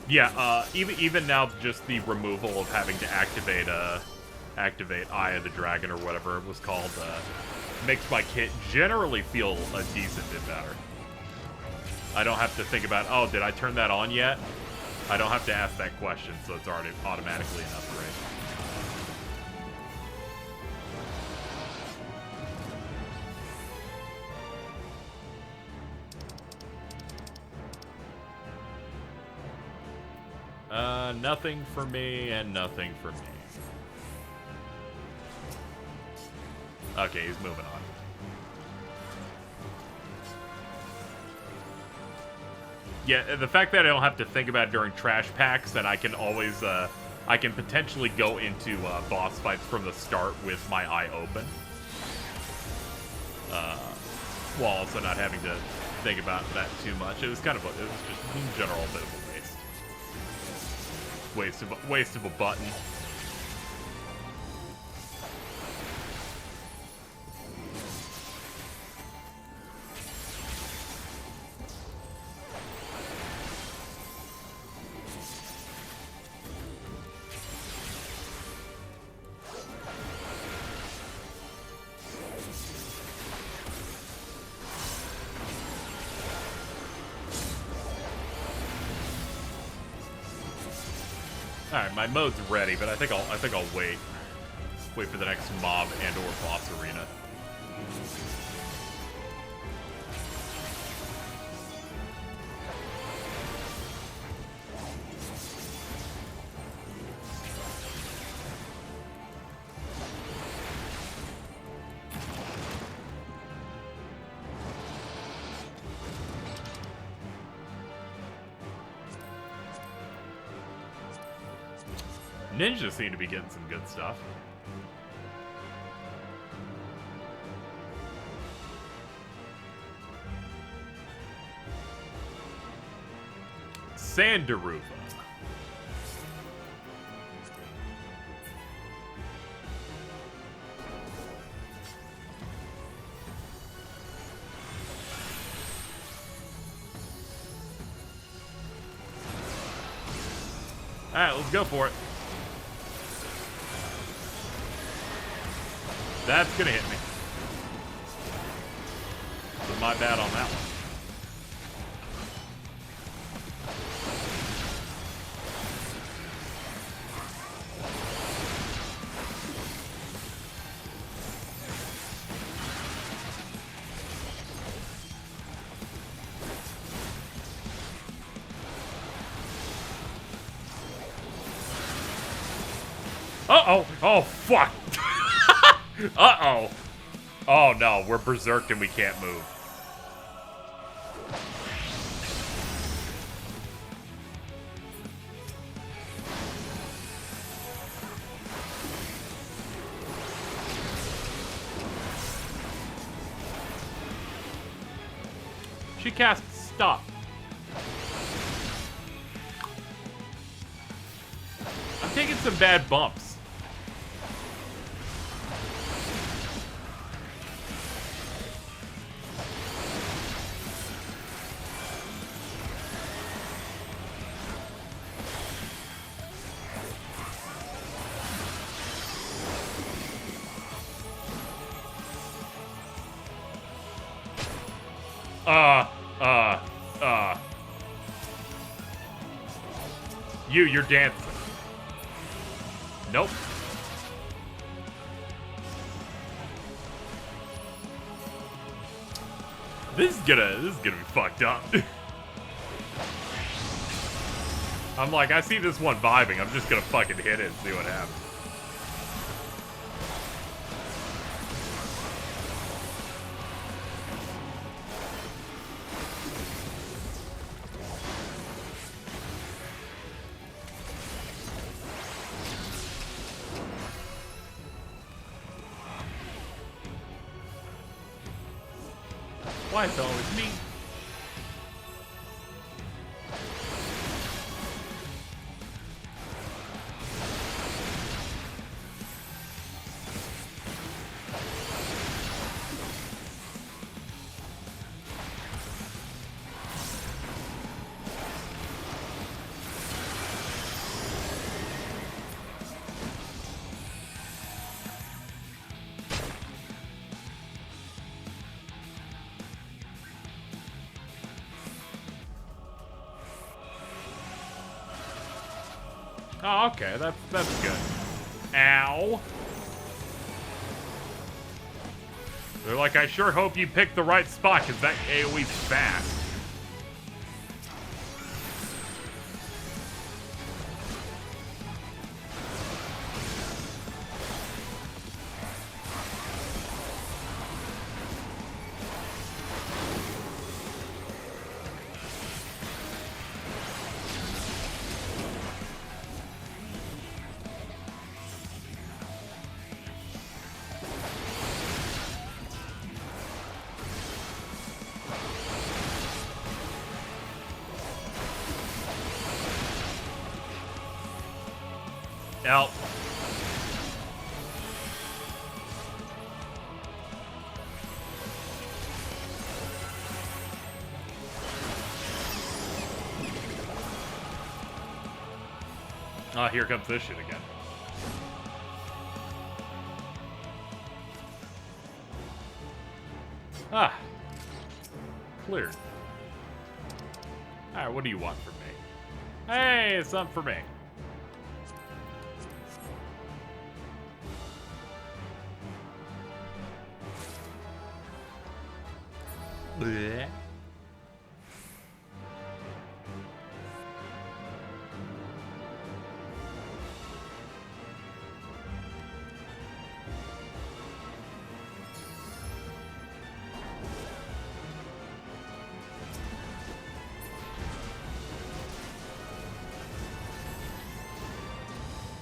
Yeah, even now, just the removal of having to activate Eye of the Dragon or whatever it was called makes my kit generally feel a decent bit better. I don't have to think about, oh, did I turn that on yet? I don't have to ask that question, so it's already automatically an upgrade. Nothing for me, and nothing for me. Okay, he's moving on. Yeah, the fact that I don't have to think about it during trash packs, and I can always, I can potentially go into boss fights from the start with my eye open. While also not having to think about that too much. It was kind of it was just in general a bit of a waste of a button. Alright, my mode's ready, but I think I'll wait. Wait for the next mob and or boss arena. Ninjas seem to be getting some good stuff. Sandaruva. Alright, let's go for it. That's gonna hit me. So my bad on that one. Uh-oh. Oh, fuck. Uh-oh. Oh, no. We're berserked and we can't move. She cast stop. I'm taking some bad bumps. You're dancing. Nope. This is gonna be fucked up. I'm like, I see this one vibing. I'm just gonna fucking hit it and see what happens. Why it's always me? Oh, okay, that's good. Ow. They're like, I sure hope you picked the right spot, because that AoE's fast. Help. Oh, here comes this shit again. Ah. Cleared. Alright, what do you want from me? Hey, something for me. Blech.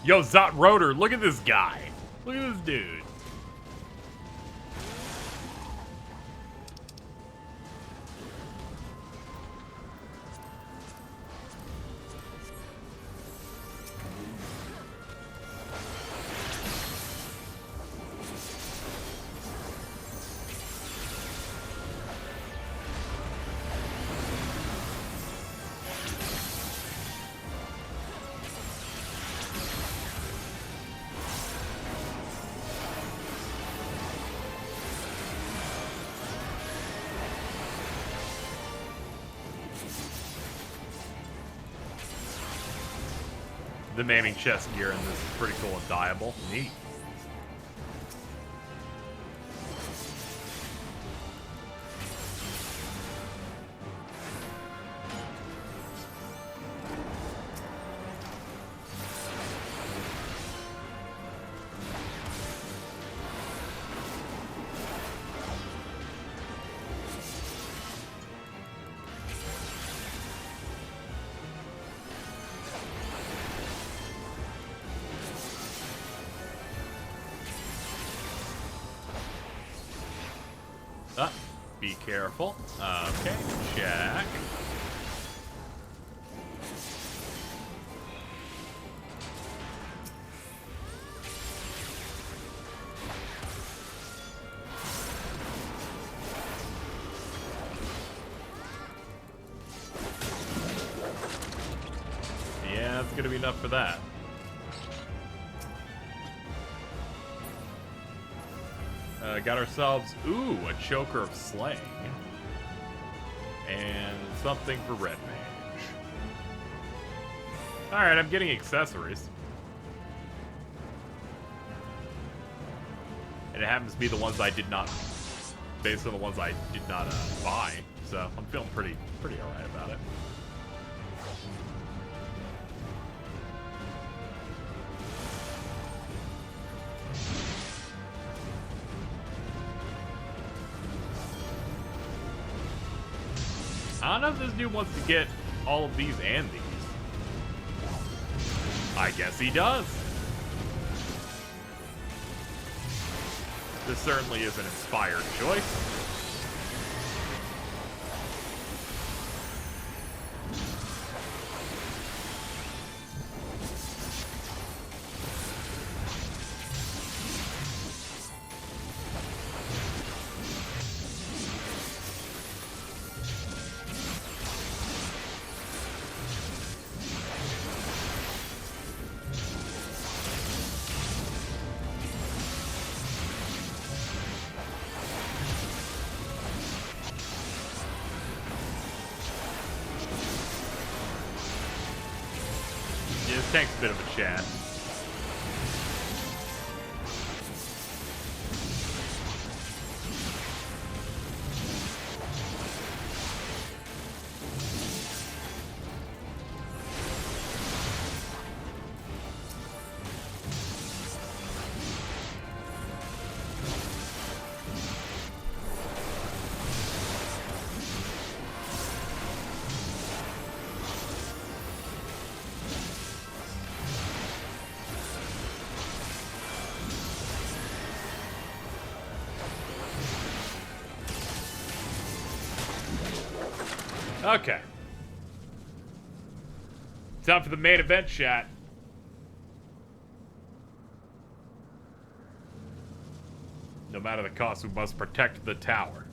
Yo, Zot Rotor, look at this guy. Look at this dude. The maiming chest gear in this is pretty cool and dyeable. Neat. Be careful. Okay, check. Yeah, that's gonna be enough for that. Got ourselves, ooh, a choker of slaying. And something for red mage. Alright, I'm getting accessories. And it happens to be the ones I did not, based on the ones I did not buy. So I'm feeling pretty alright about it. I don't know if this dude wants to get all of these and these. I guess he does. This certainly is an inspired choice. Takes a bit of a chat. Okay. Time for the main event chat. matter the cost, we must protect the tower.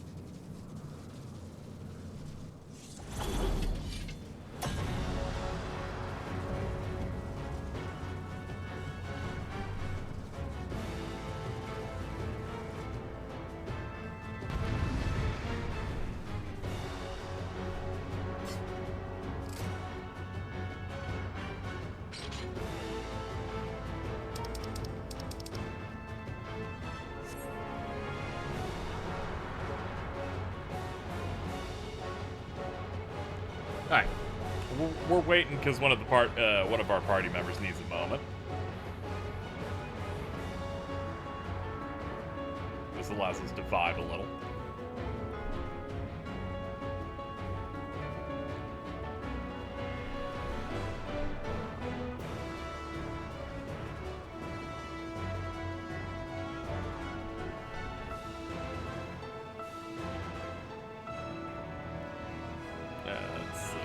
Alright. We're waiting because one of our party members needs a moment. This allows us to vibe a little. Let's see.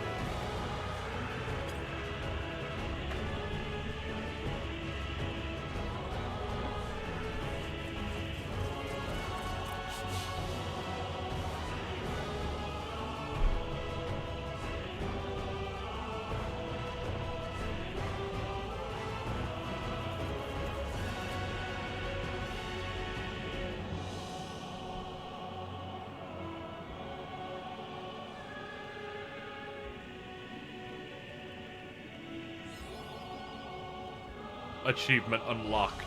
Achievement unlocked.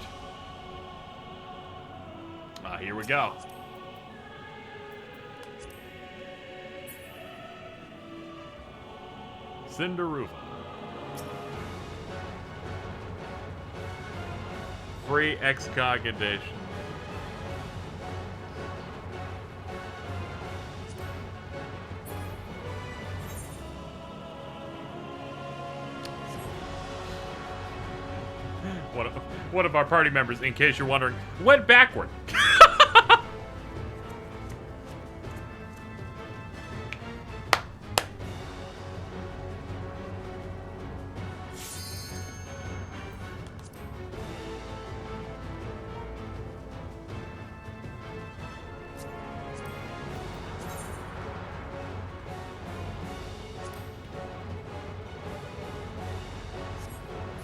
Here we go. Cinderuva. Free excognition. One of our party members, in case you're wondering, went backward.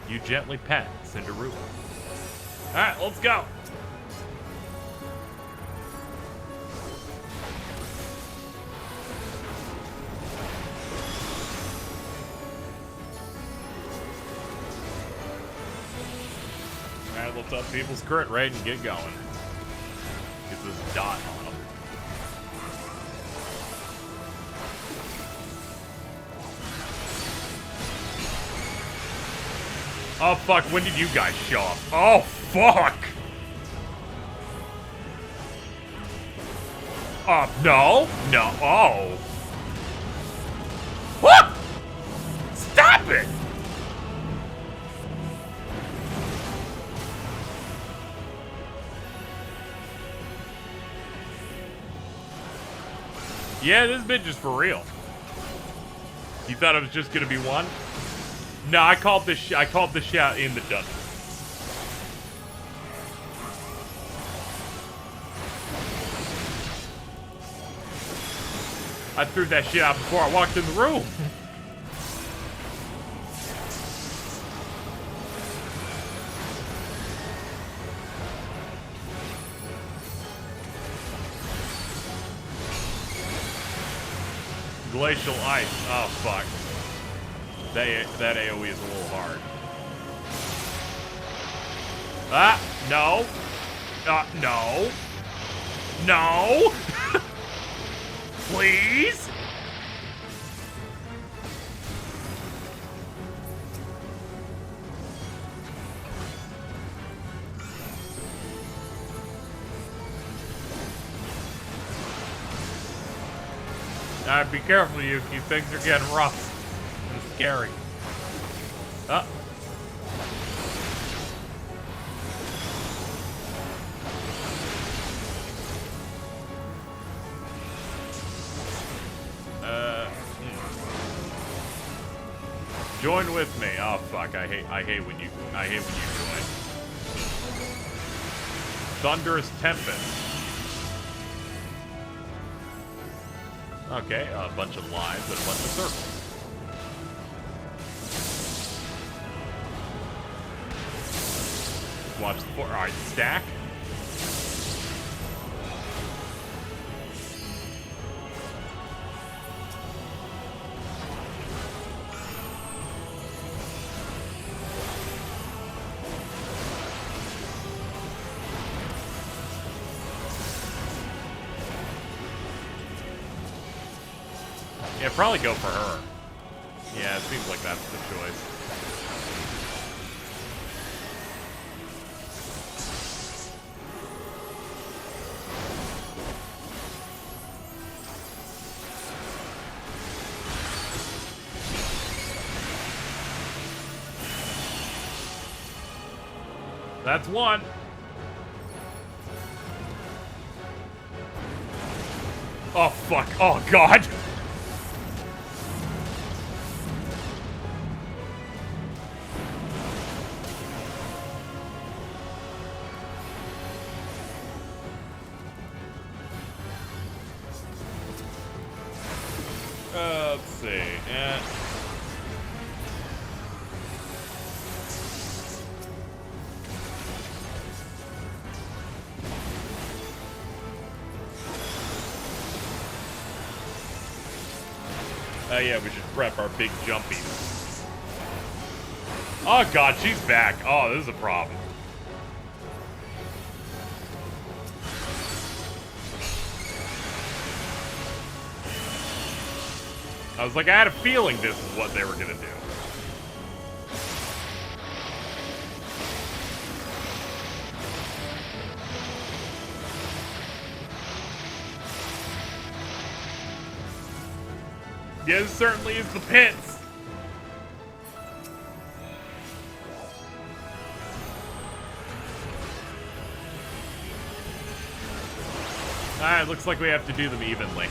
You gently pet Cinderuva. Alright, let's go. Alright, let's up people's current rate and get going. Get this dot on them. Oh fuck, when did you guys show up? Oh fuck! No. No. Oh. What? Stop it! Yeah, this bitch is for real. You thought it was just gonna be one? No, I called this shit out in the dungeon. I threw that shit out before I walked in the room. Glacial ice. Oh fuck. That AoE is a little hard. No. No. No. Please? Alright, be careful, Yuki. Things are getting rough. And scary. Join with me. Oh fuck! I hate when you join. Thunderous Tempest. Okay, a bunch of lines and a bunch of circles. Watch the floor. Alright, stack. Yeah, probably go for her. Yeah, it seems like that's the choice. That's one. Oh, fuck. Oh, God. Let's see. Oh yeah, we should prep our big jumpies. Oh god, she's back. Oh, this is a problem. I was like, I had a feeling this is what they were gonna do. Yeah, this certainly is the pits. Alright, looks like we have to do them evenly.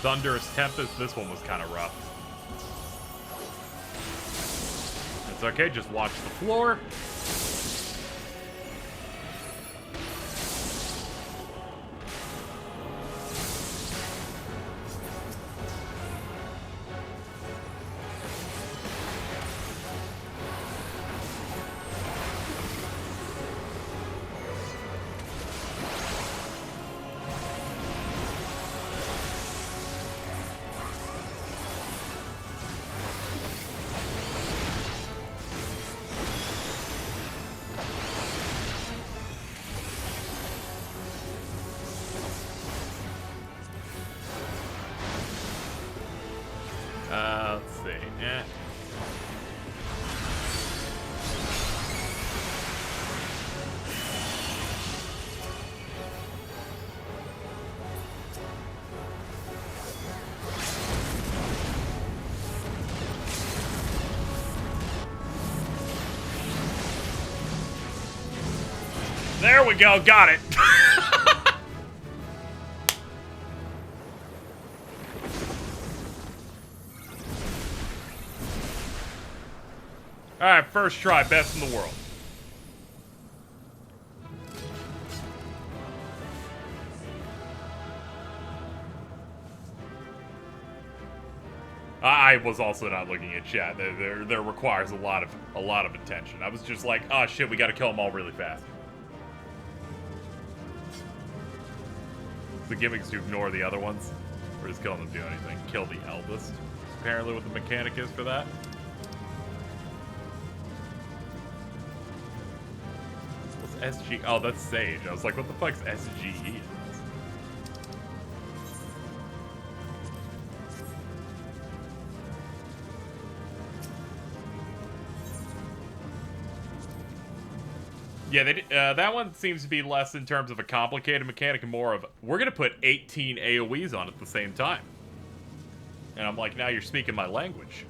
Thunderous Tempest, this one was kind of rough. It's okay, just watch the floor. Let's see. There we go, got it. Alright, first try, best in the world. I was also not looking at chat. There requires a lot of attention. I was just like, oh shit, we gotta kill them all really fast. The gimmick's to ignore the other ones. Or just killing them do anything. Kill the eldest. Apparently what the mechanic is for that. What's SG? Oh, that's Sage. I was like, what the fuck's SGE? Yeah, that one seems to be less in terms of a complicated mechanic and more of, we're going to put 18 AoEs on at the same time. And I'm like, now you're speaking my language.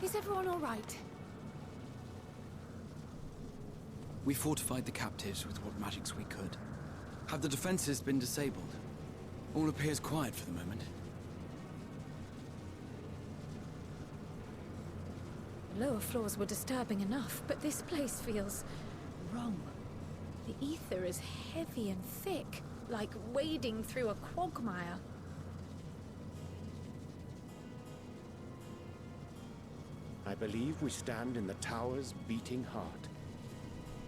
Is everyone all right? We fortified the captives with what magics we could. Have the defenses been disabled? All appears quiet for the moment. The lower floors were disturbing enough, but this place feels wrong. The ether is heavy and thick, like wading through a quagmire. I believe we stand in the tower's beating heart.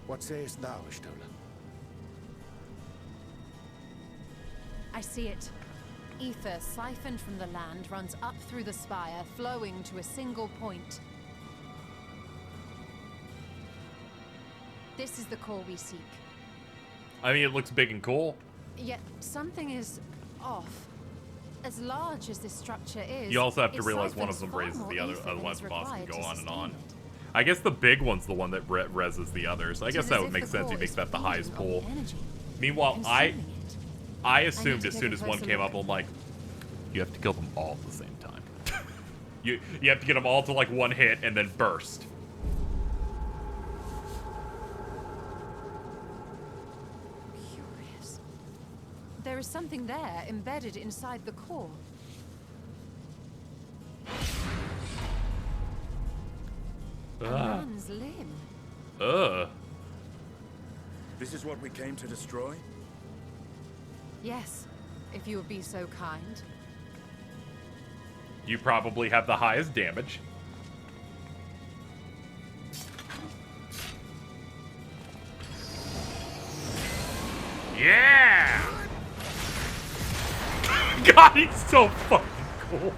What sayest thou, Hydaelyn? I see it. Ether siphoned from the land runs up through the spire, flowing to a single point. This is the core we seek. I mean, it looks big and cool. Yet something is off. As large as this structure is, You also have to realize one of them raises the other, otherwise the boss can go on and on. I guess the big one's the one that reses the others. I guess that would make sense. He makes that the highest pull. Meanwhile, I assumed as soon as one came up, I'm like, you have to kill them all at the same time. you have to get them all to like one hit and then burst. Curious. There is something there embedded inside the core. A man's limb. This is what we came to destroy? Yes, if you would be so kind. You probably have the highest damage. Yeah! God, he's so fucking cool.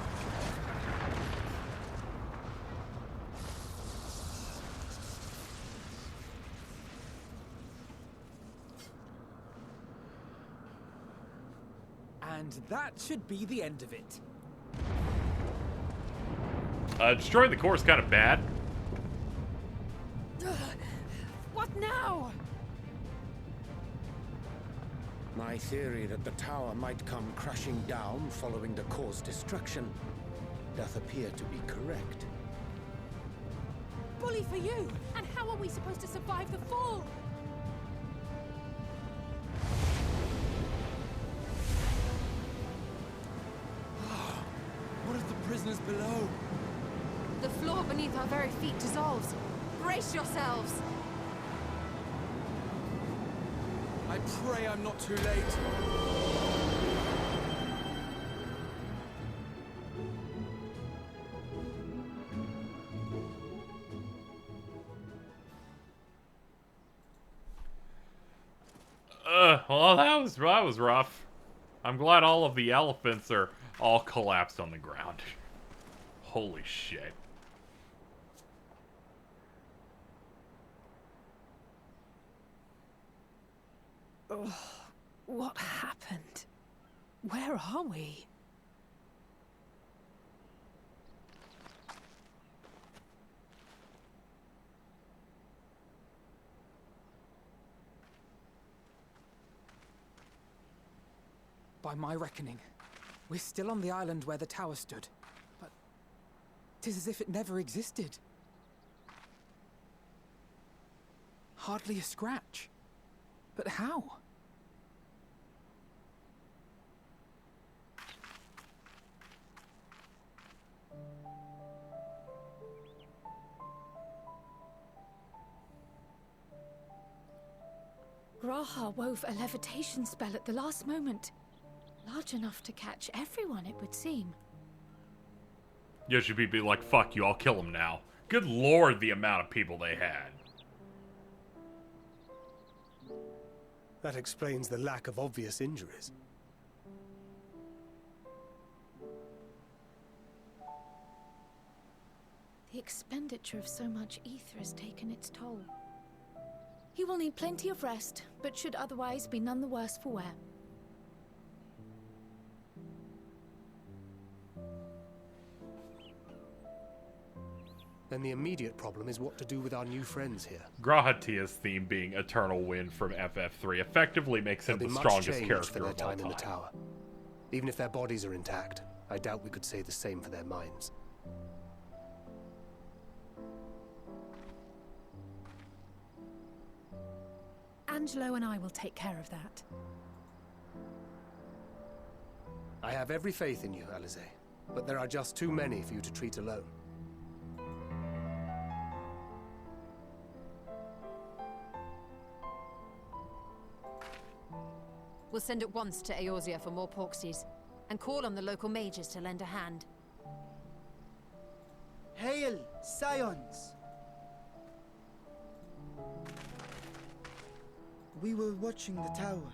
And that should be the end of it. Destroying the core is kind of bad. What now? My theory that the tower might come crashing down following the core's destruction doth appear to be correct. Bully for you! And how are we supposed to survive the fall? What of the prisoners below? The floor beneath our very feet dissolves. Brace yourselves! I pray I'm not too late. Well, that was rough. I'm glad all of the elephants are all collapsed on the ground. Holy shit. Ugh, what happened? Where are we? By my reckoning, we're still on the island where the tower stood. But 'tis as if it never existed. Hardly a scratch. But how? Graha wove a levitation spell at the last moment. Large enough to catch everyone, it would seem. You should be like, fuck you, I'll kill them now. Good lord, the amount of people they had. That explains the lack of obvious injuries. The expenditure of so much ether has taken its toll. He will need plenty of rest, but should otherwise be none the worse for wear. Then the immediate problem is what to do with our new friends here. Grahatia's theme being Eternal Wind from FF3 effectively makes him the strongest character for their of all time in the tower. Even if their bodies are intact, I doubt we could say the same for their minds. Angelo and I will take care of that. I have every faith in you, Alize, but there are just too many for you to treat alone. We'll send at once to Eorzea for more porksies, and call on the local mages to lend a hand. Hail, scions! We were watching the tower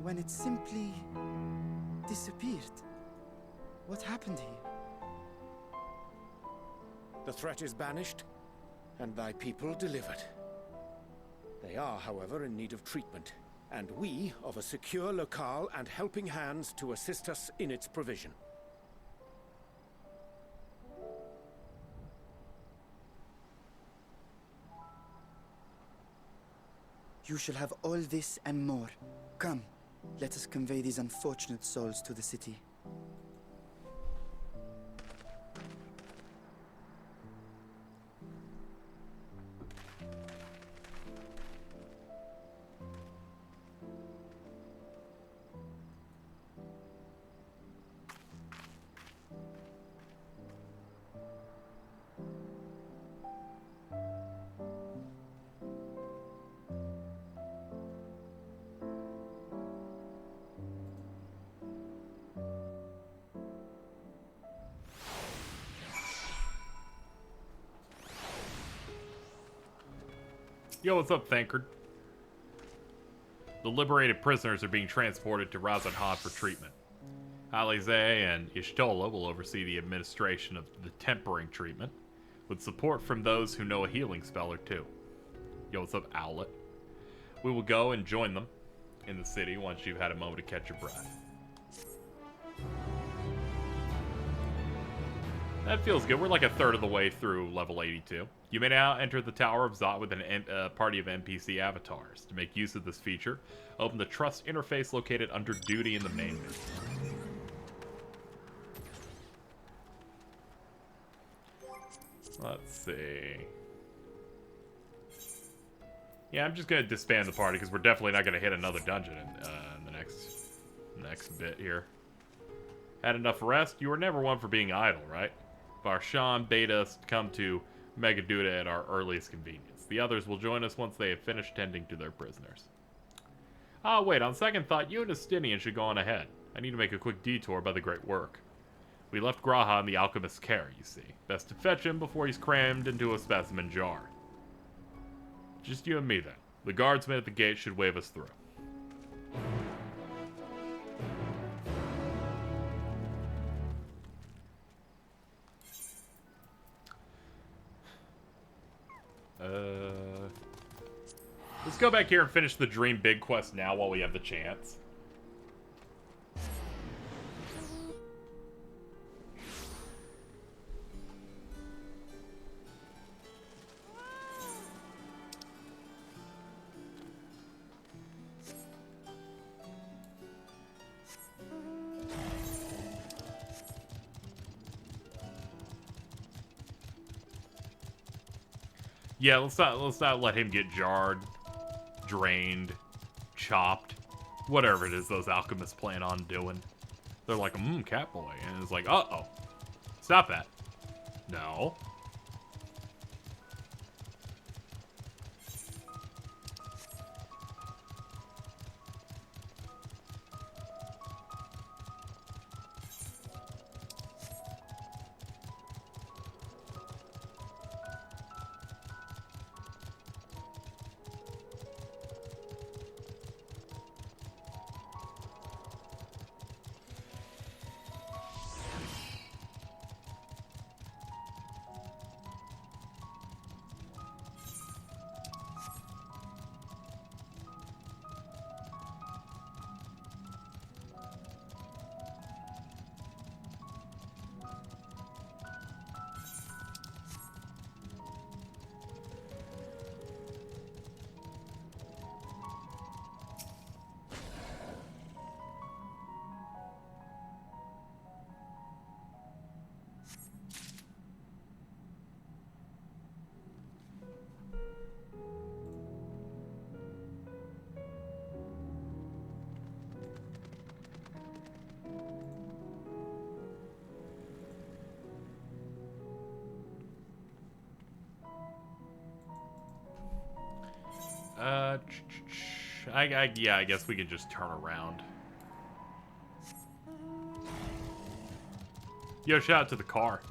when it simply disappeared. What happened here? The threat is banished, and thy people delivered. They are, however, in need of treatment, and we of a secure locale and helping hands to assist us in its provision. You shall have all this and more. Come, let us convey these unfortunate souls to the city. Yo, what's up, Thankard? The liberated prisoners are being transported to Razanhan for treatment. Alize and Y'shtola will oversee the administration of the tempering treatment, with support from those who know a healing spell or two. Yo, what's up, Owlet? We will go and join them in the city once you've had a moment to catch your breath. That feels good. We're like a third of the way through level 82. You may now enter the Tower of Zot with a party of NPC avatars. To make use of this feature, open the Trust interface located under Duty in the main menu. Let's see. Yeah, I'm just going to disband the party because we're definitely not going to hit another dungeon in the next bit here. Had enough rest? You were never one for being idle, right? Barshan bade us come to Megaduda at our earliest convenience. The others will join us once they have finished tending to their prisoners. Ah, wait, on second thought, you and Estinian should go on ahead. I need to make a quick detour by the Great Work. We left Graha in the alchemist's care, you see. Best to fetch him before he's crammed into a specimen jar. Just you and me, then. The guardsmen at the gate should wave us through. Let's go back here and finish the Dream Big quest now while we have the chance. Yeah, let's not let him get jarred, drained, chopped, whatever it is those alchemists plan on doing. They're like, Catboy, and it's like, uh-oh, stop that. No. Yeah, I guess we could just turn around. Yo, shout out to the car.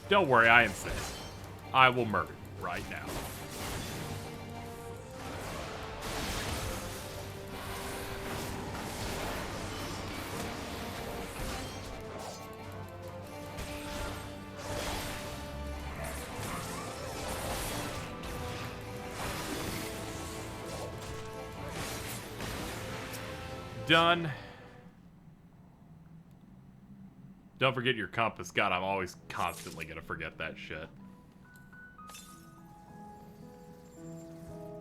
Don't worry, I insist. I will murder you right now. Done. Don't forget your compass. God, I'm always constantly gonna forget that shit.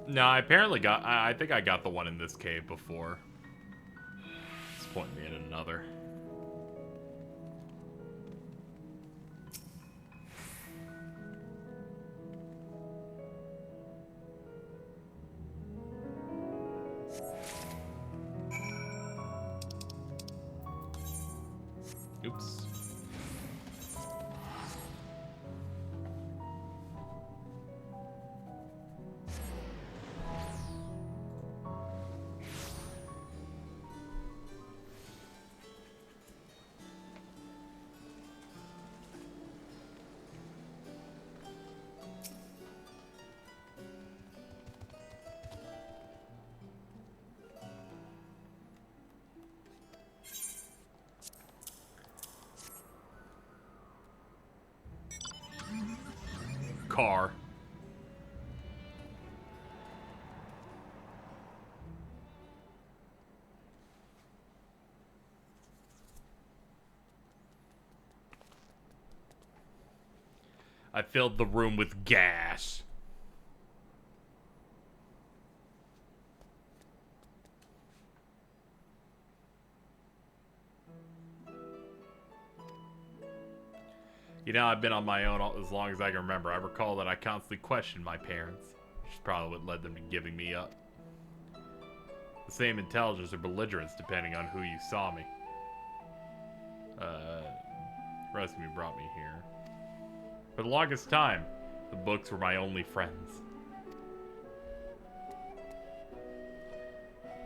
No, I apparently got... I think I got the one in this cave before. It's pointing me in another. Oops. Car. I filled the room with gas. You know, I've been on my own as long as I can remember. I recall that I constantly questioned my parents, which is probably what led them to giving me up. The same intelligence or belligerence depending on who you saw me. Rescue brought me here. For the longest time, the books were my only friends.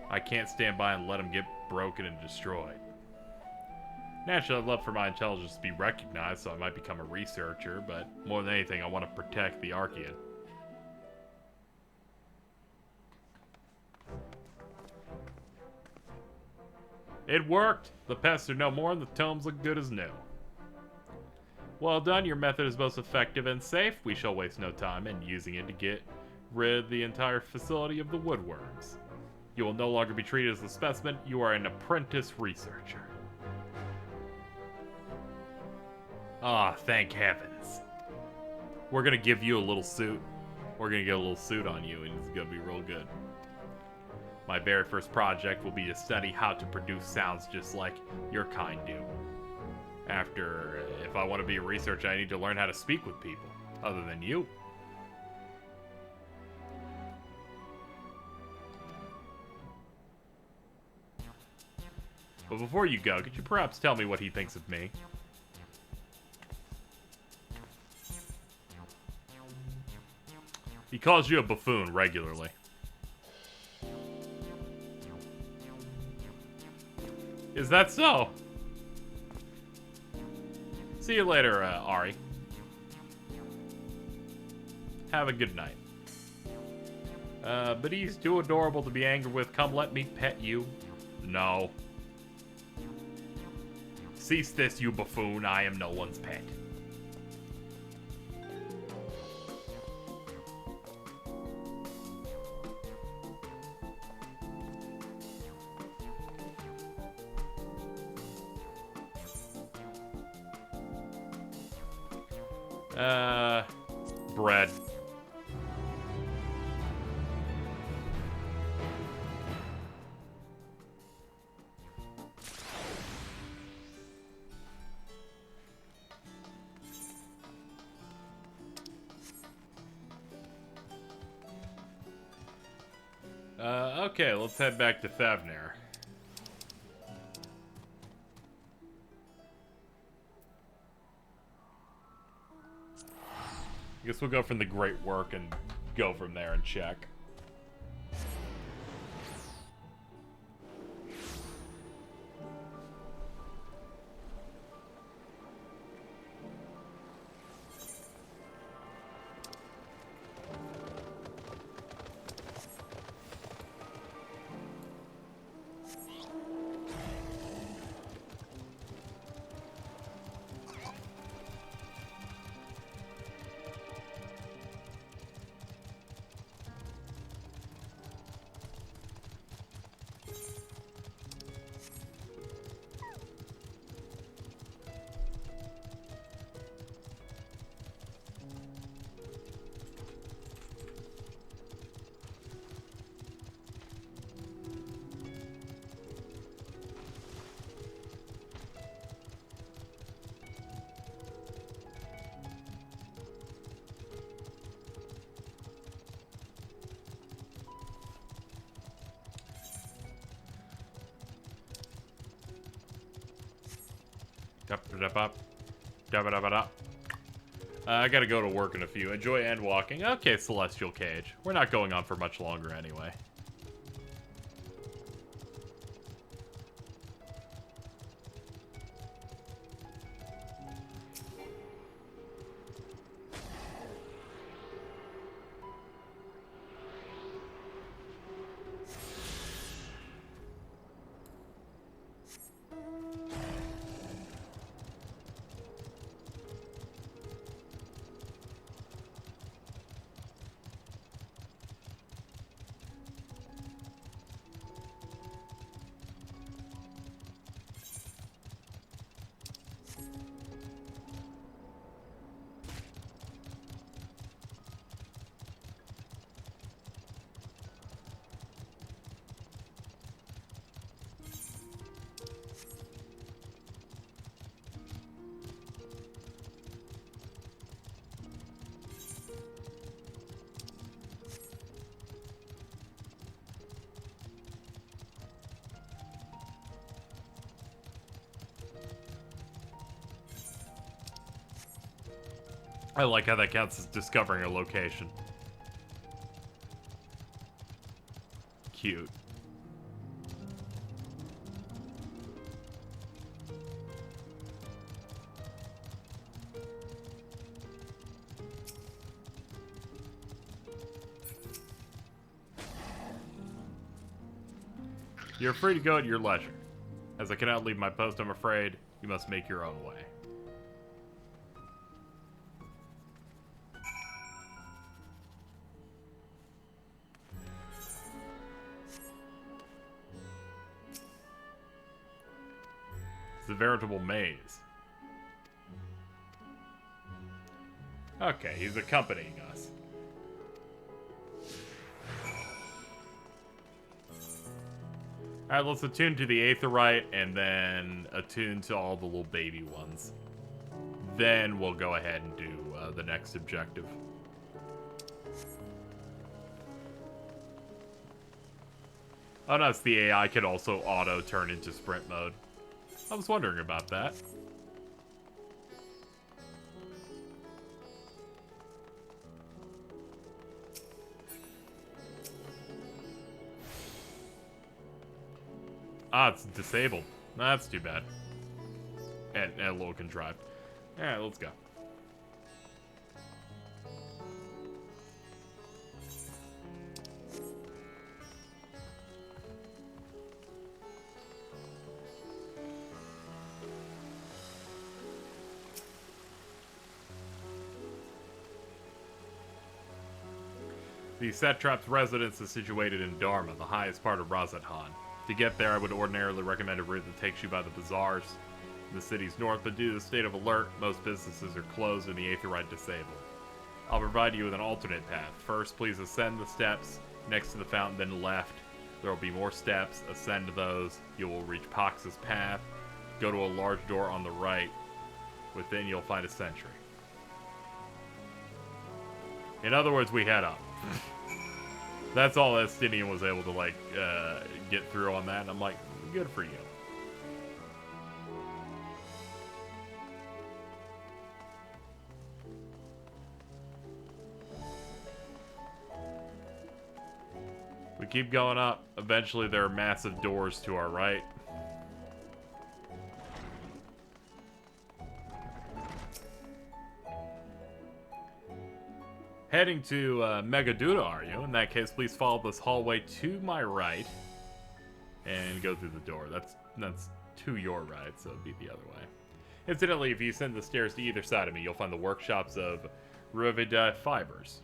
I can't stand by and let them get broken and destroyed. Naturally, I'd love for my intelligence to be recognized, so I might become a researcher, but more than anything, I want to protect the Archeon. It worked! The pests are no more and the tomes look good as new. Well done, your method is both effective and safe. We shall waste no time in using it to get rid of the entire facility of the woodworms. You will no longer be treated as a specimen, you are an apprentice researcher. Ah, thank heavens. We're gonna give you a little suit. We're gonna get a little suit on you, and it's gonna be real good. My very first project will be to study how to produce sounds just like your kind do. If I want to be a researcher, I need to learn how to speak with people, other than you. But before you go, could you perhaps tell me what he thinks of me? He calls you a buffoon regularly. Is that so? See you later, Ari. Have a good night. But he's too adorable to be angry with. Come, let me pet you. No. Cease this, you buffoon. I am no one's pet. Bread. Okay, let's head back to Thavnir. I guess we'll go from the great work and go from there and check. I gotta go to work in a few. Enjoy Endwalking. Okay, Celestial Cage. We're not going on for much longer anyway. I like how that counts as discovering a location. Cute. You're free to go at your leisure. As I cannot leave my post, I'm afraid you must make your own way. It's a veritable maze. Okay, he's accompanying us. Alright, let's attune to the Aetherite and then attune to all the little baby ones. Then we'll go ahead and do the next objective. Oh no, it's the AI can also auto turn into sprint mode. I was wondering about that. Ah, it's disabled. That's too bad. And a little contrived. Alright, let's go. The Satrap's residence is situated in Dharma, the highest part of Razathan. To get there, I would ordinarily recommend a route that takes you by the bazaars. in the city's north, but due to the state of alert, most businesses are closed and the Aetherite disabled. I'll provide you with an alternate path. First, please ascend the steps next to the fountain, then left. There will be more steps. Ascend those. You will reach Pox's path. Go to a large door on the right. Within, you'll find a sentry. In other words, we head up. That's all Estinian was able to, like, get through on that, and I'm like, good for you. We keep going up. Eventually, there are massive doors to our right. Heading to Megaduda, are you? In that case, please follow this hallway to my right and go through the door. That's to your right, so it'd be the other way. Incidentally, if you ascend the stairs to either side of me, you'll find the workshops of Ruvida Fibers.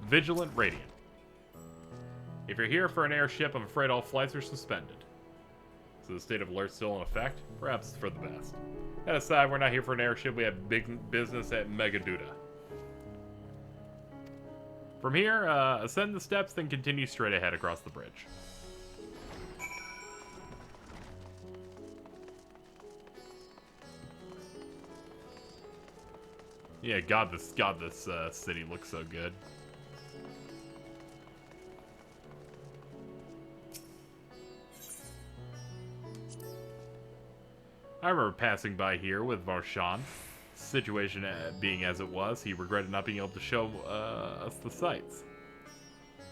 Vigilant Radiant. If you're here for an airship, I'm afraid all flights are suspended. So the state of alert still in effect? Perhaps it's for the best. That aside, we're not here for an airship. We have big business at Megaduda. From here, ascend the steps, then continue straight ahead across the bridge. Yeah, God, this city looks so good. I remember passing by here with Varshan. Situation being as it was, he regretted not being able to show us the sights.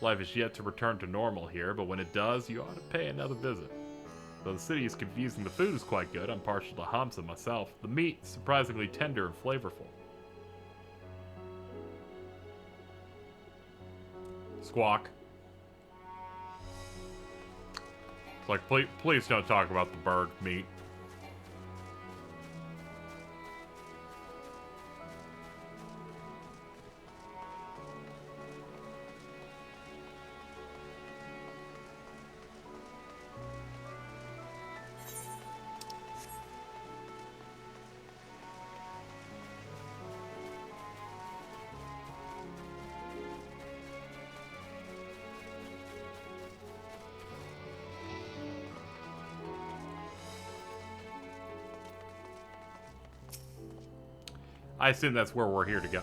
Life is yet to return to normal here, but when it does, you ought to pay another visit. Though the city is confusing, the food is quite good. I'm partial to Hamsa myself. The meat, surprisingly tender and flavorful. Squawk. It's like, please don't talk about the bird meat. I assume that's where we're here to go.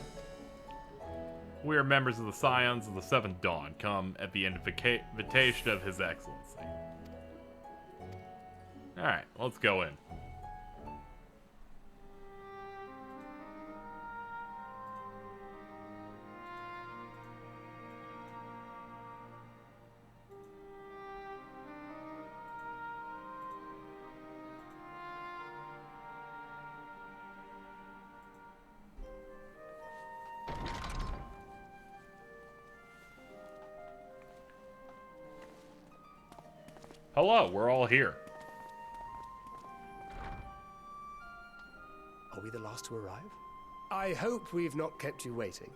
We are members of the Scions of the Seventh Dawn, come at the invitation of His Excellency. Alright, let's go in. Hello, we're all here. Are we the last to arrive? I hope we've not kept you waiting.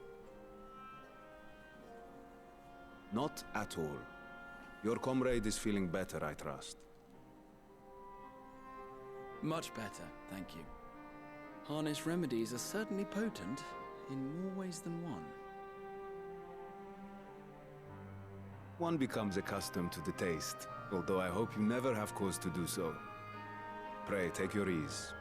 Not at all. Your comrade is feeling better, I trust. Much better, thank you. Harness remedies are certainly potent, in more ways than one. One becomes accustomed to the taste, although I hope you never have cause to do so. Pray, take your ease.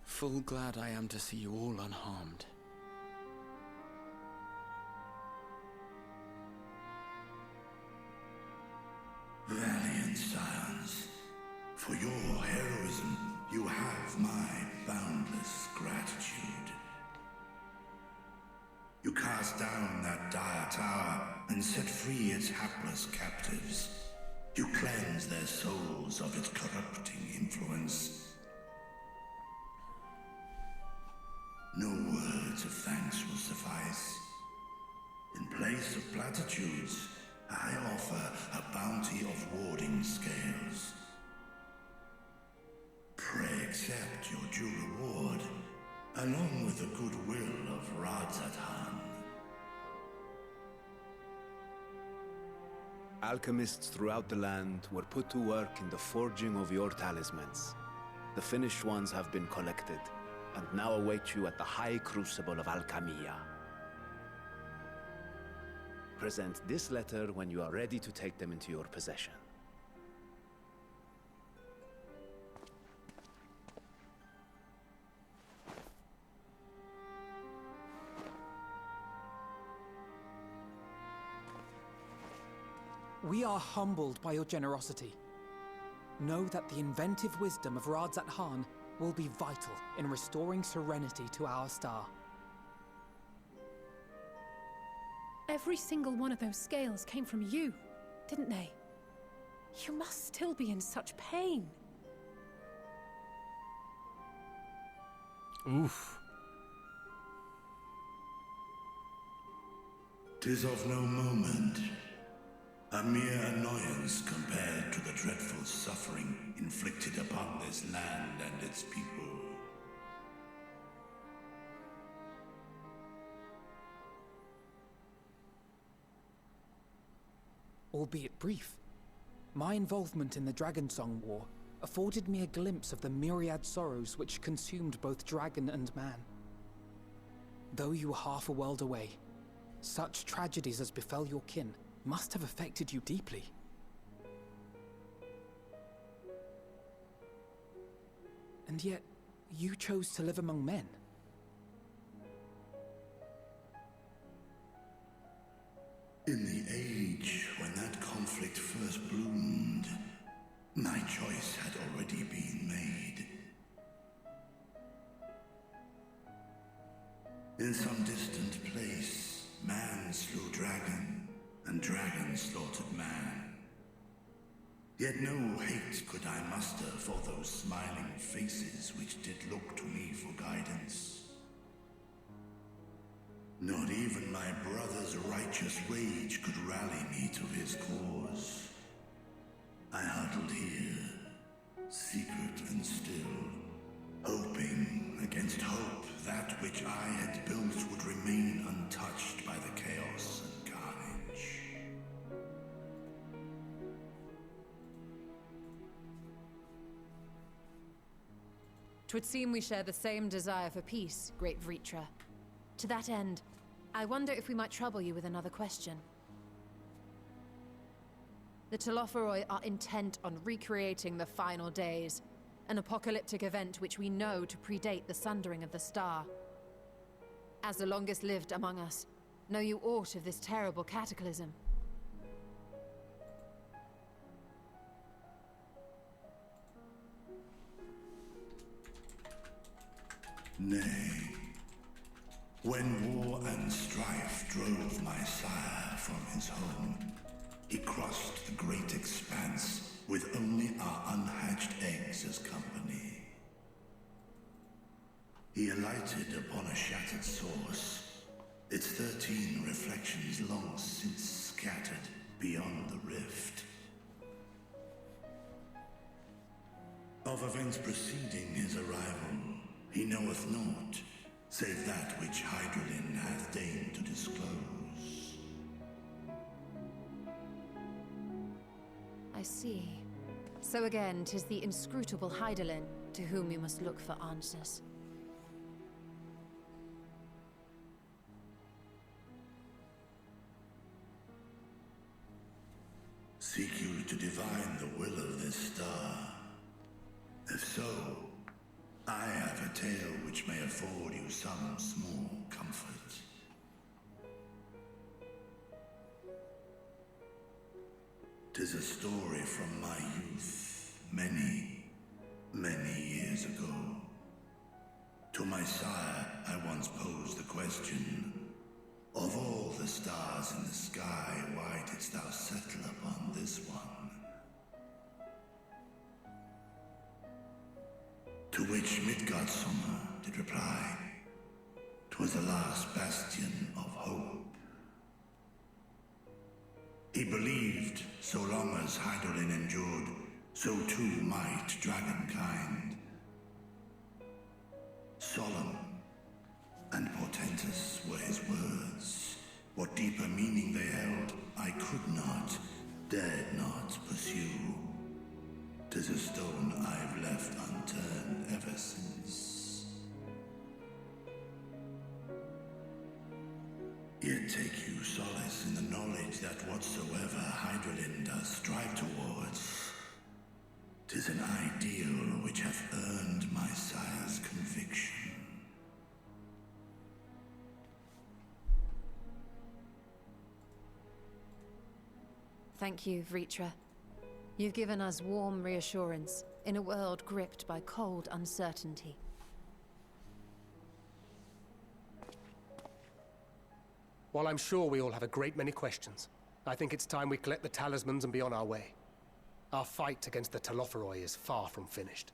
Full glad I am to see you all unharmed. Valiant scions, for your heroism, you have my boundless gratitude. You cast down that dire tower and set free its hapless captives. You cleanse their souls of its corrupting influence. No word words of thanks will suffice. In place of platitudes, I offer a bounty of warding scales. Pray accept your due reward, along with the goodwill of Radzat. Alchemists throughout the land were put to work in the forging of your talismans. The finished ones have been collected, and now await you at the High Crucible of Alchemia. Present this letter when you are ready to take them into your possession. We are humbled by your generosity. Know that the inventive wisdom of Radzat Han will be vital in restoring serenity to our star. Every single one of those scales came from you, didn't they? You must still be in such pain. Oof. 'Tis of no moment. A mere annoyance compared to the dreadful suffering inflicted upon this land and its people. Albeit brief, my involvement in the Dragonsong War afforded me a glimpse of the myriad sorrows which consumed both dragon and man. Though you were half a world away, such tragedies as befell your kin must have affected you deeply. And yet, you chose to live among men. In the age when that conflict first bloomed, my choice had already been made. In some distant place, man slew dragon, and dragon slaughtered man. Yet no hate could I muster for those smiling faces which did look to me for guidance. Not even my brother's righteous rage could rally me to his cause. I huddled here, secret and still, hoping against hope that which I had built would remain untouched by the chaos and carnage. 'Twould seem we share the same desire for peace, great Vritra. To that end, I wonder if we might trouble you with another question. The Telophoroi are intent on recreating the final days, an apocalyptic event which we know to predate the sundering of the star. As the longest lived among us, know you aught of this terrible cataclysm? Nay. When war and strife drove my sire from his home, he crossed the great expanse with only our unhatched eggs as company. He alighted upon a shattered source, its 13 reflections long since scattered beyond the rift. Of events preceding his arrival, he knoweth naught, save that which Hydaelyn hath deigned to disclose. I see. So again, 'tis the inscrutable Hydaelyn to whom we must look for answers. Seek you to divine the will of this star? If so, I have a tale which may afford you some small comfort. Tis a story from my youth, many, many years ago. To my sire, I once posed the question, of all the stars in the sky, why didst thou settle upon this one? To which Midgardsormr did reply, 'Twas the last bastion of hope. He believed so long as Hydaelyn endured, so too might dragonkind. Solemn and portentous were his words. What deeper meaning they held, I could not, dared not pursue. 'Tis a stone I've left unturned ever since. Yet take you solace in the knowledge that whatsoever Hydaelyn does strive towards, 'tis an ideal which hath earned my sire's conviction. Thank you, Vritra. You've given us warm reassurance in a world gripped by cold uncertainty. While I'm sure we all have a great many questions, I think it's time we collect the talismans and be on our way. Our fight against the Telophoroi is far from finished.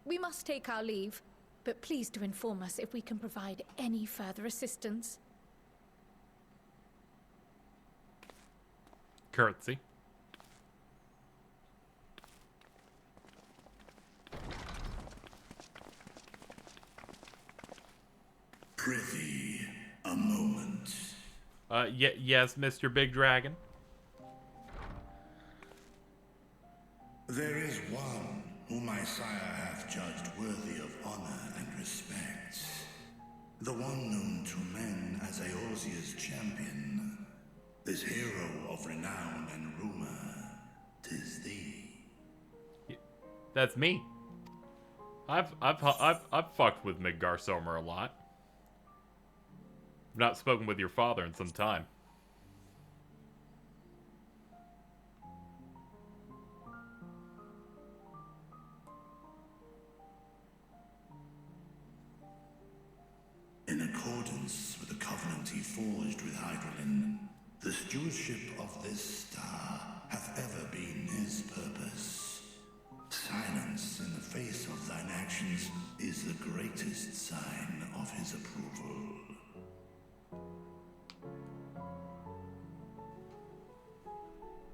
We must take our leave, but please do inform us if we can provide any further assistance. Curtsy. Prithee, a moment. Yes, Mr. Big Dragon. There is one whom my sire hath judged worthy of honor and respect. The one known to men as Eorzea's champion. This hero of renown and rumor. 'Tis thee. That's me. I've fucked with Midgar Somer a lot. I've not spoken with your father in some time. In accordance with the covenant he forged with Hydaelyn, the stewardship of this star hath ever been his purpose. Silence in the face of thine actions is the greatest sign of his approval.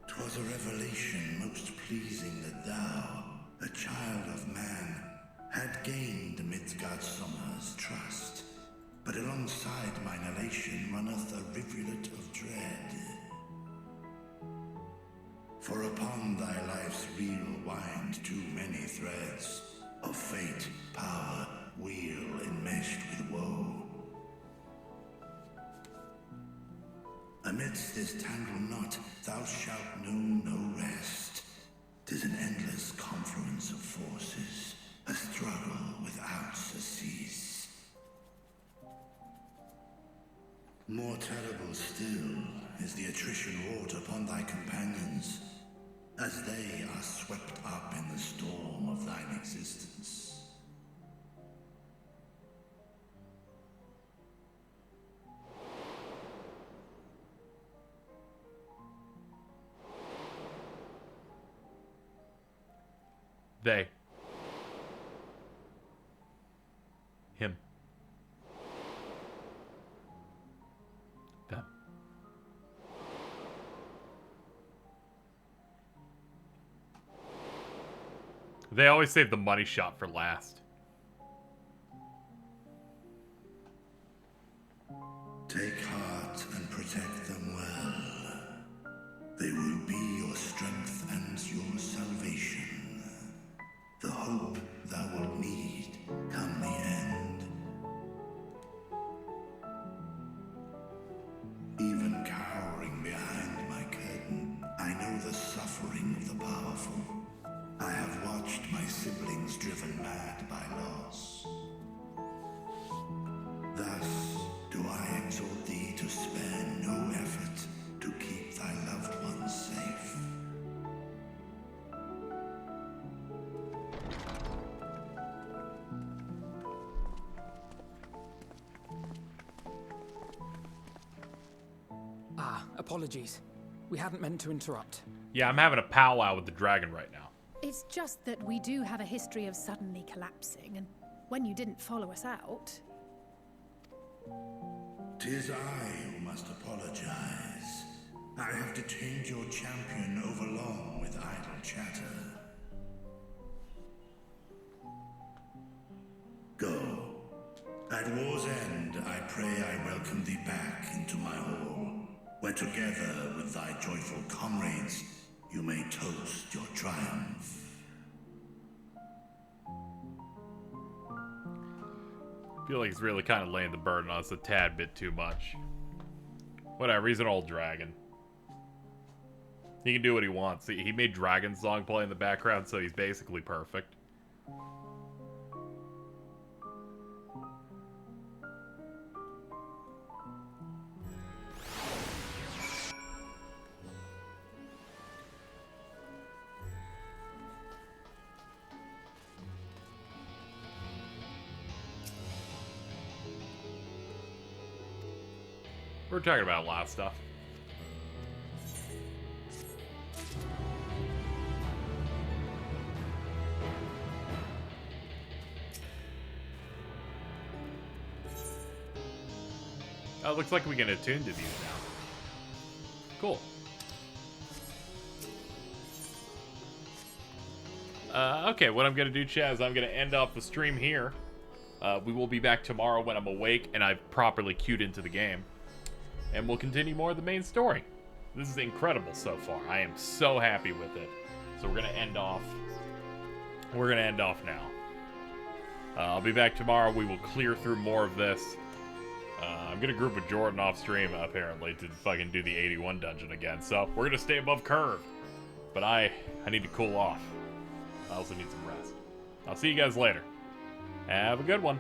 'Twas a revelation most pleasing that thou, a child of man, had gained Midgardsormr's trust. But alongside mine elation runneth a rivulet of dread. For upon thy life's reel wind too many threads of fate, power, wheel enmeshed with woe. Amidst this tangled knot thou shalt know no rest. 'Tis an endless confluence of forces, a struggle without surcease. More terrible still is the attrition wrought upon thy companions, as they are swept up in the storm of thine existence. They. Him. Them. They always save the money shot for last. Take heart and protect them well. They will be your strength and your salvation. The hope thou wilt need come the end. Even cowering behind my curtain, I know the suffering of the powerful. I have watched my siblings driven mad by loss. Thus do I exhort thee to spare no effort to keep thy loved ones safe. Apologies. We hadn't meant to interrupt. Yeah, I'm having a powwow with the dragon right now. It's just that we do have a history of suddenly collapsing, and when you didn't follow us out... 'Tis I who must apologize. I have detained your champion overlong with idle chatter. Go. At war's end, I pray I welcome thee back into my hall, where together with thy joyful comrades, you may toast your triumph. I feel like he's really kind of laying the burden on us a tad bit too much. Whatever, he's an old dragon. He can do what he wants. He made Dragon Song play in the background, so he's basically perfect. We're talking about a lot of stuff. Oh, looks like we can attune to these now. Cool. Okay, what I'm going to do, Chaz, is I'm going to end off the stream here. We will be back tomorrow when I'm awake and I've properly queued into the game. And we'll continue more of the main story. This is incredible so far. I am so happy with it. So we're going to end off. We're going to end off now. I'll be back tomorrow. We will clear through more of this. I'm going to group with Jordan off stream, apparently, to fucking do the 81 dungeon again. So we're going to stay above curve. But I need to cool off. I also need some rest. I'll see you guys later. Have a good one.